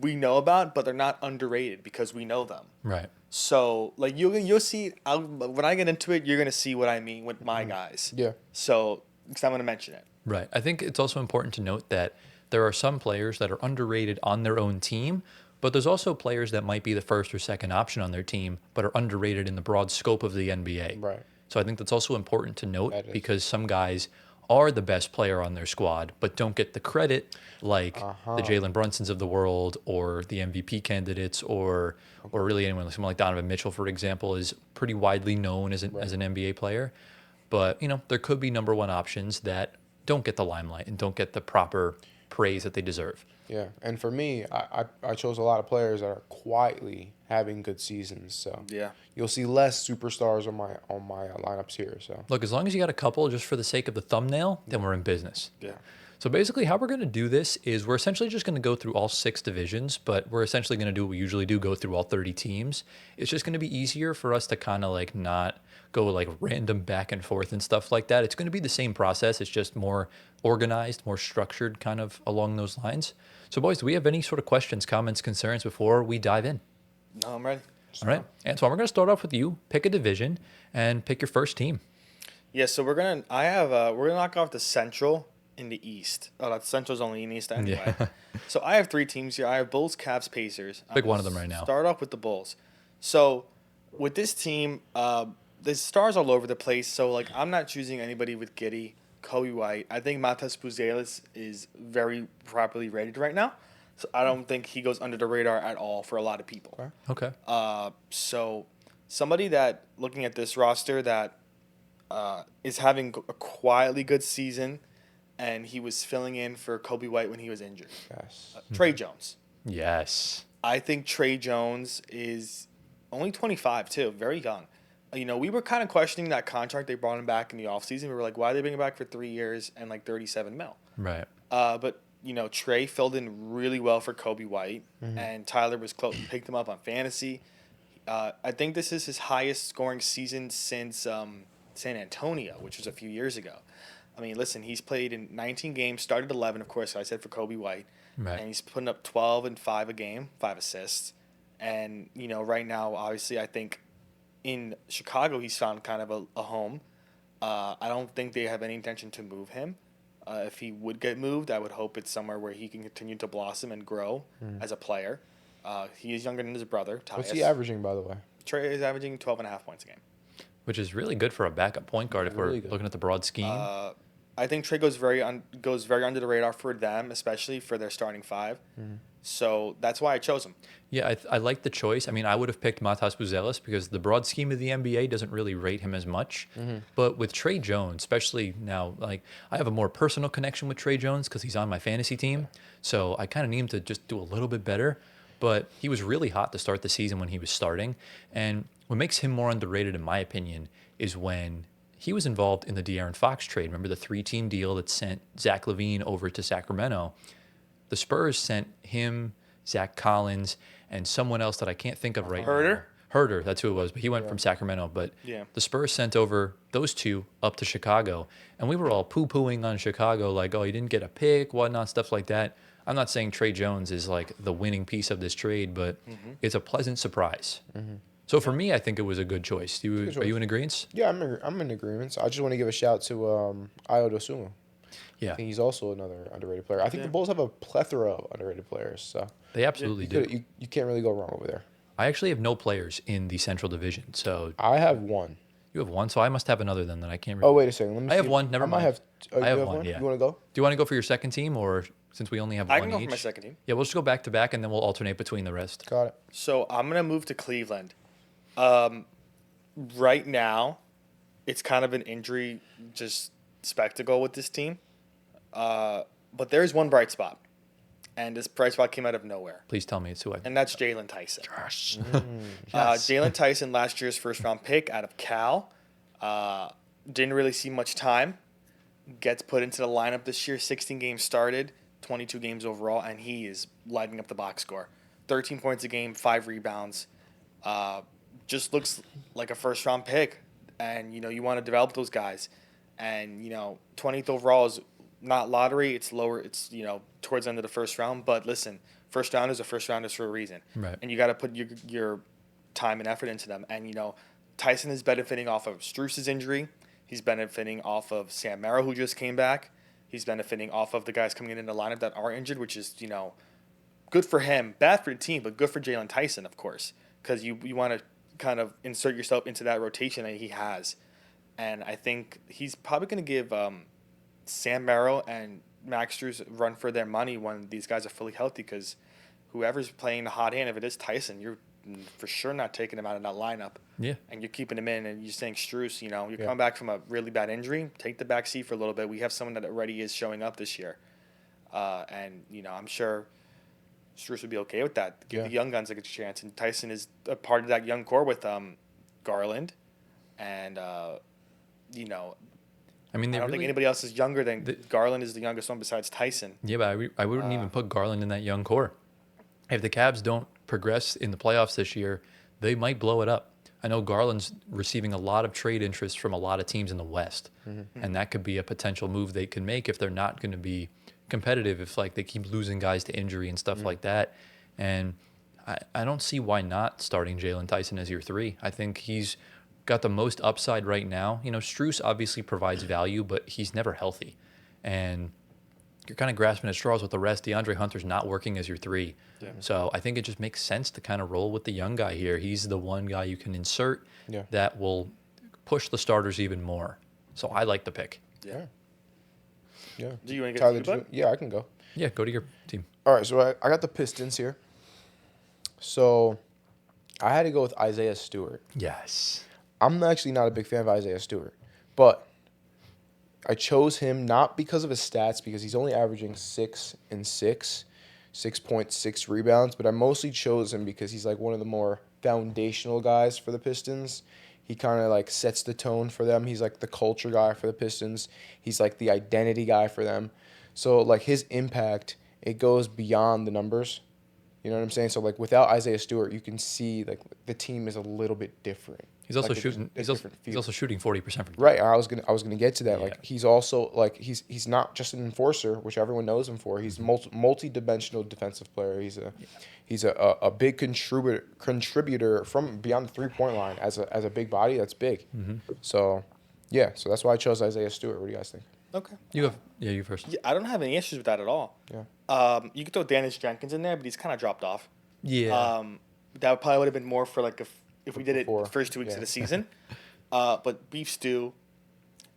we know about, but they're not underrated because we know them. Right. So like you'll see when I get into it, you're gonna see what I mean with my guys. Yeah. So because I'm gonna mention it. Right. I think it's also important to note that there are some players that are underrated on their own team, but there's also players that might be the first or second option on their team, but are underrated in the broad scope of the NBA. Right. So I think that's also important to note That is. because some guys are the best player on their squad, but don't get the credit like the Jalen Brunsons of the world or the MVP candidates or really anyone, like someone like Donovan Mitchell, for example, is pretty widely known as as an NBA player. But, there could be number one options that don't get the limelight and don't get the proper praise that they deserve. Yeah, and for me, I chose a lot of players that are quietly having good seasons. So Yeah. you'll see less superstars on my lineups here. So Look, as long as you got a couple just for the sake of the thumbnail, then we're in business. Yeah. So basically how we're going to do this is we're essentially just going to go through all 6 divisions, but we're essentially going to do what we usually do, go through all 30 teams. It's just going to be easier for us to kind of like not go like random back and forth and stuff like that. It's going to be the same process. It's just more organized, more structured kind of along those lines. So boys, do we have any sort of questions, comments, concerns before we dive in? No, I'm ready. All right. Antoine, we're going to start off with you. Pick a division and pick your first team. Yeah, so we're gonna knock off the Central in the East. Oh, that Central's only in the East anyway. Yeah. So I have 3 teams here. I have Bulls, Cavs, Pacers. Pick one of them right now. Start off with the Bulls. So with this team, there's stars all over the place. So like I'm not choosing anybody with Giddey, Kobe White. I think Matas Buzelis is very properly rated right now. So I don't think he goes under the radar at all for a lot of people. Okay. So somebody that looking at this roster that is having a quietly good season, and he was filling in for Kobe White when he was injured. yes, Trey Jones. Yes. I think Trey Jones is only 25 too, very young. We were kind of questioning that contract they brought him back in the offseason. We were like, why are they bring him back for 3 years and like 37 mil? Right. But Trey filled in really well for Kobe White, and Tyler was close, picked him up on fantasy. I think this is his highest scoring season since San Antonio, which was a few years ago. I mean, listen, he's played in 19 games, started 11, of course, I said for Kobe White. Right. And he's putting up 12 and 5 a game, 5 assists. And, right now, obviously, I think in Chicago he's found kind of a home. I don't think they have any intention to move him. If he would get moved, I would hope it's somewhere where he can continue to blossom and grow as a player. He is younger than his brother, Tyus. what's he averaging, by the way? Trey is averaging 12.5 points a game. Which is really good for a backup point guard if we're Really good. looking at the broad scheme. I think Trey goes very under the radar for them, especially for their starting 5. So that's why I chose him. Yeah, I like the choice. I mean, I would have picked Matas Buzelis because the broad scheme of the NBA doesn't really rate him as much. But with Trey Jones, especially now, like I have a more personal connection with Trey Jones because he's on my fantasy team. So I kind of need him to just do a little bit better. But he was really hot to start the season when he was starting. And what makes him more underrated, in my opinion, is when he was involved in the De'Aaron Fox trade. Remember the 3-team deal that sent Zach LaVine over to Sacramento? The Spurs sent him, Zach Collins, and someone else that I can't think of right Herter? now. Herter, that's who it was, but he went from Sacramento. But Yeah. the Spurs sent over those 2 up to Chicago, and we were all poo-pooing on Chicago, like, oh, you didn't get a pick, whatnot, stuff like that. I'm not saying Trey Jones is like the winning piece of this trade, but it's a pleasant surprise. So for me, I think it was a good choice. Are you in agreement? Yeah, I'm in agreement. So I just want to give a shout to Ayo Dosunmu. Yeah, I think he's also another underrated player. I think the Bulls have a plethora of underrated players. So they absolutely do. you can't really go wrong over there. I actually have no players in the Central Division, so I have one. you have one. So I must have another then that I can't. Oh, wait a second. Let me I have see. one. Never I might mind. have. I you have one, yeah. You want to go? Do you want to go for your second team, or since we only have I one can go each? for my second team. Yeah, we'll just go back to back, and then we'll alternate between the rest. Got it. So I'm going to move to Cleveland. Right now, it's kind of an injury just spectacle with this team. But there's one bright spot. And this bright spot came out of nowhere. Please tell me it's who I. And that's Jalen Tyson. Yes. Jalen Tyson, last year's first-round pick out of Cal. Didn't really see much time. Gets put into the lineup this year. 16 games started, 22 games overall, and he is lighting up the box score. 13 points a game, 5 rebounds. Just looks like a first-round pick. And, you want to develop those guys. And, 20th overall is not lottery. It's lower. It's, towards the end of the first round. But listen, First rounders are first rounders for a reason. Right. And you got to put your time and effort into them. And, you know, Tyson is benefiting off of Strus's injury. He's benefiting off of Sam Merrill, who just came back. He's benefiting off of the guys coming in the lineup that are injured, which is, you know, good for him. Bad for the team, but good for Jalen Tyson, of course, because you want to kind of insert yourself into that rotation that he has. And I think he's probably going to give Sam Merrill and Max Strus run for their money when these guys are fully healthy, because whoever's playing the hot hand, if it is Tyson, you're for sure not taking him out of that lineup. Yeah. And you're keeping him in, and you're saying Strus, you know, you're coming back from a really bad injury, take the back seat for a little bit. We have someone that already is showing up this year. And, you know, I'm sure Strus would be okay with that. Give the young guns a good chance. And Tyson is a part of that young core with Garland. And, you know, I mean, I don't think anybody else is younger than Garland is the youngest one besides Tyson. Yeah, but I wouldn't even put Garland in that young core. If the Cavs don't progress in the playoffs this year, they might blow it up. I know Garland's receiving a lot of trade interest from a lot of teams in the West, and that could be a potential move they can make if they're not going to be competitive, if like they keep losing guys to injury and stuff like that. And I don't see why not starting Jalen Tyson as your 3. I think he's got the most upside right now. You know, Strus obviously provides value, but he's never healthy. And you're kind of grasping at straws with the rest. DeAndre Hunter's not working as your 3. Yeah. So I think it just makes sense to kind of roll with the young guy here. He's the one guy you can insert that will push the starters even more. So I like the pick. Yeah. Yeah. Do you want to Tyler, get to yeah, I can go. Yeah, go to your team. All right, so I got the Pistons here. So I had to go with Isaiah Stewart. Yes. I'm actually not a big fan of Isaiah Stewart, but I chose him not because of his stats, because he's only averaging 6 and 6, 6.6 rebounds, but I mostly chose him because he's like one of the more foundational guys for the Pistons. He kind of like sets the tone for them. He's like the culture guy for the Pistons. He's like the identity guy for them. So like his impact, it goes beyond the numbers. You know what I'm saying? So like without Isaiah Stewart, you can see like the team is a little bit different. He's also like shooting. He's also shooting 40% from right. I was gonna get to that. Yeah. Like he's also like he's not just an enforcer, which everyone knows him for. He's multi-dimensional defensive player. He's a big contributor from beyond the 3-point line as a big body. That's big. So yeah. So that's why I chose Isaiah Stewart. What do you guys think? Okay. You first. Yeah, I don't have any issues with that at all. Yeah. You could throw Dennis Jenkins in there, but he's kind of dropped off. Yeah. That probably would have been more for like if we did it Before. the first 2 weeks of the season. But Beef Stew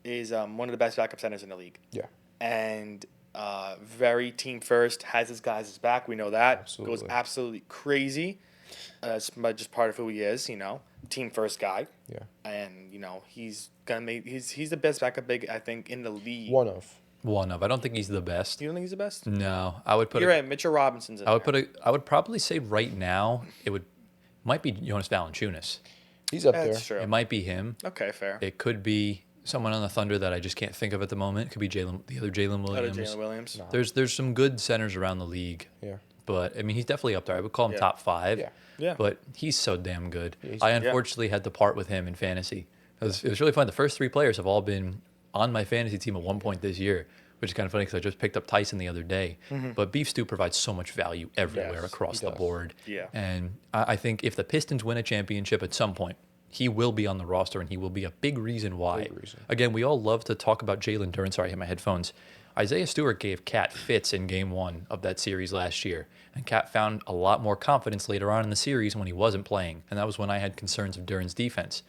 is one of the best backup centers in the league. Yeah. And very team first, has his guys' back. We know that. Absolutely. Goes absolutely crazy. That's just part of who he is, you know. Team first guy. Yeah. And, you know, he's the best backup big, I think, in the league. One of. I don't think he's the best. You don't think he's the best? No, I would put. You're right. Mitchell Robinson's in there. I would probably say right now might be Jonas Valanciunas. He's up That's there. true. It might be him. Okay, fair. It could be someone on the Thunder that I just can't think of at the moment. It could be the other Jalen Williams. Jalen Williams. No. There's some good centers around the league. Yeah. But I mean, he's definitely up there. I would call him Yeah. top 5. Yeah. Yeah. But he's so damn good. Yeah, I unfortunately had to part with him in fantasy. It was really fun. The first 3 players have all been on my fantasy team at one point this year, which is kind of funny because I just picked up Tyson the other day. But Beef Stew provides so much value everywhere Yes, across he the does. board. Yeah. And I think if the Pistons win a championship at some point, he will be on the roster, and he will be a big reason why. Big reason. Again, we all love to talk about Jalen Duren. Sorry, I hit my headphones. Isaiah Stewart gave Cat fits in Game 1 of that series last year, and Cat found a lot more confidence later on in the series when he wasn't playing, and that was when I had concerns of Duren's defense.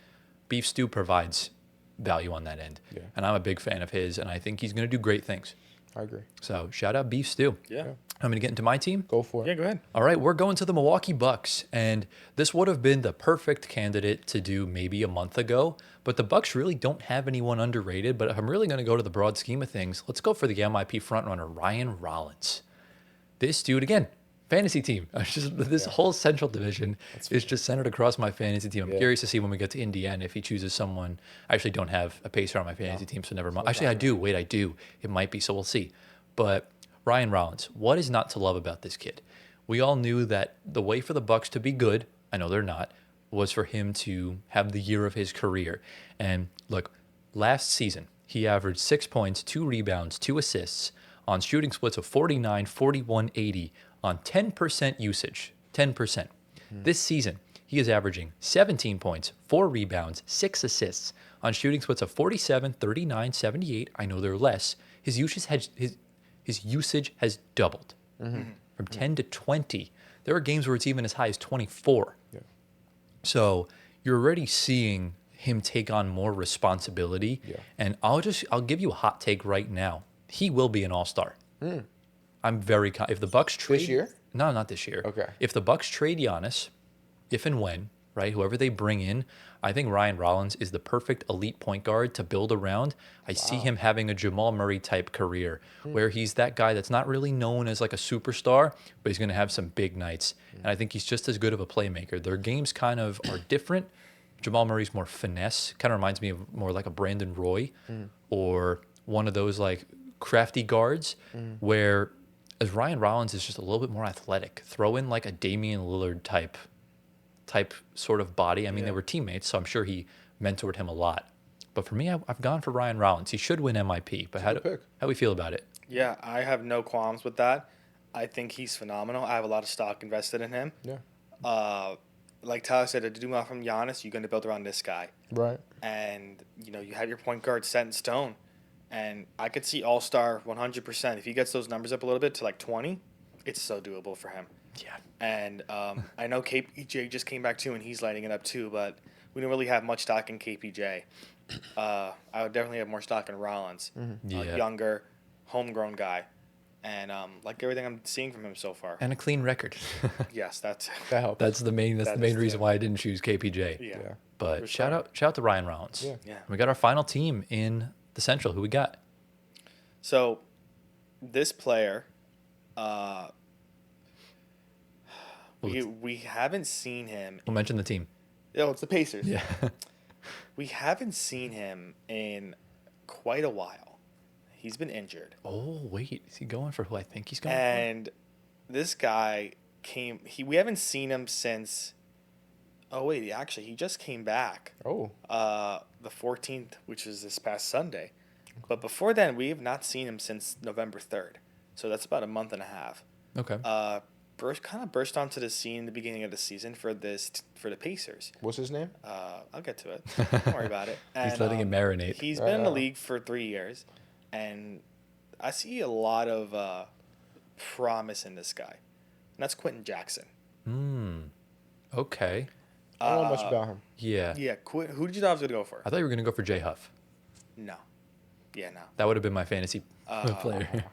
Beef Stew provides value on that end, and I'm a big fan of his, and I think he's going to do great things. I agree. So shout out Beef Stew. Yeah. I'm going to get into my team. Go for it. Yeah, go ahead. All right, we're going to the Milwaukee Bucks, and this would have been the perfect candidate to do maybe a month ago, but the Bucks really don't have anyone underrated, but if I'm really going to go to the broad scheme of things, let's go for the MIP frontrunner, Ryan Rollins. This dude, again, fantasy team. This whole Central Division is just centered across my fantasy team. I'm curious to see when we get to Indiana if he chooses someone. I actually don't have a pacer on my fantasy team, so never mind. Actually, I do. Wait, I do. It might be, so we'll see. But Ryan Rollins, what is not to love about this kid? We all knew that the way for the Bucks to be good, I know they're not, was for him to have the year of his career. And look, last season, he averaged 6 points, 2 rebounds, 2 assists on shooting splits of 49, 41, 80 on 10% usage. 10%. This season, he is averaging 17 points, 4 rebounds, 6 assists on shooting splits of 47, 39, 78. I know they're less. His usage has doubled from 10 to 20. There are games where it's even as high as 24. Yeah. So you're already seeing him take on more responsibility. Yeah. And I'll give you a hot take right now. He will be an all-star. I'm very if the Bucks trade This year? No, not this year. Okay. If the Bucks trade Giannis, if and when, right, whoever they bring in, I think Ryan Rollins is the perfect elite point guard to build around. I see him having a Jamal Murray type career where he's that guy that's not really known as like a superstar, but he's going to have some big nights. And I think he's just as good of a playmaker. Their games kind of are different. Jamal Murray's more finesse, kind of reminds me of more like a Brandon Roy or one of those like crafty guards where as Ryan Rollins is just a little bit more athletic. Throw in like a Damian Lillard type sort of body. I mean, they were teammates, so I'm sure he mentored him a lot. But for me, I've gone for Ryan Rollins. He should win MIP. But how do we feel about it? Yeah, I have no qualms with that. I think he's phenomenal. I have a lot of stock invested in him. Yeah. Like Tyler said, to do well from Giannis, you're going to build around this guy. Right. And, you have your point guard set in stone. And I could see all-star 100%. If he gets those numbers up a little bit to like 20, it's so doable for him. Yeah. And I know KPJ just came back too, and he's lighting it up too, but we don't really have much stock in KPJ. I would definitely have more stock in Rollins. Yeah. Younger, homegrown guy. And like everything I'm seeing from him so far. And a clean record. Yes, that helps. That's the main reason why I didn't choose KPJ. Yeah. But For shout out to Ryan Rollins. Yeah. Yeah. We got our final team in the Central. Who we got? So this player, we haven't seen him. We'll mention the team. Oh, it's the Pacers. Yeah. We haven't seen him in quite a while. He's been injured. Oh, wait. Is he going for who I think he's going And this guy we haven't seen him since. Oh, wait. Actually, he just came back. Oh. The 14th, which is this past Sunday. But before then, we have not seen him since November 3rd. So that's about a month and a half. for? Okay. Burst onto the scene in the beginning of the season for the Pacers. What's his name? I'll get to it. Don't worry about it. He's letting it marinate. He's been in the league for 3 years, and I see a lot of promise in this guy. And that's Quentin Jackson. Okay. I don't know much about him. Yeah. Yeah, who did you thought I was going to go for? I thought you were going to go for Jay Huff. No. Yeah, no. That would have been my fantasy player.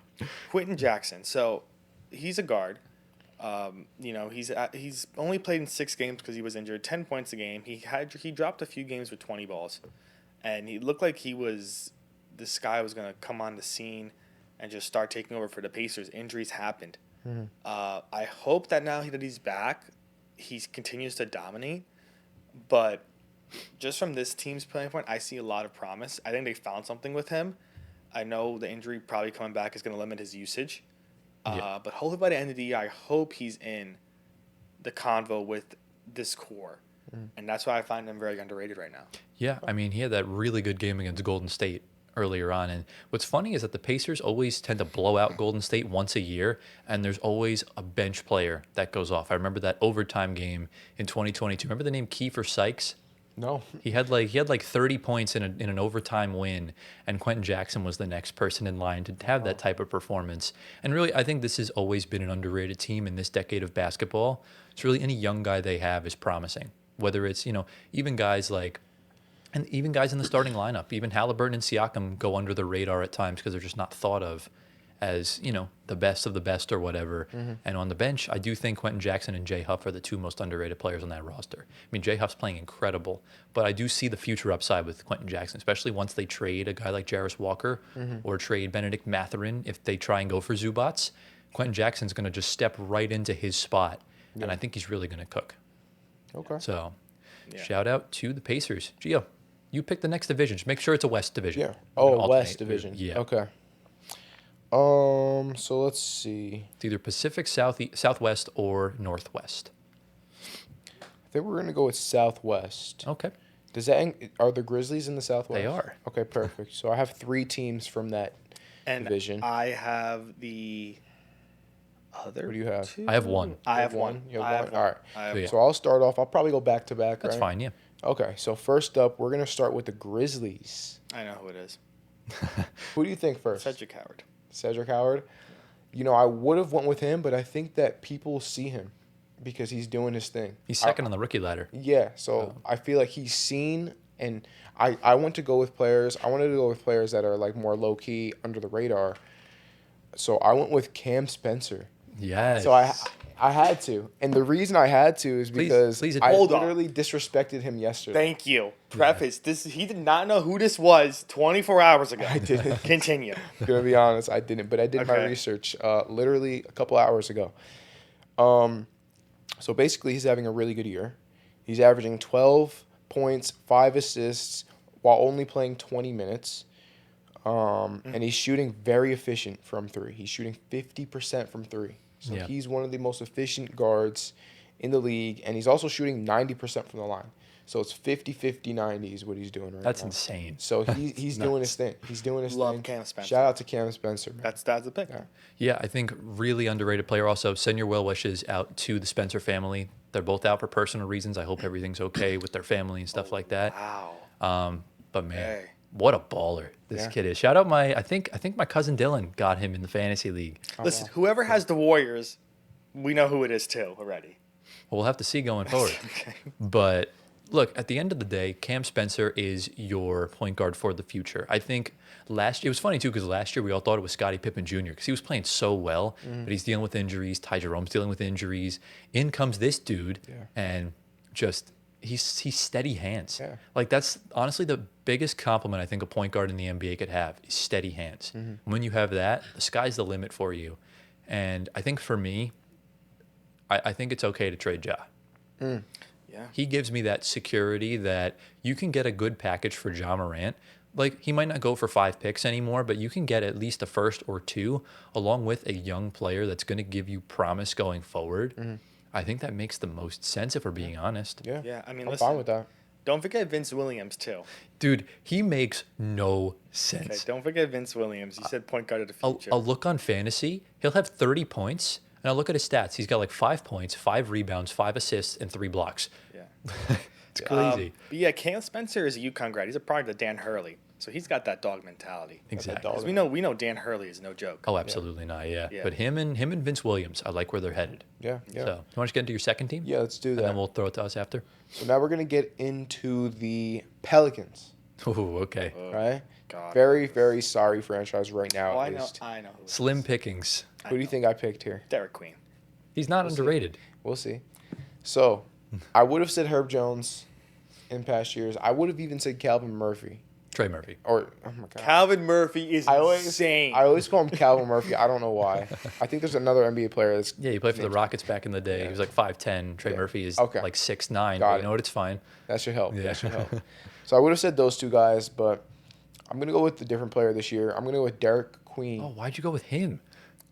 Quentin Jackson. So he's a guard. He's only played in 6 games because he was injured. 10 points a game. He dropped a few games with 20 balls, and he looked like this guy was gonna come on the scene and just start taking over for the Pacers. Injuries happened. I hope that now that he's back, he continues to dominate. But just from this team's standpoint, I see a lot of promise. I think they found something with him. I know the injury probably coming back is going to limit his usage. But hopefully by the end of the year, I hope he's in the convo with this core. And that's why I find him very underrated right now. Yeah, I mean, he had that really good game against Golden State earlier on. And what's funny is that the Pacers always tend to blow out Golden State once a year, and there's always a bench player that goes off. I remember that overtime game in 2022. Remember the name Kiefer Sykes? No. He had like 30 points in an overtime win, and Quentin Jackson was the next person in line to have that type of performance. And really, I think this has always been an underrated team in this decade of basketball. It's really any young guy they have is promising. Whether it's, even guys even guys in the starting lineup, even Halliburton and Siakam go under the radar at times because they're just not thought of as, the best of the best or whatever. And on the bench, I do think Quentin Jackson and Jay Huff are the two most underrated players on that roster. I mean, Jay Huff's playing incredible, but I do see the future upside with Quentin Jackson, especially once they trade a guy like Jarris Walker or trade Benedict Mathurin. If they try and go for Zubats, Quentin Jackson's going to just step right into his spot, and I think he's really going to cook. Okay. So, shout out to the Pacers. Gio, you pick the next division. Just make sure it's a West division. Yeah. Oh, West division. Yeah. Okay. So let's see. It's either Pacific, Southwest, or Northwest. I think we're gonna go with Southwest. Okay. Are the Grizzlies in the Southwest? They are. Okay, perfect. So I have 3 teams from that division. I have the other What do you have? two? I have one. I have one. You have I one? have All right. I have Yeah. So I'll start off. I'll probably go back to back, That's right? fine, yeah. Okay, so first up, we're going to start with the Grizzlies. I know who it is. Who do you think first? Cedric Howard. Cedric Howard. You know, I would have went with him, but I think that people see him because he's doing his thing. He's second on the rookie ladder. Yeah, so I feel like he's seen, and I want to go with players. I wanted to go with players that are like more low key, under the radar. So I went with Cam Spencer. Yes. So I had to, and the reason I had to is because please I hold on. literally disrespected him yesterday. Thank you. Preface. This he did not know who this was 24 hours ago. I didn't. Continue. Gonna be honest, I didn't, but I did my Okay. research literally a couple hours ago. So basically, he's having a really good year. He's averaging 12 points, 5 assists, while only playing 20 minutes. And he's shooting very efficient from three. He's shooting 50% from three. So Yeah. he's one of the most efficient guards in the league, and he's also shooting 90% from the line. So it's 50-50-90 is what he's doing right That's now. insane. So he's doing his thing. He's doing his Love thing. Cam Spencer. Shout out to Cam Spencer, man. That's the pick. Yeah. Yeah, I think really underrated player. Also, send your well wishes out to the Spencer family. They're both out for personal reasons. I hope everything's okay with their family and stuff like that. Wow. But man, Hey. what a baller this Yeah. kid is. Shout out I think my cousin Dylan got him in the fantasy league. Listen, whoever has the Warriors, we know who it is too already. Well, we'll have to see going forward. Okay. But look, at the end of the day, Cam Spencer is your point guard for the future. I think last year, it was funny too, because last year we all thought it was Scottie Pippen Jr. because he was playing so well, but he's dealing with injuries. Ty Jerome's dealing with injuries. In comes this dude, and just he's steady hands. Yeah. Like that's honestly the biggest compliment I think a point guard in the NBA could have is steady hands. When you have that, the sky's the limit for you. And I think for me, I think it's okay to trade Ja. Yeah. He gives me that security that you can get a good package for Ja Morant. Like, he might not go for 5 picks anymore, but you can get at least a first or 2 along with a young player that's going to give you promise going forward. I think that makes the most sense if we're being honest. Yeah. Yeah. I mean, I'm listen. fine with that. Don't forget Vince Williams too. Dude, he makes no Okay. sense. Don't forget Vince Williams. You said point guard of the future. I'll look on fantasy. He'll have 30 points, and I'll look at his stats. He's got like 5 points, 5 rebounds, 5 assists, and 3 blocks. Yeah. It's crazy. But yeah, Cam Spencer is a UConn grad. He's a product of Dan Hurley, so he's got that dog mentality. Exactly. dog. 'Cause we know Dan Hurley is no joke. Oh, absolutely not. Yeah. Yeah. But him and Vince Williams, I like where they're headed. Yeah. Yeah. So, you want to get into your second team? Yeah, let's do And that. then we'll throw it to us after. So now we're going to get into the Pelicans, Oh, okay. right? God. Very, very sorry franchise right now. Oh, at least. I know. Who it Slim is. pickings. Who do you think I picked here? Derek Queen. He's not We'll see. underrated. We'll see. So I would have said Herb Jones in past years. I would have even said Calvin Murphy. Trey Murphy. Or, oh my God. Calvin Murphy is insane. I always call him Calvin Murphy. I don't know why. I think there's another NBA player that's. Yeah, he played for the Rockets back in the day. He was like 5'10". Trey Yeah. Murphy is Okay. like 6'9". Got But it. you know what? It's fine. That should help. Yeah. That should help. So I would have said those two guys, but I'm going to go with a different player this year. I'm going to go with Derek Queen. Oh, why'd you go with him?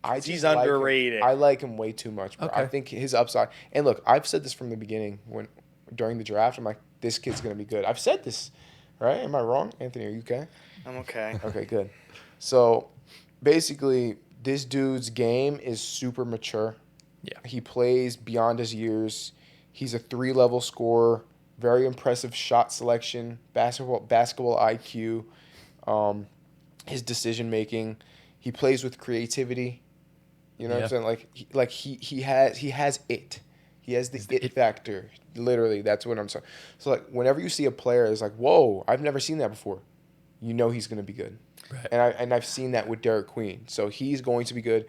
I He's just like him. underrated. I like him way too much, bro. I Okay. think his upside. And look, I've said this from the beginning during the draft. I'm like, this kid's gonna be good. I've said this, right? Am I wrong, Anthony? Are you okay? I'm okay. Okay, good. So, basically, this dude's game is super mature. Yeah. He plays beyond his years. He's a 3-level scorer. Very impressive shot selection, basketball IQ, his decision making. He plays with creativity. You know what I'm saying? He has it. He has the it factor. Literally, that's what I'm saying. So like whenever you see a player, it's like, whoa, I've never seen that before. You know he's gonna be good. Right. And I've seen that with Derek Queen. So he's going to be good.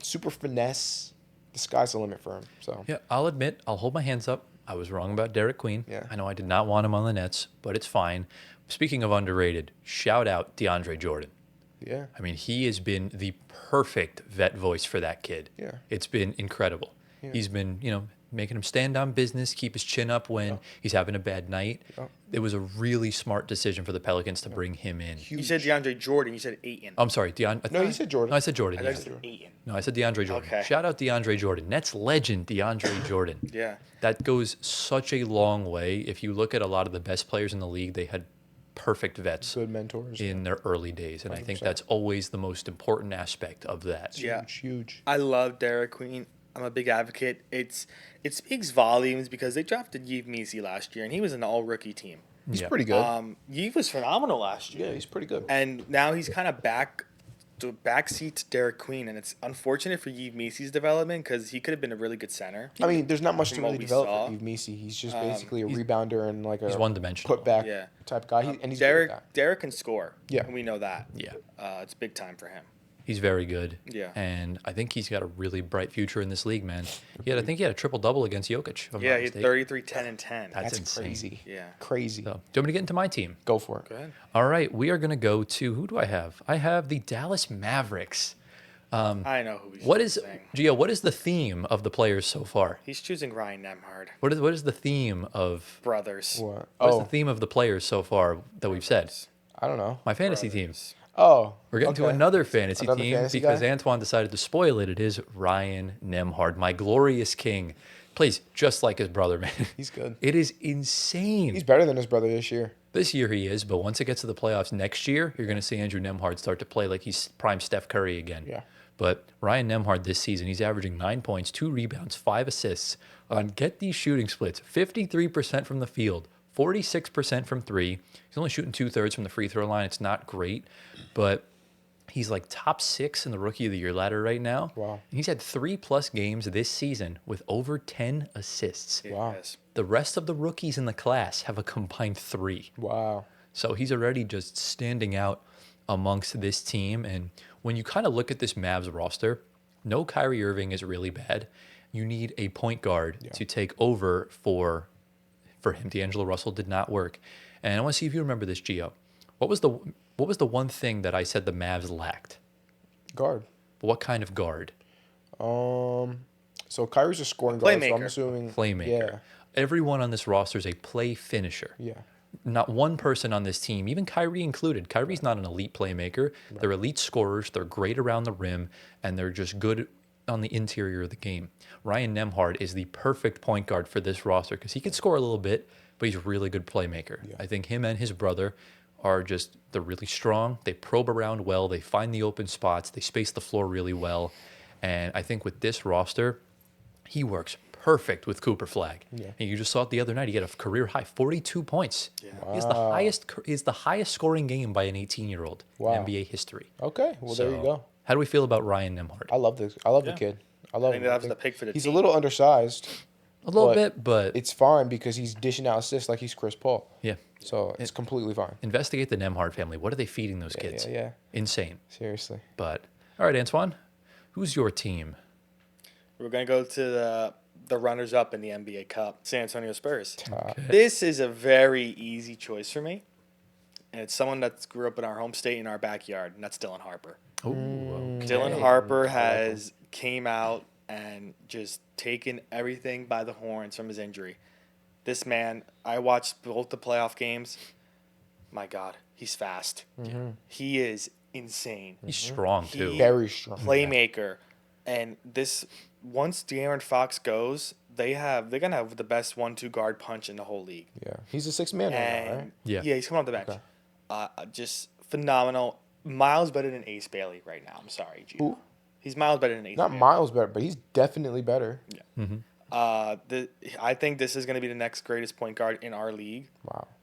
Super finesse. The sky's the limit for him. So Yeah, I'll admit, I'll hold my hands up. I was wrong about Derek Queen. Yeah. I know I did not want him on the Nets, but it's fine. Speaking of underrated, shout out DeAndre Jordan. yeah. I mean, he has been the perfect vet voice for that kid. Yeah. It's been incredible. Yeah. He's been, making him stand on business, keep his chin up when he's having a bad night. Yeah. It was a really smart decision for the Pelicans to bring him in. You said DeAndre Jordan. You said Ayton. I'm sorry, No, you said Jordan. No, I said Jordan. I Yeah. thought you said Ayton. No, I said DeAndre Jordan. Okay. Shout out DeAndre Jordan. Nets legend DeAndre Jordan. Yeah. That goes such a long way. If you look at a lot of the best players in the league, they had perfect vets Good mentors. in their early days. And I think 100%. that's always the most important aspect of that. Yeah. Huge. I love Derek Queen. I'm a big advocate. It speaks volumes because they drafted Yves Missi last year, and he was an all-rookie team. He's Yeah. pretty good. Yves was phenomenal last year. Yeah, he's pretty good. And now he's kind of backseat to Derek Queen, and it's unfortunate for Yves Missi's development because he could have been a really good center. I mean, there's not much to From what really we develop saw, for Yves Missi. He's just basically a rebounder and like a He's one-dimensional. put back Yeah. type guy. And he's good at that. Derek can score. Yeah. And we know that. Yeah. It's big time for him. He's very good. Yeah. And I think he's got a really bright future in this league, man. I think he had a triple-double against Jokic. if I'm Yeah, not he had mistaken. 33, 10, and 10. That's That's insane. crazy. Yeah. Crazy. So, do you want me to get into my team? Go for it. Go ahead. All right, we are going to go to, who do I have? I have the Dallas Mavericks. I know who he's What is, choosing. Gio, what is the theme of the players so far? He's choosing Ryan Nemhard. What is the theme of, Brothers. What? what is the Oh, theme of the players so far that we've said? I don't know. My fantasy team. Brothers. Oh, We're getting to okay. another fantasy Another team fantasy because guy? Antoine decided to spoil it. It is Ryan Nemhard, my glorious king. Plays just like his brother, man. He's good. It is insane. He's better than his brother this year. This year he is, but once it gets to the playoffs next year, you're going to see Andrew Nemhard start to play like he's prime Steph Curry again. Yeah. But Ryan Nemhard this season, he's averaging 9 points, 2 rebounds, 5 assists on, get these shooting splits, 53% from the field, 46% from three. He's only shooting 2/3 from the free throw line. It's not great, but he's like top 6 in the Rookie of the Year ladder right now. Wow. And he's had 3+ games this season with over 10 assists. Wow. Yes. The rest of the rookies in the class have a combined 3. Wow. So he's already just standing out amongst this team. And when you kind of look at this Mavs roster, no Kyrie Irving is really bad. You need a point guard to take over for him. D'Angelo Russell did not work. And I want to see if you remember this, Gio. What was the one thing that I said the Mavs lacked? Guard. What kind of guard? So Kyrie's a scoring guard. So I'm Playmaker. assuming Playmaker. Everyone on this roster is a play finisher. Yeah. Not one person on this team, even Kyrie included. Kyrie's not an elite playmaker. They're elite scorers. They're great around the rim, and they're just good on the interior of the game. Ryan Nemhard is the perfect point guard for this roster because he can score a little bit, but he's a really good playmaker. Yeah. I think him and his brother they're really strong. They probe around well. They find the open spots. They space the floor really well. And I think with this roster, he works perfect with Cooper Flag. Yeah. And you just saw it the other night. He had a career high, 42 points. Yeah. He is the highest scoring game by an 18-year-old Wow. in NBA history. Okay. Well, there you So, go. How do we feel about Ryan Nemhard? I love this. I love Yeah. the kid. I love think him. that was the pick for the He's team. a little undersized. A little but bit, but It's fine because he's dishing out assists like he's Chris Paul. yeah. So it's completely fine. Investigate the Nemhard family. What are they feeding those kids? Yeah. Insane. Seriously. But all right, Antoine, who's your team? We're going to go to the runners-up in the NBA Cup, San Antonio Spurs. Uh, This is a very easy choice for me. And it's someone that grew up in our home state in our backyard, and that's Dylan Harper. Oh, Dylan Harper has came out and just taken everything by the horns from his injury. This man, I watched both the playoff games. My God, he's fast. He is insane. he's strong too. He- Very strong. Playmaker. And this once De'Aaron Fox goes, they're gonna have the best 1-2 guard punch in the whole league. Yeah. He's a 6-man right now, right? And Yeah. he's coming off the bench. Okay. Just phenomenal. Miles better than Ace Bailey right now. I'm sorry, Gio. Who? He's miles better than Ace Not Bailey. miles better, but he's definitely better. I think this is going to be the next greatest point guard in our league,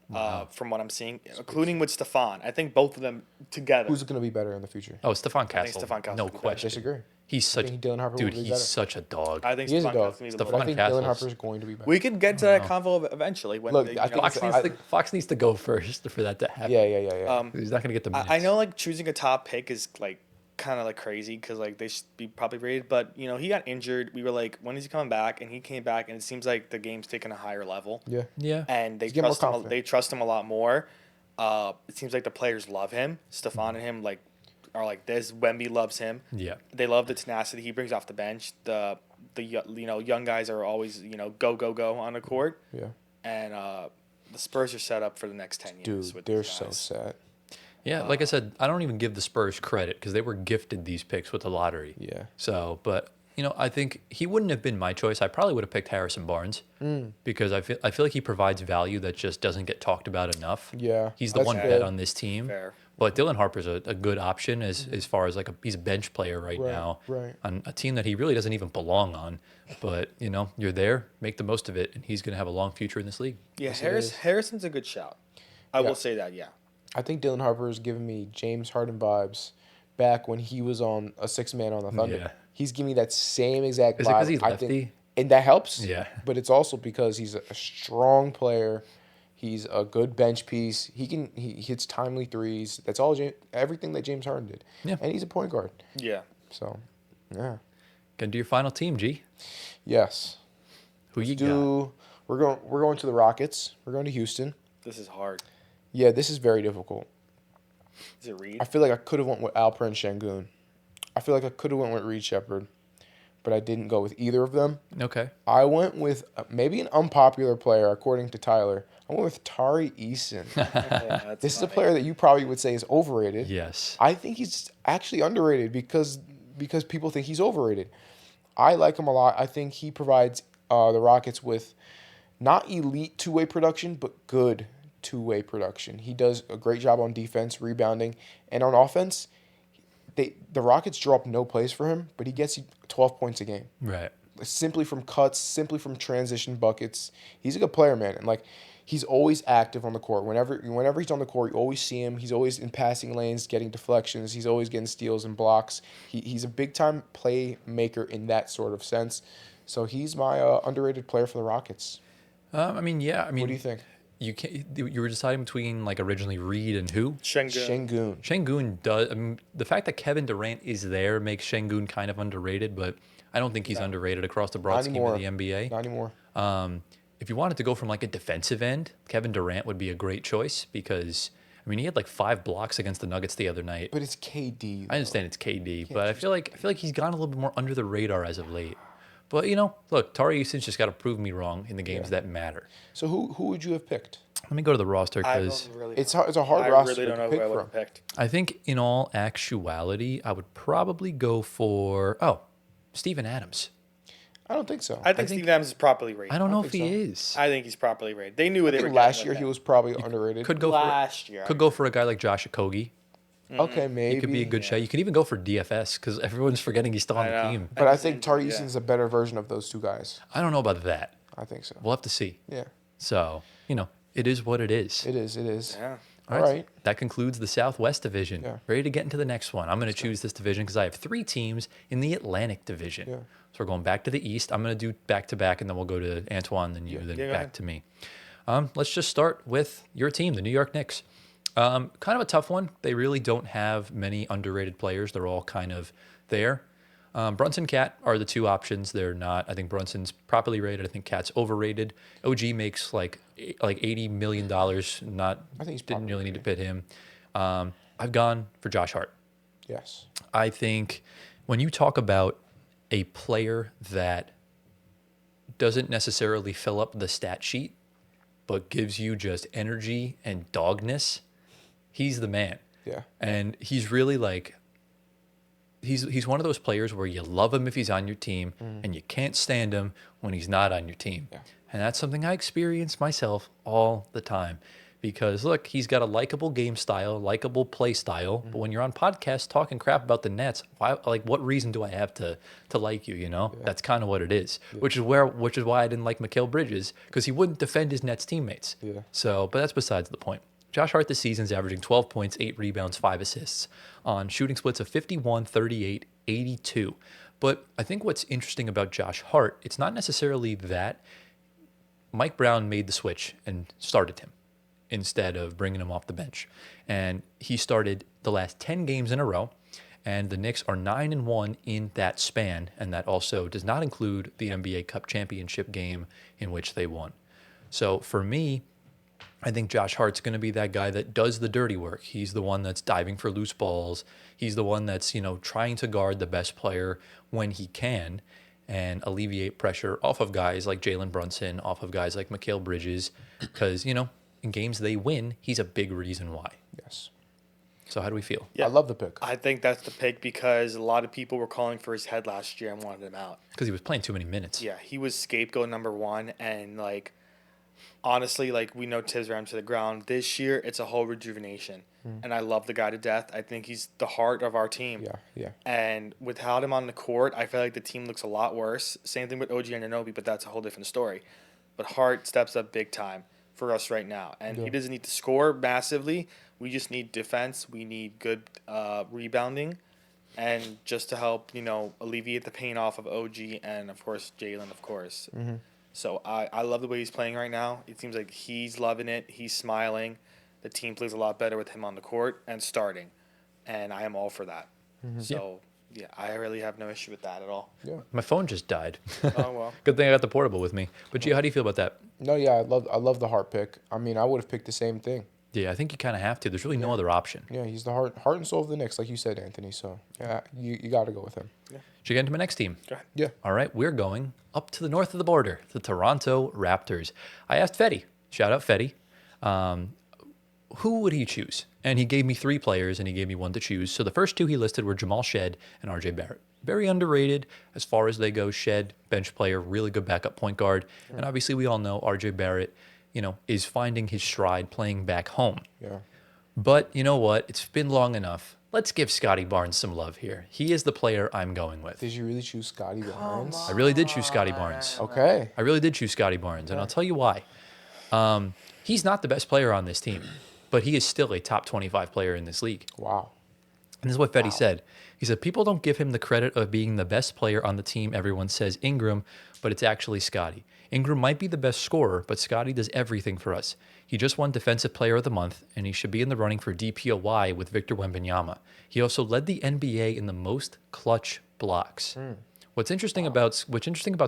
Wow. from what I'm seeing, including with Stephon. I think both of them together. Who's going to be better in the future? Oh, Stephon think Castle. Stephon Castle No will be better. question. Disagree. He's such think Dylan Harper will dude. be He's better. such a dog. I think He is a Stephon dog. Castle needs Stephon a But I little think Castle's- Dylan Harper is going to be better. We could get to that convo eventually. When Look, they, I think Fox it's- Fox needs to go first for that to happen. Yeah. He's not gonna get the minutes. I know like choosing a top pick is like kind of like crazy because like they should be probably rated, but you know he got injured. We were like, when is he coming back? And he came back, and it seems like the game's taken a higher level. Yeah. Yeah. And they He's getting more trust him. confident. They trust him a lot more. It seems like the players love him. Stephon and him like are like this. Wemby loves him. Yeah. They love the tenacity he brings off the bench. The young guys are always go on the court. Yeah. And the Spurs are set up for the next 10 years. Dude, with they're these so guys. set. Yeah, like I said, I don't even give the Spurs credit because they were gifted these picks with the lottery. Yeah. So, but I think he wouldn't have been my choice. I probably would have picked Harrison Barnes because I feel like he provides value that just doesn't get talked about enough. Yeah, He's the that's one fair. bet on this team. Fair. But Dylan Harper's a good option as far as like he's a bench player right Right, now right. on a team that he really doesn't even belong on. But you're there, make the most of it, and he's going to have a long future in this league. Yeah, Yes, it is. Harrison's a good shout. I Yeah. will say that. Yeah. I think Dylan Harper is giving me James Harden vibes back when he was on a 6-man on the Thunder. Yeah. He's giving me that same exact Is it vibe. 'cause he's I lefty? think, and that helps. Yeah. But it's also because he's a strong player. He's a good bench piece. He hits timely threes. That's all. Everything that James Harden did. Yeah. And he's a point guard. Yeah. So, yeah. Gonna do your final team, G. Yes. Who you got? We're going to the Rockets. We're going to Houston. This is hard. Yeah, this is very difficult. Is it Reed? I feel like I could have went with Alperen Şengün. I feel like I could have went with Reed Shepherd, but I didn't go with either of them. Okay. I went with maybe an unpopular player, according to Tyler. I went with Tari Eason. Yeah, that's This is a funny. player that you probably would say is overrated. Yes. I think he's actually underrated because people think he's overrated. I like him a lot. I think he provides the Rockets with not elite two-way production, but good two-way production. He does a great job on defense, rebounding, and on offense. The Rockets draw up no plays for him, but he gets you 12 points a game. Right. Simply from cuts, simply from transition buckets. He's a good player, man. And he's always active on the court. Whenever he's on the court, you always see him. He's always in passing lanes, getting deflections. He's always getting steals and blocks. He's a big-time playmaker in that sort of sense. So he's my underrated player for the Rockets. What do you think? You were deciding between originally Reed and who? Şengün. Şengün. Şengün does. The fact that Kevin Durant is there makes Şengün kind of underrated, but I don't think he's underrated across the broad Not scheme anymore. of the NBA. Not anymore. If you wanted to go from a defensive end, Kevin Durant would be a great choice because he had 5 blocks against the Nuggets the other night. But it's KD. I understand it's KD, but I feel like he's gone a little bit more under the radar as of late. But look, Tari Eason's just got to prove me wrong in the games that matter. So who would you have picked? Let me go to the roster I because don't really. It's a hard I roster really don't to know pick who I would from. have picked. I think in all actuality, I would probably go for Steven Adams. I don't think so. I think Steven Adams is properly rated. I don't know if think he so. is. I think he's properly rated. They knew what they were think getting last with year him. he was probably underrated. Could go Last year. for a guy like Josh Okogie. Okay, maybe. He could be a good shot. You could even go for DFS because everyone's forgetting he's still on I the know. team. But I think Tari Yeah. Eason's a better version of those two guys. I don't know about that. I think so. We'll have to see. Yeah, So, it is what it is. it is. It is. Yeah. All right. That concludes the Southwest Division. Yeah. Ready to get into the next one. I'm going to choose this division because I have 3 teams in the Atlantic Division. Yeah. So we're going back to the East. I'm going to do back-to-back, and then we'll go to Antoine, then you, then Yeah, go back ahead. to me. Let's just start with your team, the New York Knicks. Kind of a tough one. They really don't have many underrated players. They're all kind of there. Brunson, Cat are the 2 options. They're not. I think Brunson's properly rated. I think Cat's overrated. OG makes like $80 million. Not. I think he's didn't really properly need to pit him. I've gone for Josh Hart. Yes. I think when you talk about a player that doesn't necessarily fill up the stat sheet, but gives you just energy and dogness, he's the man. Yeah. And he's really he's one of those players where you love him if he's on your team and you can't stand him when he's not on your team. Yeah. And that's something I experience myself all the time. Because look, he's got a likable game style, likable play style. But when you're on podcasts talking crap about the Nets, what reason do I have to like you? That's kind of what it is. Which is why I didn't like Mikal Bridges, because he wouldn't defend his Nets teammates. Yeah. So, but that's besides the point. Josh Hart this season's averaging 12 points, 8 rebounds, 5 assists on shooting splits of 51, 38, 82. But I think what's interesting about Josh Hart, it's not necessarily that Mike Brown made the switch and started him instead of bringing him off the bench. And he started the last 10 games in a row, and the Knicks are 9-1 in that span, and that also does not include the NBA Cup championship game in which they won. So for me, I think Josh Hart's going to be that guy that does the dirty work. He's the one that's diving for loose balls. He's the one that's, trying to guard the best player when he can and alleviate pressure off of guys like Jalen Brunson, off of guys like Mikal Bridges, because, in games they win, he's a big reason why. Yes. So how do we feel? Yeah. I love the pick. I think that's the pick because a lot of people were calling for his head last year and wanted him out. Because he was playing too many minutes. Yeah, he was scapegoat number one, and like honestly, like we know Tibbs ran to the ground. This year, it's a whole rejuvenation, and I love the guy to death. I think he's the heart of our team. Yeah. And without him on the court, I feel like the team looks a lot worse. Same thing with OG Anunoby, but that's a whole different story. But Hart steps up big time for us right now, and he doesn't need to score massively. We just need defense. We need good rebounding, and just to help alleviate the pain off of OG and of course Jalen, of course. So I love the way he's playing right now. It seems like he's loving it. He's smiling. The team plays a lot better with him on the court and starting, and I am all for that. So yeah, I really have no issue with that at all. Yeah. My phone just died. Oh well. Good thing I got the portable with me. But Gio, how do you feel about that? No, yeah, I love the Hart pick. I mean, I would have picked the same thing. Yeah, I think you kind of have to. There's really no other option. Yeah, he's the heart and soul of the Knicks, like you said, Anthony. So yeah, you got to go with him. Should we get into my next team? Go ahead. Yeah. All right, we're going up to the north of the border, the Toronto Raptors. I asked Fetty, shout out Fetty, who would he choose? And he gave me 3 players, and he gave me 1 to choose. So the first 2 he listed were Jamal Shed and RJ Barrett. Very underrated as far as they go. Shed, bench player, really good backup point guard. And obviously we all know RJ Barrett, is finding his stride playing back home. Yeah. But you know what? It's been long enough. Let's give Scotty Barnes some love here. He is the player I'm going with. Did you really choose Scotty Barnes? I really did choose Scotty Barnes. Okay. I really did choose Scotty Barnes, and I'll tell you why. He's not the best player on this team, but he is still a top 25 player in this league. Wow. And this is what Fetty said. He said, people don't give him the credit of being the best player on the team. Everyone says Ingram, but it's actually Scotty. Ingram might be the best scorer, but Scotty does everything for us. He just won Defensive Player of the Month, and he should be in the running for DPOY with Victor Wembanyama. He also led the NBA in the most clutch blocks. What's interesting about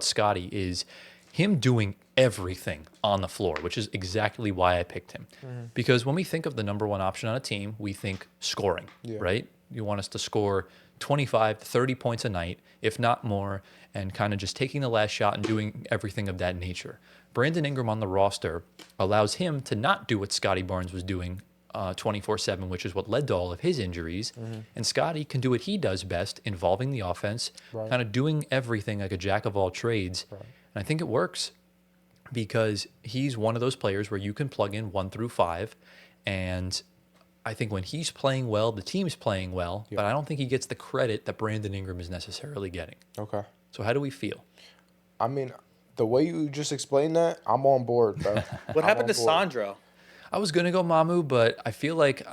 Scotty is him doing everything on the floor, which is exactly why I picked him. Because when we think of the number one option on a team, we think scoring, right? You want us to score 25 to 30 points a night, if not more, and kind of just taking the last shot and doing everything of that nature. Brandon Ingram on the roster allows him to not do what Scotty Barnes was doing 24/7, which is what led to all of his injuries. And Scotty can do what he does best, involving the offense, kind of doing everything like a jack of all trades. And I think it works because he's one of those players where you can plug in 1 through 5, and I think when he's playing well, the team's playing well, but I don't think he gets the credit that Brandon Ingram is necessarily getting. Okay. So how do we feel? I mean, the way you just explained that, I'm on board, bro. What happened to Sandro? I was going to go Mamu, but I feel like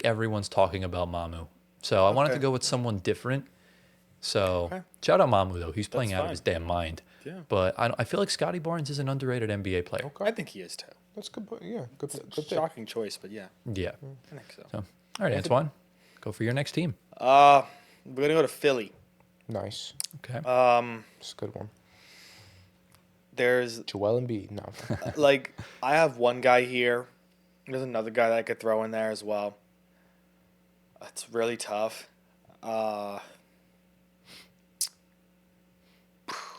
everyone's talking about Mamu. So I wanted to go with someone different. So shout out Mamu, though. He's playing out of his damn mind. Yeah. But I feel like Scotty Barnes is an underrated NBA player. I think he is too. That's good. Yeah, good pick. Shocking choice, but yeah, Yeah. I think so. So, all right, Antoine, go for your next team. We're gonna go to Philly. Nice. Okay. It's a good one. There's Joel Embiid. No. like I have one guy here. There's another guy that I could throw in there as well. It's really tough.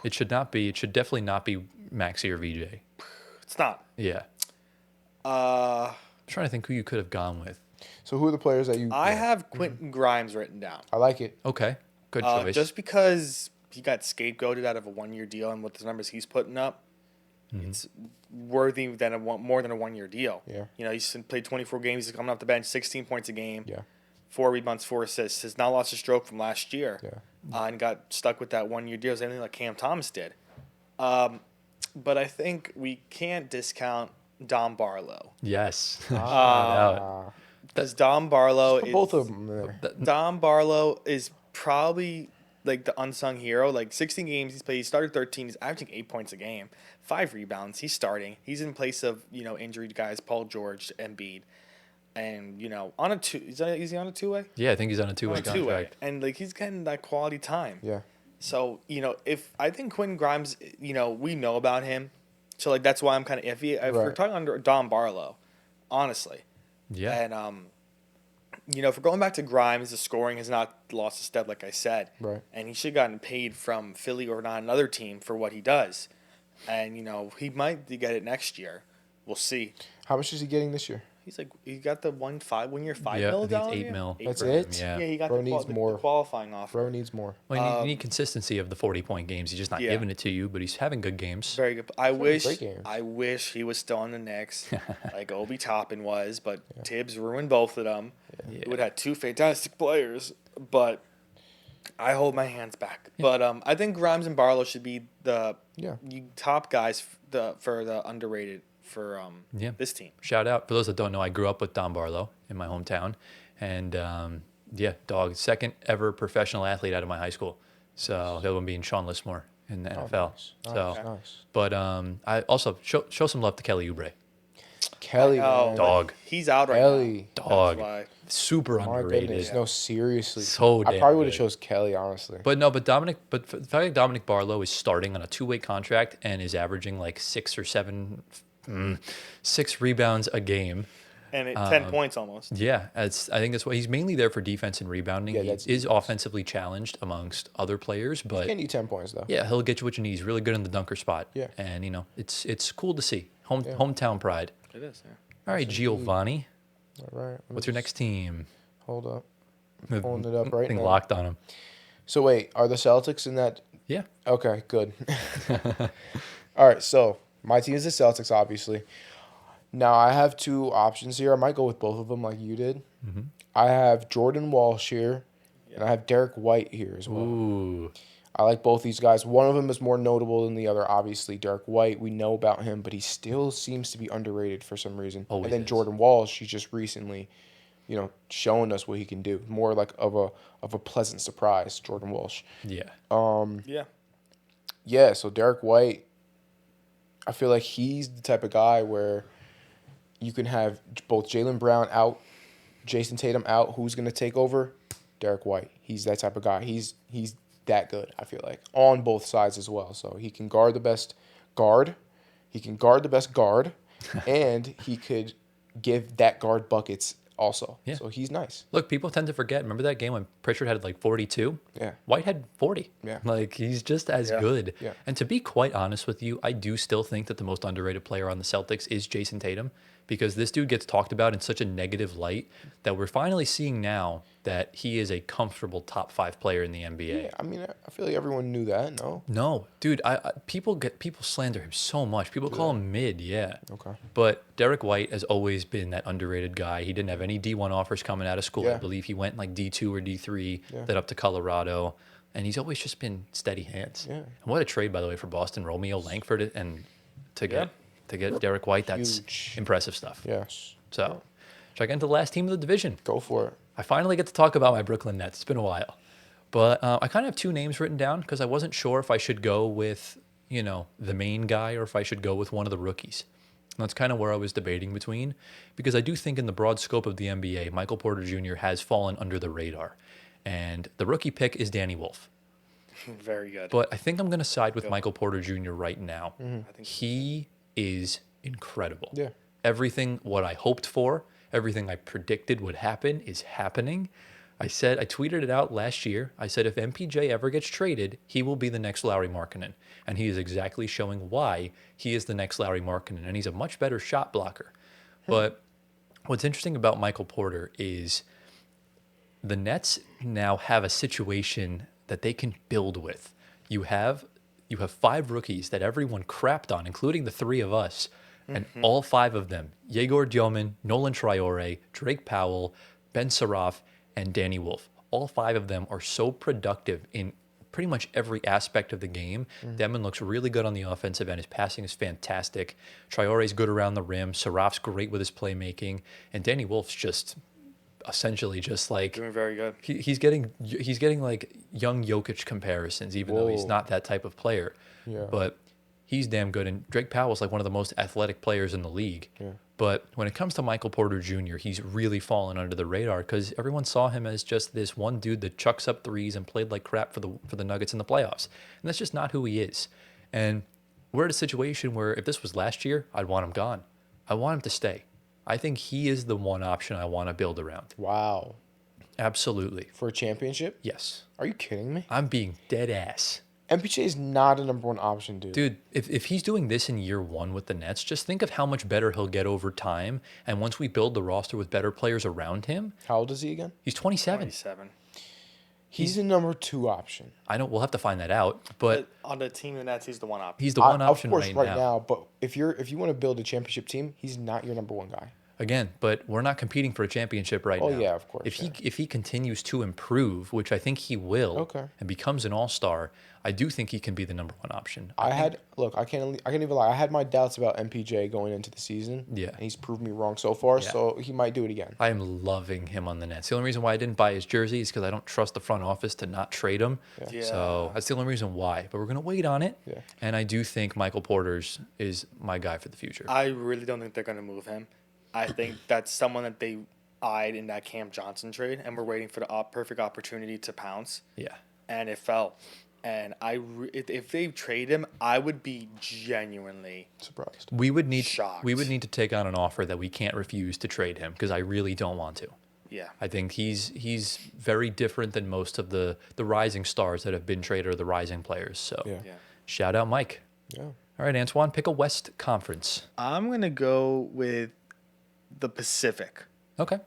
It should definitely not be Maxey or VJ. It's not. Yeah. Uh, I'm trying to think who you could have gone with. So who are the players that you? I have Quentin Grimes written down. I like it. Okay. Good choice. Just because he got scapegoated out of a 1-year deal, and with the numbers he's putting up, it's worthy more than a 1-year deal. Yeah. He's played 24 games. He's coming off the bench, 16 points a game. Yeah. 4 rebounds, 4 assists. Has not lost a stroke from last year. Yeah. And got stuck with that 1-year deal, same thing like Cam Thomas did. But I think we can't discount Dom Barlow. Yes. Because Dom Barlow Put both of them there. Dom Barlow is probably like the unsung hero. Like 16 games he's played. He started 13. He's averaging 8 points a game, 5 rebounds. He's starting. He's in place of injured guys, Paul George, Embiid, and on a two. Is he on a 2-way? Yeah, I think he's on a 2-way contract. And like he's getting that quality time. Yeah. So if I think Quentin Grimes, we know about him, so like that's why I'm kind of iffy. If we're talking under Dom Barlow, honestly. Yeah. And if we're going back to Grimes, the scoring has not lost a step, like I said. Right. And he should have gotten paid from Philly or not another team for what he does. And he might get it next year. We'll see. How much is he getting this year? He's like, he got the 1 year $5 Yeah, I million. think it's 8 mil. That's for him, it? Yeah. Yeah, he got Bro the, needs the more. qualifying offer. Bro needs more. Well, you need consistency of the 40-point games. He's just not Yeah. giving it to you, but he's having good games. Very good. great games. I wish he was still on the Knicks, like Obi Toppin was, but Tibbs ruined both of them. Yeah. He would have had 2 fantastic players, but I hold my hands back. But I think Grimes and Barlow should be the top guys for the underrated for this team. Shout out. For those that don't know, I grew up with Don Barlow in my hometown. And, dog, second ever professional athlete out of my high school. So the other one being Sean Lismore in the NFL. Nice. So, Nice. but I also show some love to Kelly Oubre. Kelly, Oh, man. Dog. He's out right Kelly. now. Dog. That's why. Super My underrated. goodness. No, seriously. So I damn probably would have good. chose Kelly, honestly. But the fact that Dominic Barlow is starting on a 2-way contract and is averaging like 6 rebounds a game. And 10 points almost. Yeah, I think that's why he's mainly there for defense and rebounding. Yeah, He that's is offensively challenged amongst other players, but Can't need 10 points, though. yeah, he'll get you what you need. He's really good in the dunker spot. Yeah. And it's cool to see. Hometown pride. It is, yeah. All right, Giovanni. All right. let me What's your just- next team? Hold up. I'm pulling it up right Thing now. locked on him. So, wait, are the Celtics in that? Yeah. Okay, good. All right, so my team is the Celtics, obviously. Now, I have 2 options here. I might go with both of them like you did. Mm-hmm. I have Jordan Walsh here, and I have Derek White here as well. Ooh. I like both these guys. One of them is more notable than the other, obviously. Derek White, we know about him, but he still seems to be underrated for some reason. Always and then is. Jordan Walsh, he's just recently, showing us what he can do. More like of a pleasant surprise, Jordan Walsh. Yeah. Yeah. Yeah, so Derek White, I feel like he's the type of guy where you can have both Jaylen Brown out, Jason Tatum out. Who's going to take over? Derek White. He's that type of guy. He's that good, I feel like, on both sides as well. So he can guard the best guard. He can guard the best guard, and he could give that guard buckets also. Yeah. So he's nice. Look, people tend to forget. Remember that game when Pritchard had like 42? Yeah. White had 40. Yeah. Like, he's just as good. Yeah. And to be quite honest with you, I do still think that the most underrated player on the Celtics is Jason Tatum, because this dude gets talked about in such a negative light that we're finally seeing now that he is a comfortable top 5 player in the NBA. Yeah, I mean, I feel like everyone knew that, no? No, dude, people slander him so much. People call him mid, yeah. Okay. But Derek White has always been that underrated guy. He didn't have any D1 offers coming out of school. I Yeah. believe he went like D2 or D3, Yeah. then up to Colorado, and he's always just been steady hands. Yeah. And what a trade, by the way, for Boston. Romeo Langford and to get Derek White. That's Huge. impressive stuff. Yes. So, should I get into the last team of the division? Go for it. I finally get to talk about my Brooklyn Nets. It's been a while. But I kind of have 2 names written down because I wasn't sure if I should go with, the main guy or if I should go with one of the rookies. And that's kind of where I was debating between, because I do think in the broad scope of the NBA, Michael Porter Jr. has fallen under the radar. And the rookie pick is Danny Wolf. Very good. But I think I'm going to side with Michael Porter Jr. right now. I think He is incredible. Yeah. Everything what I hoped for, everything I predicted would happen is happening. I tweeted it out last year. I said if MPJ ever gets traded, he will be the next Lauri Markkanen. And he is exactly showing why he is the next Lauri Markkanen. And he's a much better shot blocker. But what's interesting about Michael Porter is the Nets now have a situation that they can build with. You have 5 rookies that everyone crapped on, including the 3 of us. And all 5 of them, Yegor Dioman, Nolan Traore, Drake Powell, Ben Saraf, and Danny Wolf, all 5 of them are so productive in pretty much every aspect of the game. Demon looks really good on the offensive end. His passing is fantastic. Traore's good around the rim. Saraf's great with his playmaking. And Danny Wolf's just essentially just like doing very good. he's getting like young Jokic comparisons, even though he's Whoa. not that type of player. Yeah. But he's damn good. And Drake Powell's like one of the most athletic players in the league. Yeah. But when it comes to Michael Porter Jr., he's really fallen under the radar because everyone saw him as just this one dude that chucks up threes and played like crap for the Nuggets in the playoffs. And that's just not who he is. And we're at a situation where if this was last year, I'd want him gone. I want him to stay. I think he is the one option I want to build around. Wow. Absolutely. For a championship? Yes. Are you kidding me? I'm being dead ass. MPJ is not a number one option, dude. Dude, if he's doing this in year one with the Nets, just think of how much better he'll get over time. And once we build the roster with better players around him, How old is he again? he's 27. 27. He's a number two option. I know we'll have to find that out, but On the team, the Nets, he's the one option. he's the one Of option course, right, right now. now. But if you want to build a championship team, he's not your number one guy. Again, but we're not competing for a championship right now. Oh, yeah, of course, If he continues to improve, which I think he will, Okay. and becomes an all-star, I do think he can be the number one option. I can't even lie. I had my doubts about MPJ going into the season. Yeah. And he's proved me wrong so far, Yeah. so he might do it again. I am loving him on the Nets. The only reason why I didn't buy his jersey is because I don't trust the front office to not trade him. Yeah. So that's the only reason why. But we're going to wait on it. Yeah. And I do think Michael Porter's is my guy for the future. I really don't think they're going to move him. I think that's someone that they eyed in that Cam Johnson trade, and we're waiting for the perfect opportunity to pounce, Yeah. and it fell. And if they trade him, I would be genuinely Surprised. We would need Shocked. to take on an offer that we can't refuse to trade him because I really don't want to. yeah. I think he's very different than most of the rising stars that have been traded or the rising players. So Yeah. Yeah. shout out Mike. Yeah. All right, Antoine, pick a West Conference. I'm gonna go with the Pacific. Okay.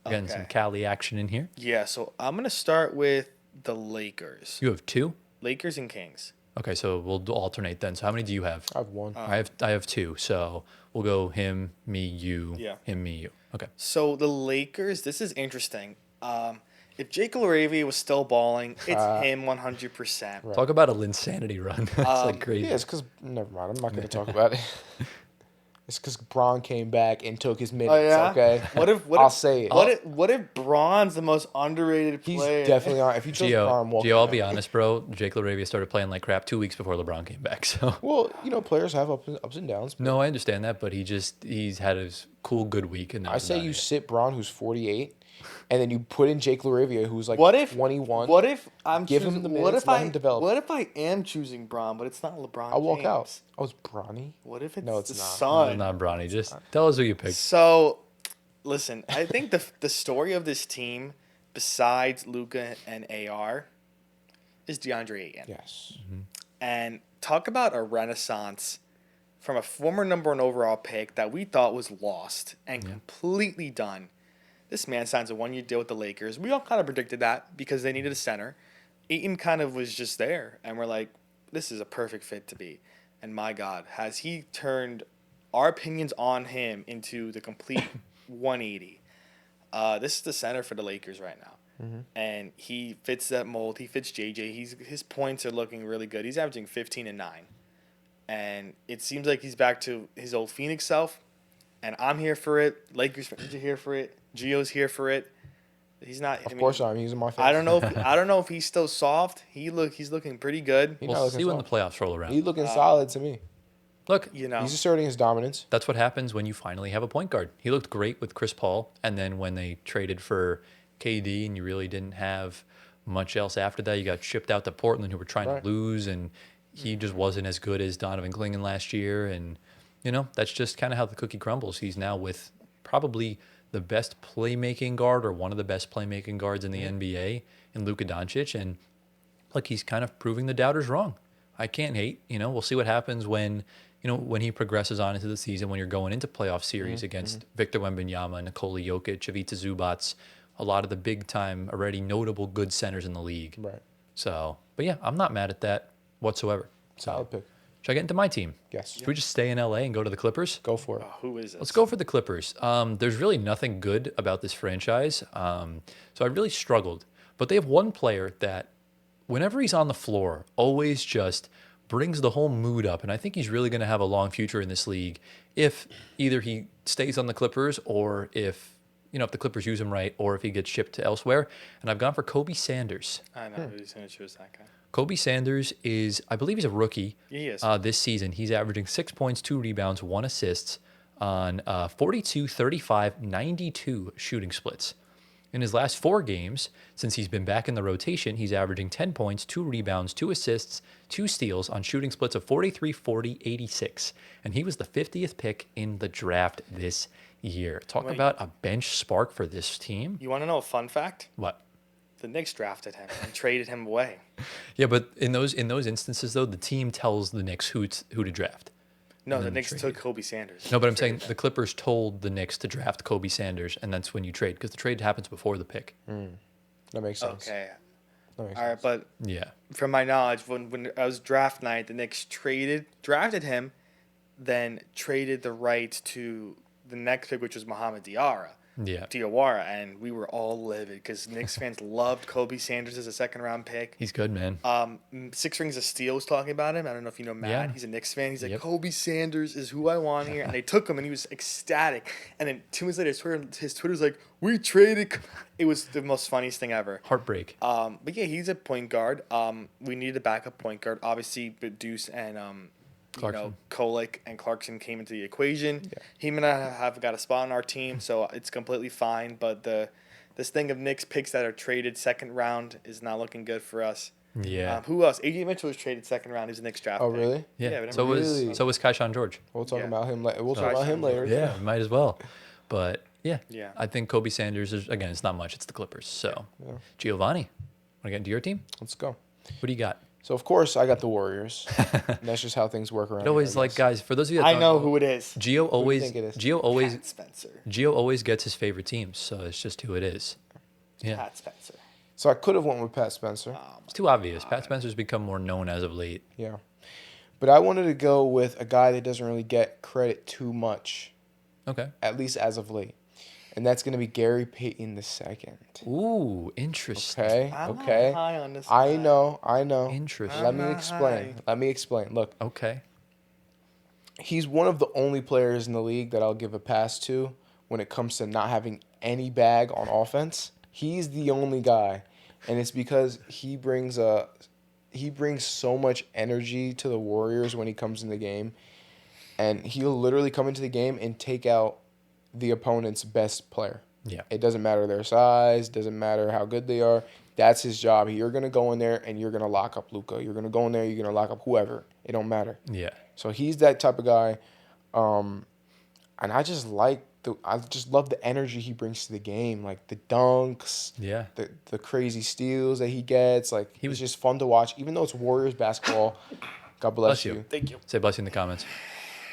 Again, Okay. some Cali action in here. Yeah, so I'm gonna start with the Lakers. You have two? Lakers and Kings. Okay, so we'll alternate then. So how many do you have? I have one. I have two. So we'll go him, me, you. Yeah. Him, me, you. Okay. So the Lakers, this is interesting. If Jake LaRavia was still balling, it's him 100%. Right. Talk about a Linsanity run. That's like crazy. Yeah, it's because never mind. I'm not going to talk about it. It's because Braun came back and took his minutes. Oh yeah. Okay. I'll say it. What if Braun's the most underrated He's player? definitely on. If you chose Braun, Gio, I'll be honest, bro. Jake LaRavia started playing like crap 2 weeks before LeBron came back. So Well, players have ups and downs. no, I understand that, but he's had his cool good week, and that I was say about you it. sit Braun, who's 48, and then you put in Jake LaRavia, who's like What if 21. What if I'm Give him choosing, the what minutes, if let I him develop. What if I am choosing Braun, but it's not LeBron? I'll walk James? out. Oh, it's Bronny. What if it's No, it's the not. son? Not Bronny. Just tell us who you picked. So, listen, I think the story of this team, besides Luka and AR, is DeAndre Ayton. Yes. And talk about a renaissance from a former number one overall pick that we thought was lost and completely done. This man signs a 1-year deal with the Lakers. We all kind of predicted that because they needed a center. Ayton kind of was just there, and we're like, this is a perfect fit to be. And my God, has he turned our opinions on him into the complete 180. This is the center for the Lakers right now. And he fits that mold. He fits JJ. His points are looking really good. He's averaging 15 and 9. And it seems like he's back to his old Phoenix self. And I'm here for it. Lakers fans are here for it. Gio's here for it. He's not. Of course I am. He's in my face. I don't know if he's still soft. He's looking pretty good. He's We'll not looking see when the soft. playoffs roll around. He's looking solid to me. Look, You know. He's asserting his dominance. that's what happens when you finally have a point guard. He looked great with Chris Paul, and then when they traded for KD and you really didn't have much else after that, you got shipped out to Portland, who were trying Right. to lose, and he just wasn't as good as Donovan Clingan last year. And, that's just kind of how the cookie crumbles. He's now with probably the best playmaking guard or one of the best playmaking guards in the NBA in Luka Doncic. And, look, he's kind of proving the doubters wrong. I can't hate. We'll see what happens when he progresses on into the season, when you're going into playoff series against Victor Wembanyama, Nikola Jokic, Ivica Zubac, a lot of the big time, already notable good centers in the league. Right. So, but yeah, I'm not mad at that whatsoever. Solid pick. Should I get into my team? Yes. Should we just stay in LA and go to the Clippers? Go for it. Who is it? Let's go for the Clippers. There's really nothing good about this franchise. So I really struggled. But they have one player that, whenever he's on the floor, always just brings the whole mood up. And I think he's really going to have a long future in this league if either he stays on the Clippers or if the Clippers use him right or if he gets shipped to elsewhere. And I've gone for Kobe Sanders. I know who's going to choose that guy. Kobe Sanders I believe he's a rookie. He is. This season. He's averaging 6 points, 2 rebounds, 1 assist on 42, 35, 92 shooting splits. In his last 4 games, since he's been back in the rotation, he's averaging 10 points, 2 rebounds, 2 assists, 2 steals on shooting splits of 43, 40, 86. And he was the 50th pick in the draft this year. Talk about a bench spark for this team. You want to know a fun fact? What? The Knicks drafted him and traded him away. Yeah, but in those instances though, the team tells the Knicks who to draft. No, And the then Knicks trade. took Kobe Sanders. No, but I'm saying Traded the him. Clippers told the Knicks to draft Kobe Sanders, and that's when you trade because the trade happens before the pick. That makes sense. Okay. That makes All right, sense. but Yeah. from my knowledge, when I was draft night, the Knicks drafted him, then traded the right to the next pick, which was Mohamed Yeah. Diawara, and we were all livid because Knicks fans loved Kobe Sanders as a second-round pick. He's good, man. Six Rings of Steel was talking about him. I don't know if you know Matt. Yeah. He's a Knicks fan. He's like, Yep. Kobe Sanders is who I want here. And they took him, and he was ecstatic. And then 2 months later, his Twitter's like, we traded. It was the most funniest thing ever. Heartbreak. But yeah, he's a point guard. We needed a backup point guard. Obviously, but Deuce and Clarkson. Kolick and Clarkson came into the equation. Yeah. He and I have got a spot on our team, so it's completely fine. But this thing of Knicks picks that are traded second round is not looking good for us. Yeah. Who else? AJ Mitchell was traded second round. He's the Knicks draft. Oh, pick. really? Yeah. remember so was Really? so was Kaishan George. We'll talk Yeah. about him. We'll talk Sorry, about him later. Yeah, might as well. But yeah. Yeah. I think Kobe Sanders is again. It's not much. It's the Clippers. So Yeah. Giovanni, want to get into your team? Let's go. What do you got? So of course I got the Warriors. And that's just how things work around. It always here, I like guess. guys. For those of you that I don't know who it is. Gio always think it is? Gio always Pat Spencer. Gio always gets his favorite teams. So it's just who it is. Yeah. Pat Spencer. So I could have went with Pat Spencer. It's too obvious. Pat Spencer's become more known as of late. Yeah. But I wanted to go with a guy that doesn't really get credit too much, Okay. at least as of late. And that's going to be Gary Payton II. Ooh, interesting. Okay? I'm not Okay. high on this I guy. know. Interesting. Let me not explain. high. Let me explain. Look, Okay. he's one of the only players in the league that I'll give a pass to when it comes to not having any bag on offense. He's the only guy, and it's because he brings so much energy to the Warriors when he comes in the game, and he'll literally come into the game and take out the opponent's best player. Yeah. It doesn't matter their size, doesn't matter how good they are. That's his job. You're gonna go in there and you're gonna lock up Luka. You're gonna go in there. You're gonna lock up whoever. It don't matter. Yeah. So he's that type of guy, and I just love the energy he brings to the game, like the dunks, Yeah. the crazy steals that he gets. Like He was he's just fun to watch, even though it's Warriors basketball. God bless Bless you. you. Thank you. Say bless you in the comments.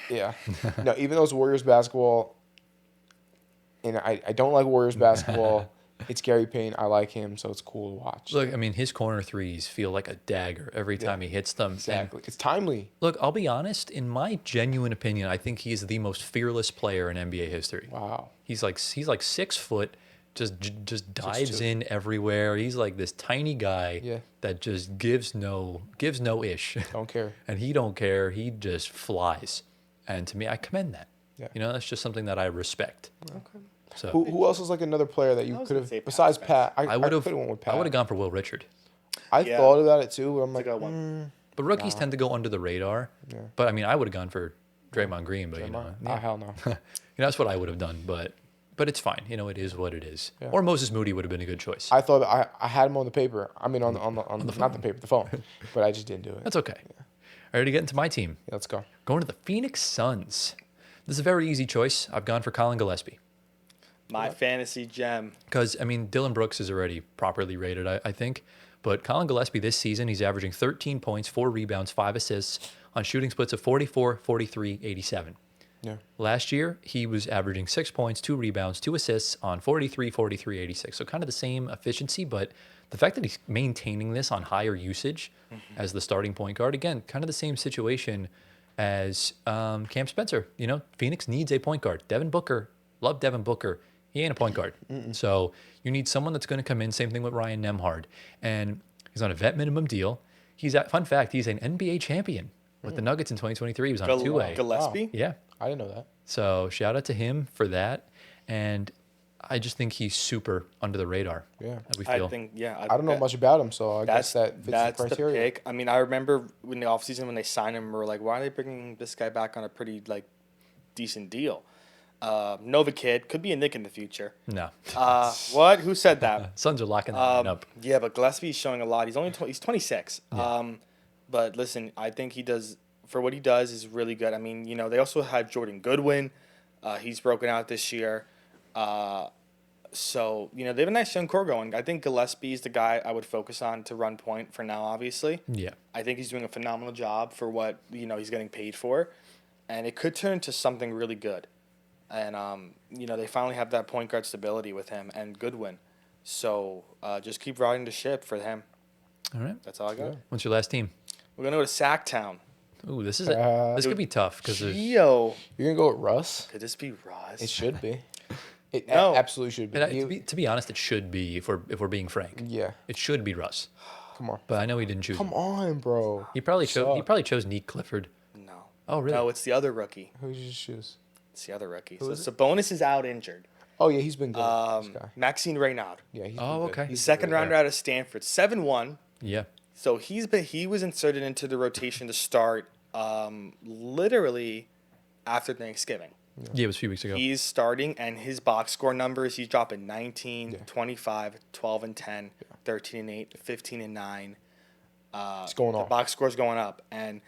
Yeah, no, even though it's Warriors basketball, and I don't like Warriors basketball. It's Gary Payne. I like him, so it's cool to watch. Look, I mean, his corner threes feel like a dagger every time he hits them. And Exactly, it's timely. look, I'll be honest. In my genuine opinion, I think he's the most fearless player in NBA history. Wow. He's like 6 foot, just dives 6'2". in everywhere. He's like this tiny guy Yeah. that just gives no ish, Don't care. and he don't care. He just flies, and to me, I commend that. Yeah. You know, that's just something that I respect. Okay. So Who else is like another player that I you was could gonna say have Pat besides Spencer. Pat? I would have could have went with Pat. I would have gone for Will Richard. I Yeah. thought about it too, but I'm like, It's a good one. But rookies tend to go under the radar. Yeah. But I mean, I would have gone for Draymond Green, but you know, hell no. that's what I would have done. But it's fine. You know, it is what it is. Yeah. Or Moses Moody would have been a good choice. I thought I had him on the paper. I mean, on the not the paper, the phone. But I just didn't do it. That's okay. Ready to get into my team? Yeah, let's go. Going to the Phoenix Suns. This is a very easy choice. I've gone for Colin Gillespie. My fantasy gem. Because, I mean, Dylan Brooks is already properly rated, I think. But Colin Gillespie this season, he's averaging 13 points, 4 rebounds, 5 assists on shooting splits of 44, 43, 87. Yeah. Last year, he was averaging 6 points, 2 rebounds, 2 assists on 43, 43, 86. So kind of the same efficiency, but the fact that he's maintaining this on higher usage as the starting point guard, again, kind of the same situation as Cam Spencer. You know, Phoenix needs a point guard. Devin Booker, love Devin Booker. He ain't a point guard. So you need someone that's going to come in. Same thing with Ryan Nembhard. And he's on a vet minimum deal. Fun fact, he's an NBA champion with the Nuggets in 2023. He was on a two-way. Gillespie. Yeah. I didn't know that. So shout out to him for that. And I just think he's super under the radar. Yeah. We feel. I think, yeah. I don't know much about him, so I guess that fits that's the criteria. pick. I mean, I remember in the offseason when they signed him, we were like, why are they bringing this guy back on a pretty like decent deal? Nova kid could be a Nick in the future. No. What? Who said that? Suns are locking that line up. Yeah, but Gillespie's showing a lot. He's only he's 26. But listen, I think he does for what he does is really good. I mean, you know, they also had Jordan Goodwin. He's broken out this year. So, they have a nice young core going. I think Gillespie's the guy I would focus on to run point for now, obviously. Yeah. I think he's doing a phenomenal job for what, he's getting paid for. And it could turn into something really good. And, they finally have that point guard stability with him and Goodwin. So, just keep riding the ship for him. All right. That's all I got. Yeah. What's your last team? We're going to go to Sacktown. Ooh, this could be tough because there's. Yo. You're going to go with Russ? Could this be Ross? It should be. It No. absolutely should be. To be honest, it should be if we're being frank. Yeah. It should be Russ, Come on. but I know he didn't choose. Come him. on, bro. He probably chose Neek Clifford. No. Oh, really? No, it's the other rookie. Who did you choose? It's the other rookie. Who So is it? Sabonis is out injured. Oh, yeah, he's been good. This guy. Maxine Reynaud. Yeah, he's Oh, been good. okay. He's Second been good. rounder out of Stanford. 7-1. Yeah. So he was inserted into the rotation to start literally after Thanksgiving. Yeah, it was a few weeks ago. He's starting, and his box score numbers, he's dropping 19, Yeah. 25, 12 and 10, 13 and 8, 15 and 9. It's going The on. box score's going up. And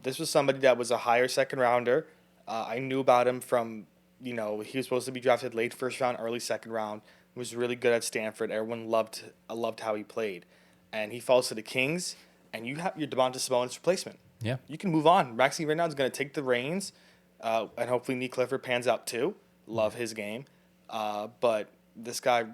this was somebody that was a higher second rounder. I knew about him from, he was supposed to be drafted late first round, early second round. He was really good at Stanford. Everyone loved how he played. And he falls to the Kings, and you have your Domantas Sabonis replacement. Yeah. You can move on. Maxine Reynaud's going to take the reins, and hopefully Neek Clifford pans out too. Love his game. But this guy,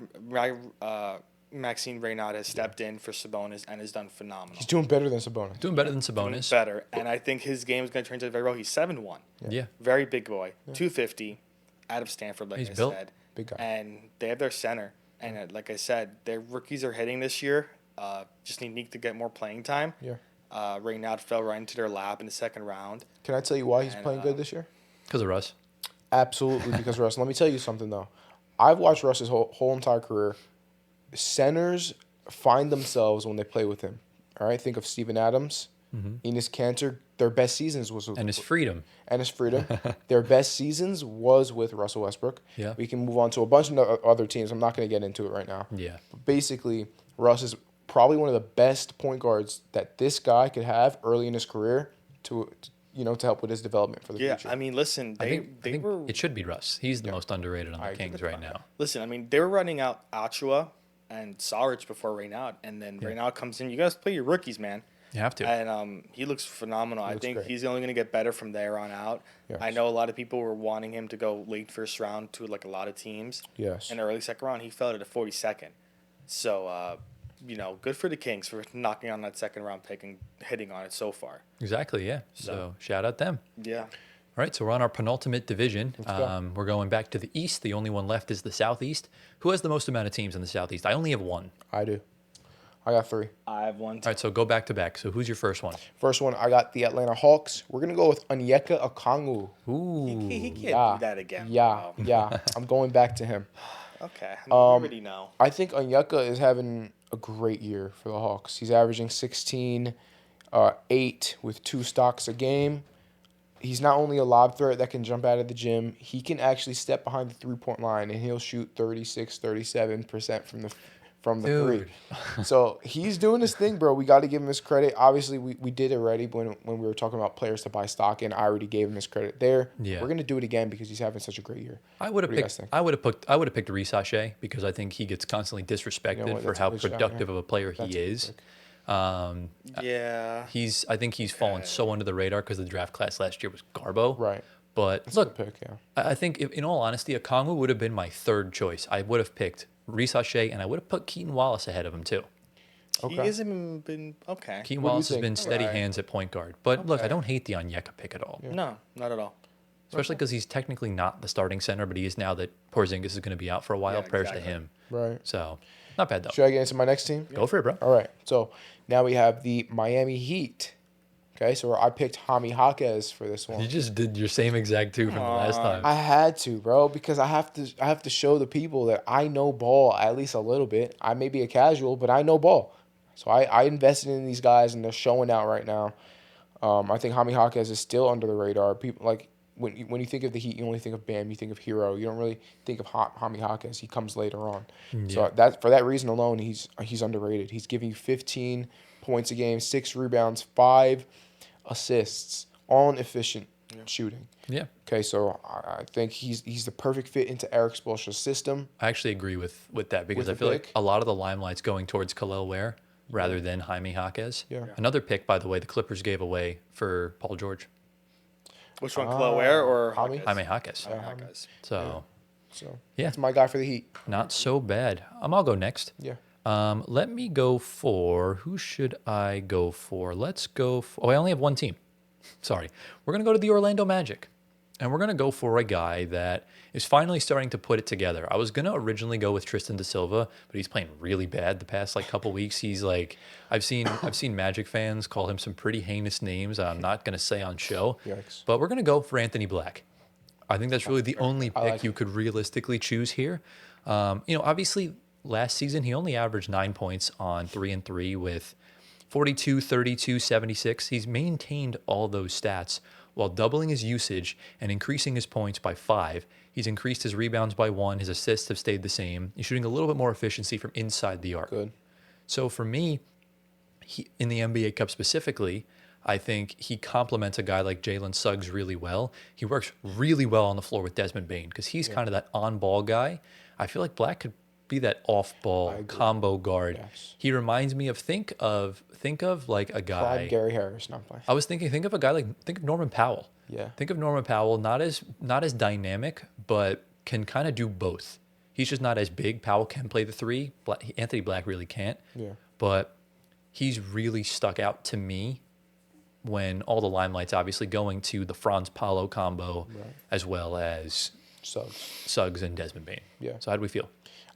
Maxine Reynaud, has stepped in for Sabonis and has done phenomenal. He's doing better than Sabonis. Doing better than Sabonis. Better. And I think his game is going to turn into very well. He's 7-1. Yeah. Very big boy. 250 out of Stanford, like He's I built. said. Big guy. And they have their center. And like I said, their rookies are hitting this year. Just need Neek to get more playing time. Yeah. Reynaud fell right into their lap in the second round. Can I tell you why he's And, playing good this year? Because of Russ. Absolutely, because Russ. Let me tell you something, though. I've watched Russ's whole entire career. Centers find themselves when they play with him. All right? Think of Steven Adams, Enes Kanter. Their best seasons was with And his freedom. Freedom. Their best seasons was with Russell Westbrook. Yeah. We can move on to a bunch of other teams. I'm not going to get into it right now. Yeah. But basically, Russ is probably one of the best point guards that this guy could have early in his career to help with his development for the Yeah, future. I mean, listen, I they think were it should be Russ. He's the most underrated on the agree. Kings right now. listen. I mean, they were running out Achua and Saric before Reynaud, and then Reynaud comes in. You guys play your rookies, man. You have to. And he looks phenomenal. I looks think great. he's only going to get better from there on out. Yes. I know a lot of people were wanting him to go late first round to like a lot of teams. Yes. In early second round, he fell to the 42nd. So, good for the Kings for knocking on that second round pick and hitting on it so far. Exactly, yeah. So shout out them. Yeah. All right, so we're on our penultimate division. go. We're going back to the East. The only one left is the Southeast. Who has the most amount of teams in the Southeast? I only have one. I do. I got 3. I have one. All right, so go back to back. So who's your first one? First one, I got the Atlanta Hawks. We're going to go with Onyeka Okongwu. Ooh. He can't Yeah. do that again. Yeah, bro. yeah. I'm going back to him. Okay. I mean, we already know. I think Onyeka is having a great year for the Hawks. He's averaging 16, 8 with 2 stocks a game. He's not only a lob threat that can jump out of the gym, he can actually step behind the three-point line, and he'll shoot 36, 37% from the Dude. three. So he's doing his thing, bro. We got to give him his credit. Obviously, we did it already when we were talking about players to buy stock in. I already gave him his credit there. Yeah. We're going to do it again because he's having such a great year. I would What have do you guys picked. think? I would have picked Reece Sachet because I think he gets constantly disrespected what, for that's a how good shot, productive yeah. of a player he That's a good is. pick. Yeah. I think he's fallen so under the radar because the draft class last year was Garbo. Right. But That's look, a good pick, yeah. I think in all honesty, Okongwu would have been my third choice. I would have picked Reece Sachet, and I would have put Keaton Wallace ahead of him too. He Okay. hasn't been okay. Keaton What do you Wallace has think? been steady Alright. hands at point guard. But look, I Okay. don't hate the Onyeka pick at all. No, not at all. Especially because he's technically not the starting center, but he is now that Porzingis is going to be out for a while. Yeah, Prayers exactly. to him. Right. So, not bad though. Should I get into my next team? Go for it, bro. All right. So now we have the Miami Heat. Okay, so I picked Jaime Jaquez for this one. You just did your same exact two from the last time. I had to, bro, because I have to show the people that I know ball at least a little bit. I may be a casual, but I know ball. So I invested in these guys, and they're showing out right now. I think Jaime Jaquez is still under the radar. People like when you think of the Heat, you only think of Bam, you think of Hero. You don't really think of Jaime Jaquez. He comes later on. So for that reason alone, he's underrated. He's giving you 15 points a game, 6 rebounds, 5 assists, all in efficient shooting. Yeah. Okay, so I think he's the perfect fit into Eric Spoelstra's system. I actually agree with that because With I the feel pick? like a lot of the limelight's going towards Khalil Ware rather than Jaime Jaquez. Yeah. Another pick, by the way, the Clippers gave away for Paul George. Which one, Chloe or Jaime? Hawkins? Jaime Jaquez. Hawkins. So, So Yeah. that's my guy for the Heat. not so bad. I'll go next. Yeah. Let me go for, who should I go for? Let's go for, I only have one team. Sorry. We're going to go to the Orlando Magic. And we're going to go for a guy that is finally starting to put it together. I was going to originally go with Tristan da Silva, but he's playing really bad the past couple weeks. He's like, I've seen Magic fans call him some pretty heinous names I'm not going to say on show. Yikes. But we're going to go for Anthony Black. I think that's really the only pick like you could realistically choose here. Obviously last season he only averaged 9 points on 3-and-3 with 42, 32, 76. He's maintained all those stats while doubling his usage and increasing his points by 5. He's increased his rebounds by 1. His assists have stayed the same. He's shooting a little bit more efficiency from inside the arc. Good. So for me, in the NBA Cup specifically, I think he complements a guy like Jalen Suggs really well. He works really well on the floor with Desmond Bane because he's kind of that on-ball guy. I feel like Black could be that off-ball combo guard. Yes. He reminds me of think of like a guy. Clyde Gary Harris, not playing. I was thinking, think of a guy think of Norman Powell. Yeah. Think of Norman Powell, not as dynamic, but can kind of do both. He's just not as big. Powell can play the 3. Anthony Black really can't. Yeah. But he's really stuck out to me when all the limelight's obviously going to the Franz Paulo combo as well as Suggs and Desmond Bane. Yeah. So how do we feel?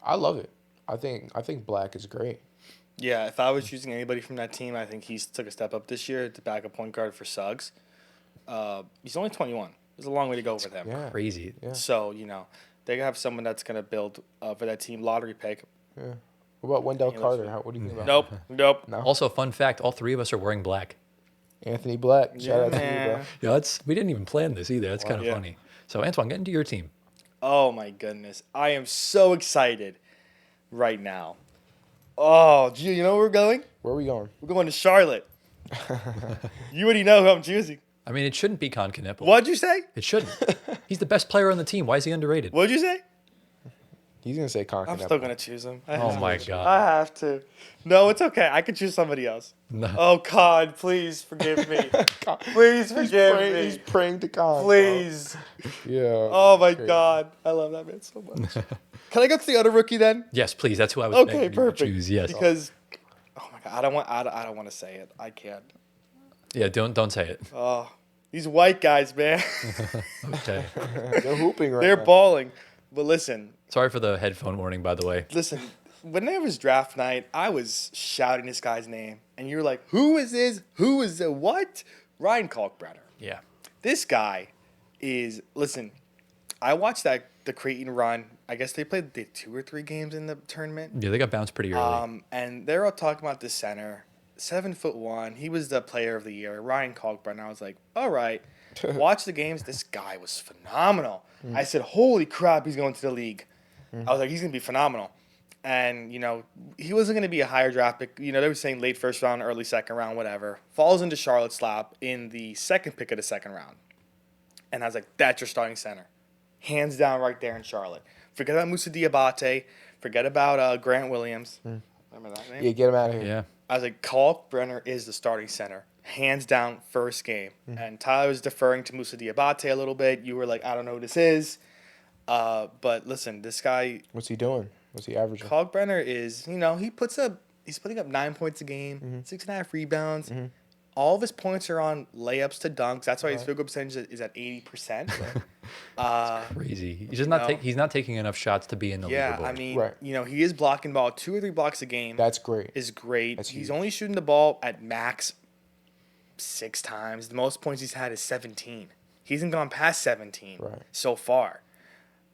I love it. I think Black is great. Yeah, if I was choosing anybody from that team, I think he's took a step up this year to back a point guard for Suggs. He's only 21. There's a long way to go with him. Yeah. Crazy. Yeah. So, they have someone that's going to build for that team. Lottery pick. Yeah. What about Wendell Yeah, Carter? let's- What do you think about Nope. No. Also, fun fact, all 3 of us are wearing black. Anthony Black? Shout out to you, man. bro. Yeah, we didn't even plan this either. That's kind of Yeah. funny. So Antoine, get into your team. Oh, my goodness. I am so excited right now. Oh, gee, you know where we're going? Where are we going? We're going to Charlotte. You already know who I'm choosing. I mean, it shouldn't be Con Knipple. What'd you say? It shouldn't. He's the best player on the team. Why is he underrated? What'd you say? He's gonna say Con I'm Knipple. still going to choose him. Oh my God. I have to. No, it's okay. I could choose somebody else. No. Oh, God, please forgive me. Please forgive me. He's praying to Con. Please. Bro. Yeah. Oh, my Crazy. God. I love that man so much. Can I go to the other rookie then? Yes, please. That's who I was Okay, begging you to perfect. choose. Yes. Because, oh, my God, I don't want to say it. I can't. Yeah, don't say it. Oh, these white guys, man. Okay. They're hooping right They're now. balling. But listen, Sorry for the headphone warning, by the way. when there was draft night, I was shouting this guy's name. And you were like, who is this? Who is the what? Ryan Kalkbrenner. Yeah. This guy is, listen, I watched the Creighton run. I guess they played 2 or 3 games in the tournament. Yeah, they got bounced pretty early. And they're all talking about the center, 7'1". He was the player of the year, Ryan Kalkbrenner. I was like, all right, watch the games. This guy was phenomenal. I said, holy crap, he's going to the league. I was like, he's going to be phenomenal. And, he wasn't going to be a higher draft pick. They were saying late first round, early second round, whatever. Falls into Charlotte's lap in the second pick of the second round. And I was like, that's your starting center. Hands down right there in Charlotte. Forget about Moussa Diabate. Forget about Grant Williams. Remember that name? Yeah, get him out of here. Yeah. I was like, Kalkbrenner is the starting center. Hands down, first game. And Tyler was deferring to Moussa Diabate a little bit. You were like, I don't know who this is. But listen, this guy, What's he doing? What's he averaging? Kalkbrenner is, he's putting up 9 points a game, 6.5 rebounds. All of his points are on layups to dunks. That's why his field goal percentage is at 80%. Crazy. He's just he's not taking enough shots to be in the Yeah, leaderboard. I mean, Right. he is blocking ball 2 or 3 blocks a game. That's great. Is great. That's He's huge. only shooting the ball at max 6 times. The most points he's had is 17. He hasn't gone past 17 Right. so far.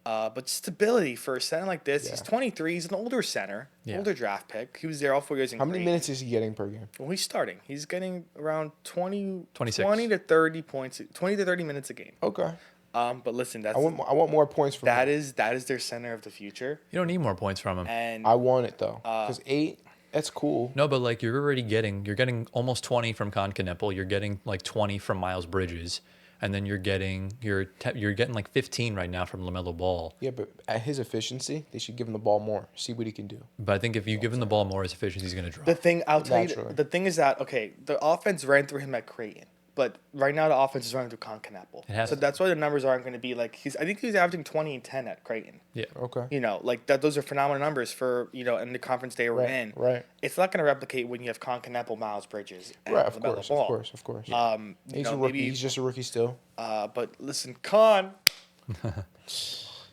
But stability for a center like this. He's Yeah. 23. He's an older center, Yeah. older draft pick. He was there all 4 years in How many Creighton. minutes is he getting per game? Well, he's starting. He's getting around 26. 20 to 30 points, 20 to 30 minutes a game. Okay. But listen, I want more points from that him. is their center of the future. You don't need more points from him. And I want it though, because 8. That's cool. No, but like you're getting almost 20 from Con Knipple. You're getting like 20 from Miles Bridges. and then you're getting like 15 right now from LaMelo Ball. Yeah, but at his efficiency, they should give him the ball more. See what he can do. But I think if you give him the ball more, his efficiency is going to drop. The thing I'll tell you, Naturally. the thing is that the offense ran through him at Creighton, but right now the offense is running through Concanapple. It has So to. that's why the numbers aren't going to be like I think he's averaging 20 and 10 at Creighton. Yeah. Okay. You know, like that. Those are phenomenal numbers for in the conference they were Right, in. right. It's not going to replicate when you have Concanapple, Miles Bridges, and Right, of LaMelo course, Ball. of course, of course. He's a rookie. Maybe. He's just a rookie still. But listen, Con.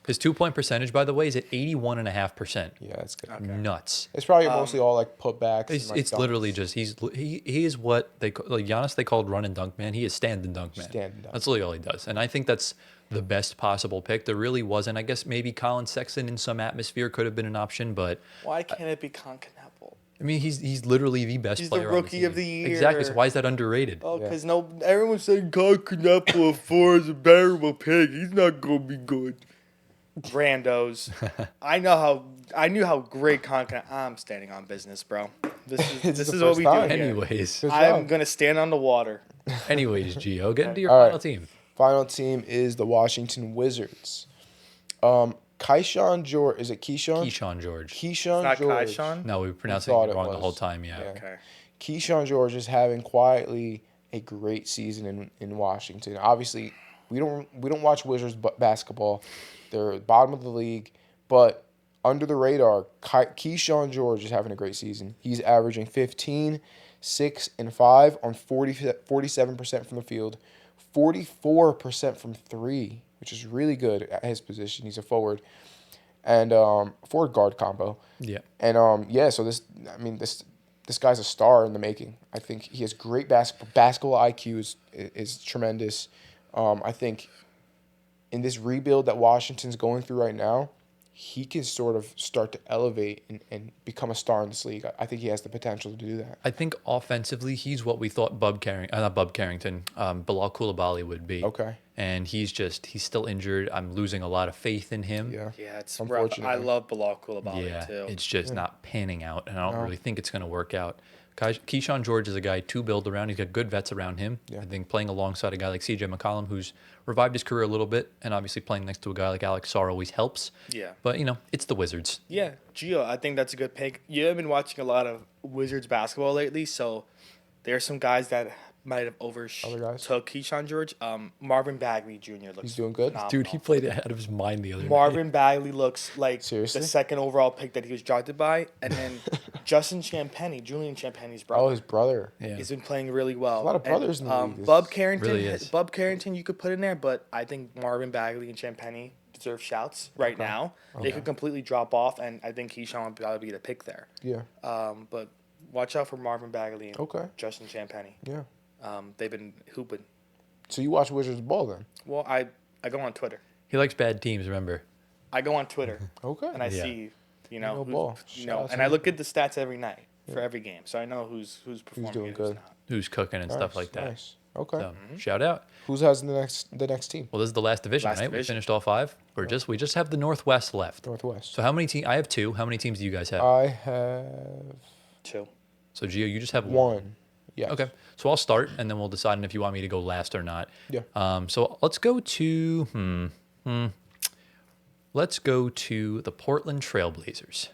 His 2-point percentage, by the way, is at 81.5%. Yeah, that's good. Okay. Nuts. It's probably mostly all like putbacks. It's, and, like, it's dunks. literally just he is what they like Giannis they called run and dunk man. He is stand and dunk man. Stand and dunk. That's literally all he does, and I think that's the best possible pick. There really wasn't. I guess maybe Colin Sexton in some atmosphere could have been an option, but Why can't it be Concanapple? I mean he's literally the best He's the player. on rookie of team. the year. Exactly. So why is that underrated? Oh, Yeah. because everyone's saying Concanapple at 4 is a bearable pick. He's not gonna be good. Randos. I knew how great I'm standing on business, bro. This This is is what the we first do time. here. Anyways, Good I'm job. gonna stand on the water. Gio, get into your All right. final team. Final team is the Washington Wizards. Keyshawn George. Is it Keyshawn? Keyshawn George. Keyshawn Not George. Keyshawn? No, we were pronouncing thought it it wrong the was. whole time. Yeah. Yeah. Okay. Keyshawn George is having quietly a great season in Washington. Obviously, we don't watch Wizards basketball. They're bottom of the league, but under the radar, Keyshawn George is having a great season. He's averaging 15, 6, and 5 on 47% from the field, 44% from 3, which is really good at his position. He's a forward and forward guard combo. Yeah. And so this guy's a star in the making. I think he has great basketball IQ is tremendous. I think in this rebuild that Washington's going through right now, he can sort of start to elevate and become a star in this league. I think he has the potential to do that. I think offensively, he's what we thought Bilal Coulibaly would be. Okay. And he's still injured. I'm losing a lot of faith in him. Yeah. Yeah, it's rough. Unfortunately. I love Bilal Coulibaly Yeah, too. it's just not panning out, and I don't No. really think it's going to work out. Keyshawn George is a guy to build around. He's got good vets around him. Yeah. I think playing alongside a guy like CJ McCollum, who's revived his career a little bit, and obviously playing next to a guy like Alex Sarr always helps. Yeah. But, it's the Wizards. Yeah, Gio, I think that's a good pick. You have been watching a lot of Wizards basketball lately, so there's some guys that might have Other guys? overtook Keyshawn George. Marvin Bagley Jr. looks He's doing good? phenomenal. Dude, he played it out of his mind the other night. Marvin Bagley looks like Seriously? the second overall pick that he was drafted by, and then Julian Champagne's brother. Oh, his brother. Yeah. He's been playing really well. a lot of brothers in the league. Bub Carrington, Really is. Bub Carrington, you could put in there, but I think Marvin Bagley and Champagne deserve shouts right now. They could completely drop off, and I think Keyshawn would probably be the pick there. Yeah. But watch out for Marvin Bagley and Okay. Justin Champagne. Yeah. They've been hooping. So you watch Wizards ball then? Well, I go on Twitter. He likes bad teams, remember? I go on Twitter Okay. and I Yeah. see, No ball. you Shout know, out and to I him. look at the stats every night for every game, so I know who's performing doing and who's good. not. Who's cooking and stuff Nice, like that. Nice. Okay. So, shout out. Who's has the next team? Well, this is the last division, Last right? We division. finished all 5. We just have the Northwest left. Northwest. So how many teams? I have 2. How many teams do you guys have? I have 2. So Gio, you just have 1. Yes. Okay, so I'll start, and then we'll decide on if you want me to go last or not. Yeah. So let's go to let's go to the Portland Trailblazers.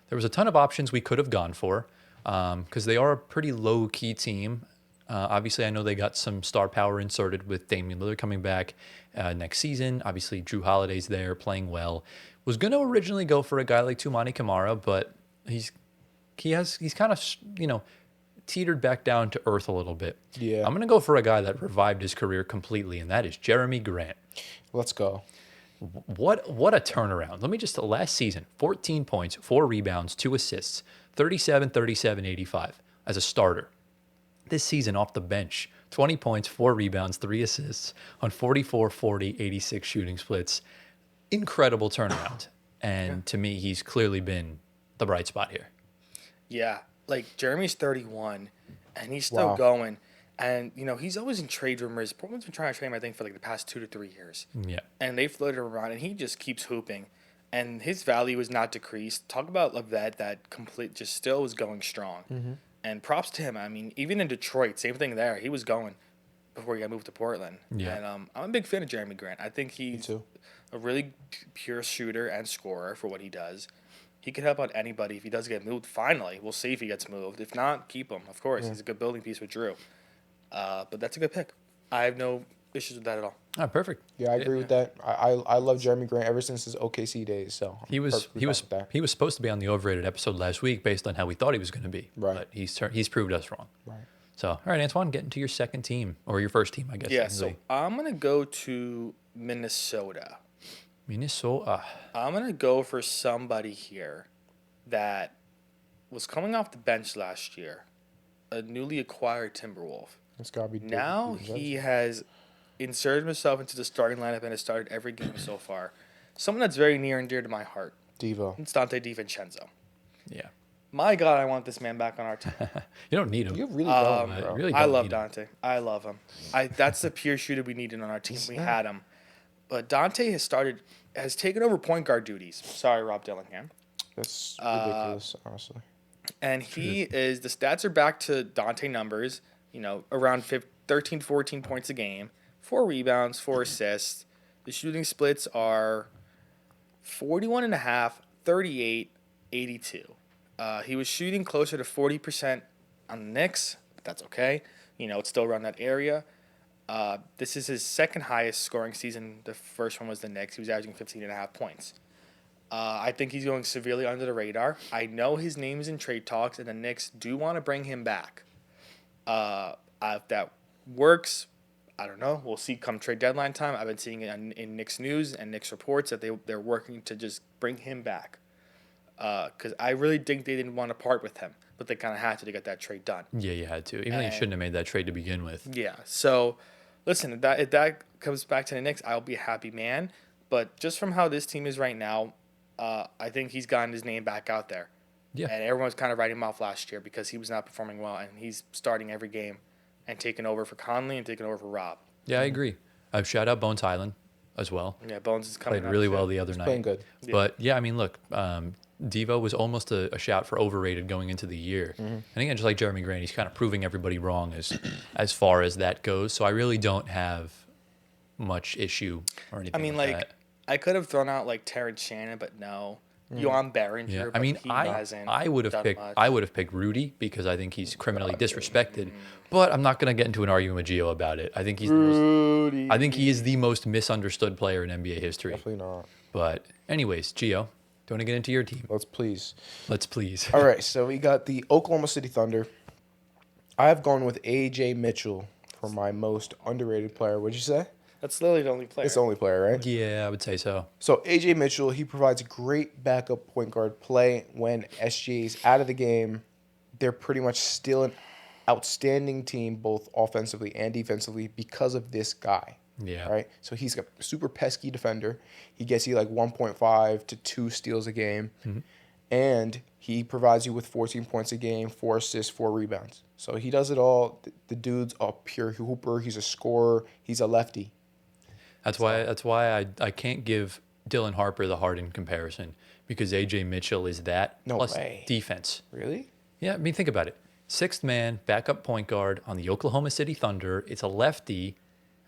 There was a ton of options we could have gone for because they are a pretty low key team. Obviously, I know they got some star power inserted with Damian Lillard coming back next season. Obviously, Drew Holiday's there playing well. Was going to originally go for a guy like Toumani Camara, but he's kind of teetered back down to earth a little bit. Yeah. I'm going to go for a guy that revived his career completely, and that is Jeremy Grant. Let's go. What a turnaround. Let me just, last season, 14 points, 4 rebounds, 2 assists, 37, 37, 85 as a starter. This season off the bench, 20 points, 4 rebounds, 3 assists on 44, 40, 86 shooting splits. Incredible turnaround. And to me, he's clearly been the bright spot here. Yeah, like Jeremy's 31, and he's still Wow. going. And, he's always in trade rumors. Portland's been trying to trade him, I think, for like the past 2 to 3 years. Yeah. And they floated around, and he just keeps hooping. And his value is not decreased. Talk about a vet that just still is going strong. And props to him. I mean, even in Detroit, same thing there. He was going. before he got moved to Portland. Yeah. And I'm a big fan of Jeremy Grant. I think Me he's too. a really pure shooter and scorer for what he does. He could help out anybody if he does get moved. Finally, we'll see if he gets moved. If not, keep him. Of course, he's a good building piece with Drew. But that's a good pick. I have no issues with that at all. Oh, perfect. Yeah, I agree with that. I love Jeremy Grant ever since his OKC days. So He was supposed to be on the overrated episode last week based on how we thought he was going to be. Right. But he's proved us wrong. Right. So, all right, Antoine, get into your second team or your first team, I guess. Yeah, so I'm going to go to Minnesota. Minnesota. I'm going to go for somebody here that was coming off the bench last year, a newly acquired Timberwolf. It's gotta be. Now he has inserted himself into the starting lineup and has started every game so far. Someone that's very near and dear to my heart. Devo. It's Dante DiVincenzo. Yeah. My God, I want this man back on our team. You don't need him. You really don't, I bro. really I don't love need him. Dante. I love him. That's the pure shooter we needed on our team. We had him. But Dante has taken over point guard duties. Sorry, Rob Dillingham. That's ridiculous, honestly. And the stats are back to Dante numbers, around 13, 14 points a game, 4 rebounds, 4 assists. The shooting splits are 41.5, 38, 82. He was shooting closer to 40% on the Knicks, but that's okay. It's still around that area. This is his second highest scoring season. The first one was the Knicks. He was averaging 15.5 points. I think he's going severely under the radar. I know his name is in trade talks, and the Knicks do want to bring him back. If that works, I don't know. We'll see come trade deadline time. I've been seeing it in Knicks news and Knicks reports that they're working to just bring him back. Because I really think they didn't want to part with him, but they kind of had to get that trade done. Yeah, you had to. Even though you shouldn't have made that trade to begin with. Yeah. So, listen, if that comes back to the Knicks, I'll be a happy man. But just from how this team is right now, I think he's gotten his name back out there. Yeah. And everyone was kind of writing him off last year because he was not performing well, and he's starting every game and taking over for Conley and taking over for Rob. Yeah, I agree. Shout out Bones Highland as well. Yeah, Bones is coming Played up really too. well the other night. Playing good. Yeah. But yeah, I mean, look, Devo was almost a shout for overrated going into the year. And again, just like Jeremy Grant, he's kind of proving everybody wrong as far as that goes. So I really don't have much issue or anything. I mean, with like, that. I could have thrown out like Terrence Shannon, but no. Johan Behringer, Yeah, but I mean, he I hasn't would have done picked much. Rudy because I think he's criminally disrespected. But I'm not going to get into an argument with Gio about it. I think he is the most misunderstood player in NBA history. Definitely not. But anyways, Gio, do you want to get into your team? Let's please. Let's please. All right, so we got the Oklahoma City Thunder. I have gone with A.J. Mitchell for my most underrated player. What'd you say? That's literally the only player. It's the only player, right? Yeah, I would say so. So A.J. Mitchell, he provides great backup point guard play when SGA is out of the game. They're pretty much still an outstanding team, both offensively and defensively, because of this guy. Yeah. Right? So he's a super pesky defender. He gets you like 1.5 to 2 steals a game. And he provides you with 14 points a game, 4 assists, 4 rebounds. So he does it all. The dude's a pure hooper. He's a scorer. He's a lefty. That's why I can't give Dylan Harper the Harden comparison because AJ Mitchell is that No plus way. defense. Really? Yeah, I mean think about it. Sixth man, backup point guard on the Oklahoma City Thunder. It's a lefty,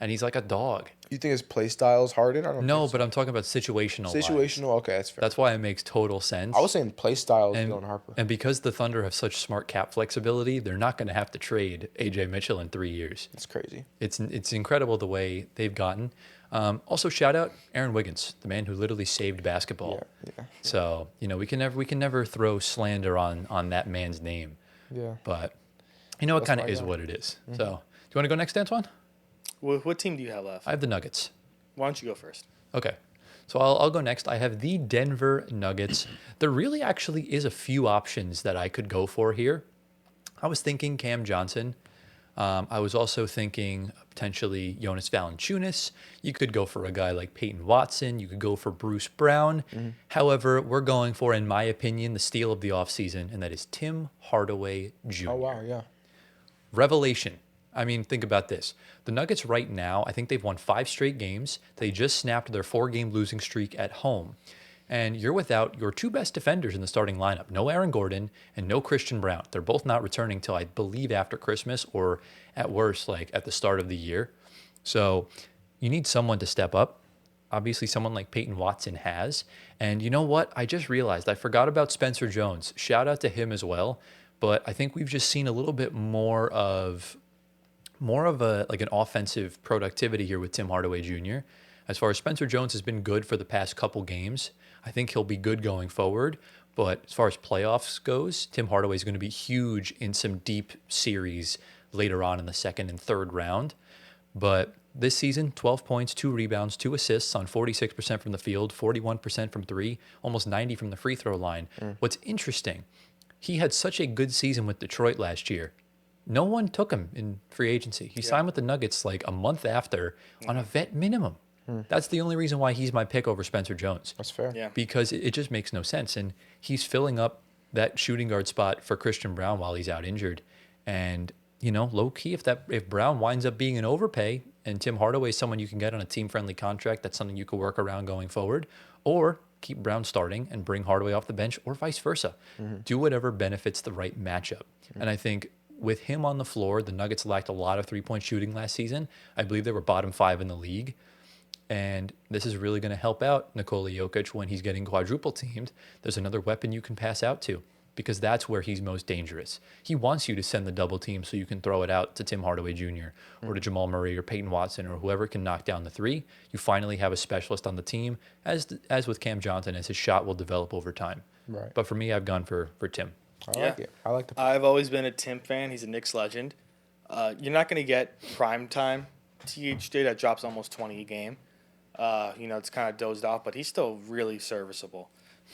and he's like a dog. You think his play style is Harden? I don't No, think so. but I'm talking about situational. wise. Situational? Okay, that's fair. That's why it makes total sense. I was saying play style is and, Dylan Harper. and because the Thunder have such smart cap flexibility, they're not going to have to trade AJ Mitchell in 3 years. It's crazy. It's incredible the way they've gotten. Also, shout out Aaron Wiggins, the man who literally saved basketball. Yeah. So we can never throw slander on that man's name. Yeah. But it That's kind of my is guy. what it is. So do you want to go next, Antoine? What team do you have left? I have the Nuggets. Why don't you go first? Okay. So I'll go next. I have the Denver Nuggets. There really actually is a few options that I could go for here. I was thinking Cam Johnson. I was also thinking potentially Jonas Valanciunas. You could go for a guy like Peyton Watson. You could go for Bruce Brown. However, we're going for, in my opinion, the steal of the offseason, and that is Tim Hardaway Jr. Oh, wow, yeah. Revelation. I mean, think about this. The Nuggets right now, I think they've won 5 straight games. They just snapped their 4-game losing streak at home. And you're without your two best defenders in the starting lineup. No Aaron Gordon and no Christian Brown. They're both not returning till I believe after Christmas or at worst, like at the start of the year. So you need someone to step up. Obviously, someone like Peyton Watson has. And you know what? I just realized I forgot about Spencer Jones. Shout out to him as well. But I think we've just seen a little bit more of a like an offensive productivity here with Tim Hardaway Jr. As far as Spencer Jones has been good for the past couple games, I think he'll be good going forward. But as far as playoffs goes, Tim Hardaway is going to be huge in some deep series later on in the second and third round. But this season, 12 points, 2 rebounds, 2 assists on 46% from the field, 41% from three, almost 90 from the free throw line. What's interesting, he had such a good season with Detroit last year. No one took him in free agency. He signed with the Nuggets like a month after on a vet minimum. That's the only reason why he's my pick over Spencer Jones. That's fair. Yeah. Because it just makes no sense. And he's filling up that shooting guard spot for Christian Brown while he's out injured. And, you know, low key, if Brown winds up being an overpay and Tim Hardaway is someone you can get on a team-friendly contract, that's something you could work around going forward. Or keep Brown starting and bring Hardaway off the bench, or vice versa. Do whatever benefits the right matchup. And I think with him on the floor, the Nuggets lacked a lot of three-point shooting last season. I believe they were bottom 5 in the league. And this is really going to help out Nikola Jokic when he's getting quadruple teamed. There's another weapon you can pass out to, because that's where he's most dangerous. He wants you to send the double team so you can throw it out to Tim Hardaway Jr. or to Jamal Murray or Peyton Watson or whoever can knock down the three. You finally have a specialist on the team, as with Cam Johnson, as his shot will develop over time. Right. But for me, I've gone for Tim. I like it. I like the. I've always been a Tim fan. He's a Knicks legend. You're not going to get prime time THJ that drops almost 20 a game. It's kind of dozed off, but he's still really serviceable.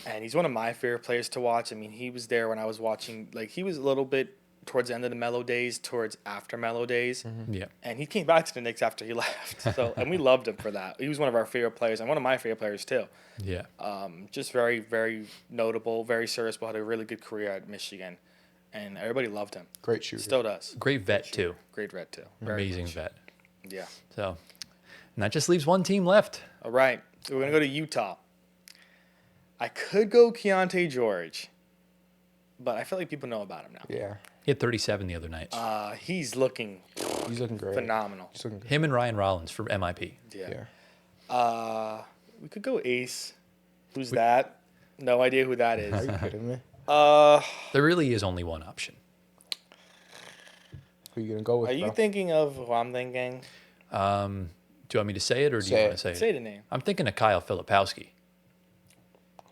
And he's one of my favorite players to watch. I mean, he was there when I was watching. Like, he was a little bit towards the end of the Melo days, towards after Melo days. Yeah. And he came back to the Knicks after he left. So, and we loved him for that. He was one of our favorite players and one of my favorite players, too. Yeah. Just very, very notable, very serviceable, had a really good career at Michigan. And everybody loved him. Great shooter. Still does. Great vet, too. Great vet, too. Very Amazing much. vet. Yeah. So, and that just leaves one team left. All right. We're going to go to Utah. I could go Keontae George, but I feel like people know about him now. Yeah. He had 37 the other night. He's looking He's looking great. phenomenal. He's looking good. Him and Ryan Rollins for MIP. Yeah. We could go Ace. Who's that? No idea who that Are is. you kidding me? There really is only one option. Who you gonna go with? Are you bro? thinking of who I'm thinking? Do you want me to say it, or do you Say want it. to say it? Say the name. I'm thinking of Kyle Filipowski.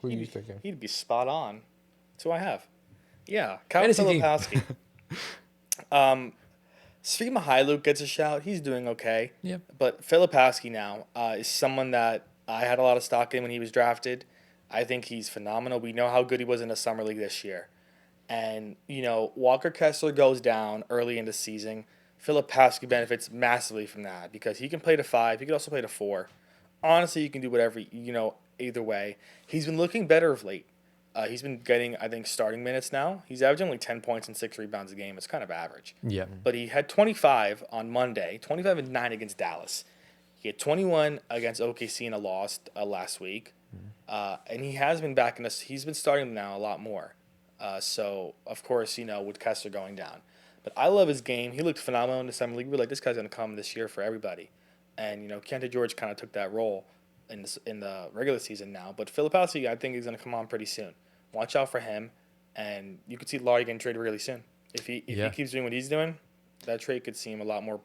Who are you thinking? He'd be spot on. That's who I have. Yeah, Kyle Fantasy team. Filipowski. Svi Mihailuk gets a shout. He's doing okay. Yeah. But Filipowski now is someone that I had a lot of stock in when he was drafted. I think he's phenomenal. We know how good he was in the summer league this year. And, Walker Kessler goes down early in the season. Filipowski benefits massively from that because he can play to 5. He can also play to 4. Honestly, you can do whatever, either way. He's been looking better of late. He's been getting, I think, starting minutes now. He's averaging only 10 points and 6 rebounds a game. It's kind of average. Yeah. But he had 25 on Monday, 25 and 9 against Dallas. He had 21 against OKC in a loss last week. And he has been back in this. He's been starting now a lot more. So, of course, with Kessler going down. But I love his game. He looked phenomenal in the summer league. We were like, this guy's going to come this year for everybody. And, Keontae George kind of took that role in the regular season now. But Filipowski, I think, is going to come on pretty soon. Watch out for him. And you could see Laurie getting traded really soon. If he keeps doing what he's doing, that trade could seem a lot more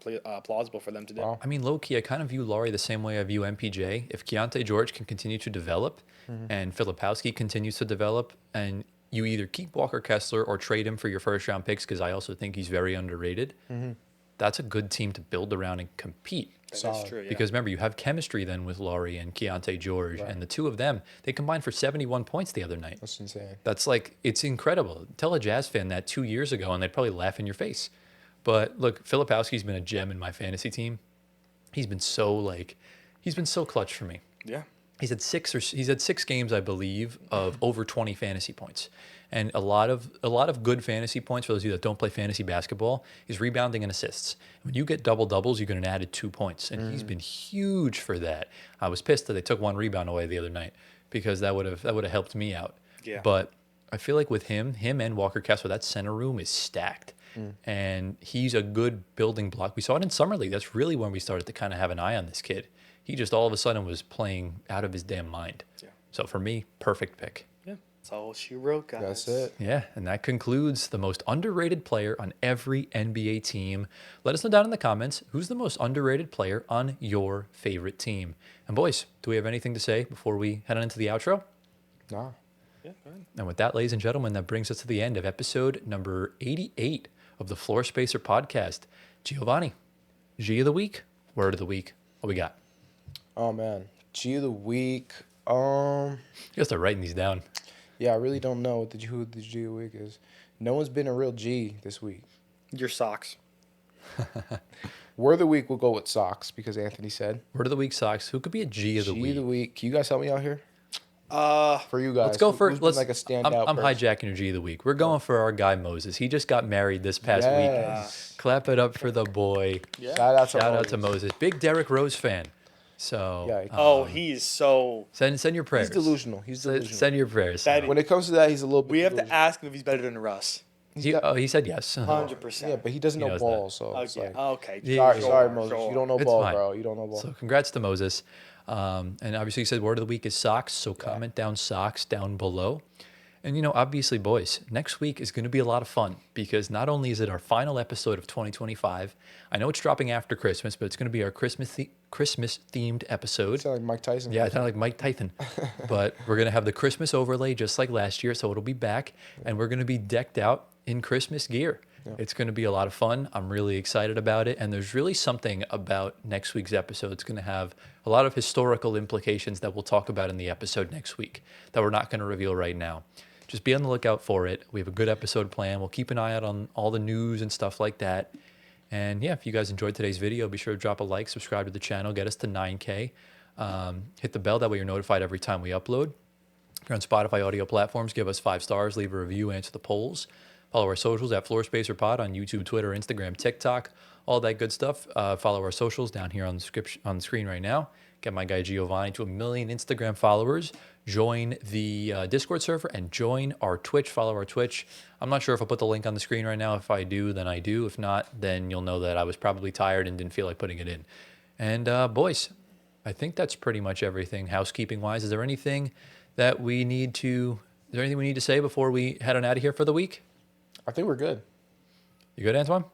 plausible for them to do. Wow. I mean, low-key, I kind of view Laurie the same way I view MPJ. If Keontae George can continue to develop and Filipowski continues to develop, and you either keep Walker Kessler or trade him for your first-round picks, because I also think he's very underrated, that's a good team to build around and compete. That Solid. is true, yeah. Because remember, you have chemistry then with Laurie and Keontae George, and the two of them, they combined for 71 points the other night. That's insane. That's it's incredible. Tell a Jazz fan that 2 years ago, and they'd probably laugh in your face. But look, Filipowski's been a gem in my fantasy team. He's been so clutch for me. Yeah. He's had 6 games, I believe, of over 20 fantasy points. And a lot of good fantasy points for those of you that don't play fantasy basketball is rebounding and assists. When you get double doubles, you get an added 2 points, and he's been huge for that. I was pissed that they took 1 rebound away the other night because that would have helped me out. Yeah. But I feel like with him and Walker Kessler, that center room is stacked. And he's a good building block. We saw it in Summer League. That's really when we started to kind of have an eye on this kid. He just all of a sudden was playing out of his damn mind. Yeah. So for me, perfect pick. Yeah. That's all she wrote, guys. That's it. Yeah, and that concludes the most underrated player on every NBA team. Let us know down in the comments who's the most underrated player on your favorite team. And boys, do we have anything to say before we head on into the outro? Nah. Yeah, go ahead. And with that, ladies and gentlemen, that brings us to the end of episode number 88 of the Floor Spacer podcast. Giovanni, G of the week, word of the week. What we got? Oh man, G of the week. You gotta start writing these down. Yeah, I really don't know what who the G of the week is. No one's been a real G this week. Your socks. Word of the week, we'll go with socks because Anthony said. Word of the week, socks. Who could be a G of the G week? of the week. Can you guys help me out here? For you guys. Let's go for Who's been like a standout. I'm person? hijacking your G of the week. We're going for our guy Moses. He just got married this past week. Yes. Clap it up for the boy. Yeah. Shout Shout out to Moses. Big Derrick Rose fan. So Yeah. Oh, he's so. send your prayers. He's delusional. He's delusional. Send your prayers. That- When it comes to that, he's a little bit. We have to delusional. ask him if he's better than Russ. He said yes. 100%. Yeah, but he doesn't He know knows ball, so it's Okay. like. Okay. Yeah, Sorry, Moses. sure. You don't know It's ball, fine. bro. You don't know ball. So congrats to Moses. And obviously you said word of the week is socks. So comment down socks down below. And, obviously, boys, next week is going to be a lot of fun because not only is it our final episode of 2025, I know it's dropping after Christmas, but it's going to be our Christmas-themed episode. You sound like Mike Tyson. Yeah, I sound like Mike Tyson. But we're going to have the Christmas overlay just like last year, so it'll be back. And we're going to be decked out in Christmas gear. Yeah. It's going to be a lot of fun. I'm really excited about it. And there's really something about next week's episode. It's going to have a lot of historical implications that we'll talk about in the episode next week that we're not going to reveal right now. Just be on the lookout for it. We have a good episode planned. We'll keep an eye out on all the news and stuff like that. And yeah, if you guys enjoyed today's video, be sure to drop a like, subscribe to the channel, get us to 9K. Hit the bell, that way you're notified every time we upload. If you're on Spotify audio platforms, give us 5 stars, leave a review, answer the polls. Follow our socials at Floor Spacer Pod on YouTube, Twitter, Instagram, TikTok, all that good stuff. Follow our socials down here on the screen right now. Get my guy Giovanni to 1 million Instagram followers. Join the Discord server and join our Twitch. Follow our Twitch. I'm not sure if I'll put the link on the screen right now. If I do, then I do. If not, then you'll know that I was probably tired and didn't feel like putting it in. And boys, I think that's pretty much everything housekeeping-wise. Is there anything we need to say before we head on out of here for the week? I think we're good. You good, Antoine?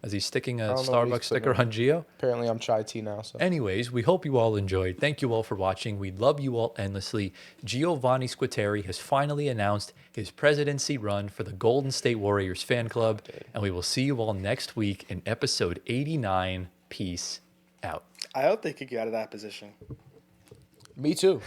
As he's sticking a I don't know what he's Starbucks sticker putting on Gio? Apparently, I'm chai tea now. So. Anyways, we hope you all enjoyed. Thank you all for watching. We love you all endlessly. Giovanni Squatteri has finally announced his presidency run for the Golden State Warriors fan club. And we will see you all next week in episode 89. Peace out. I hope they kick you out of that position. Me too.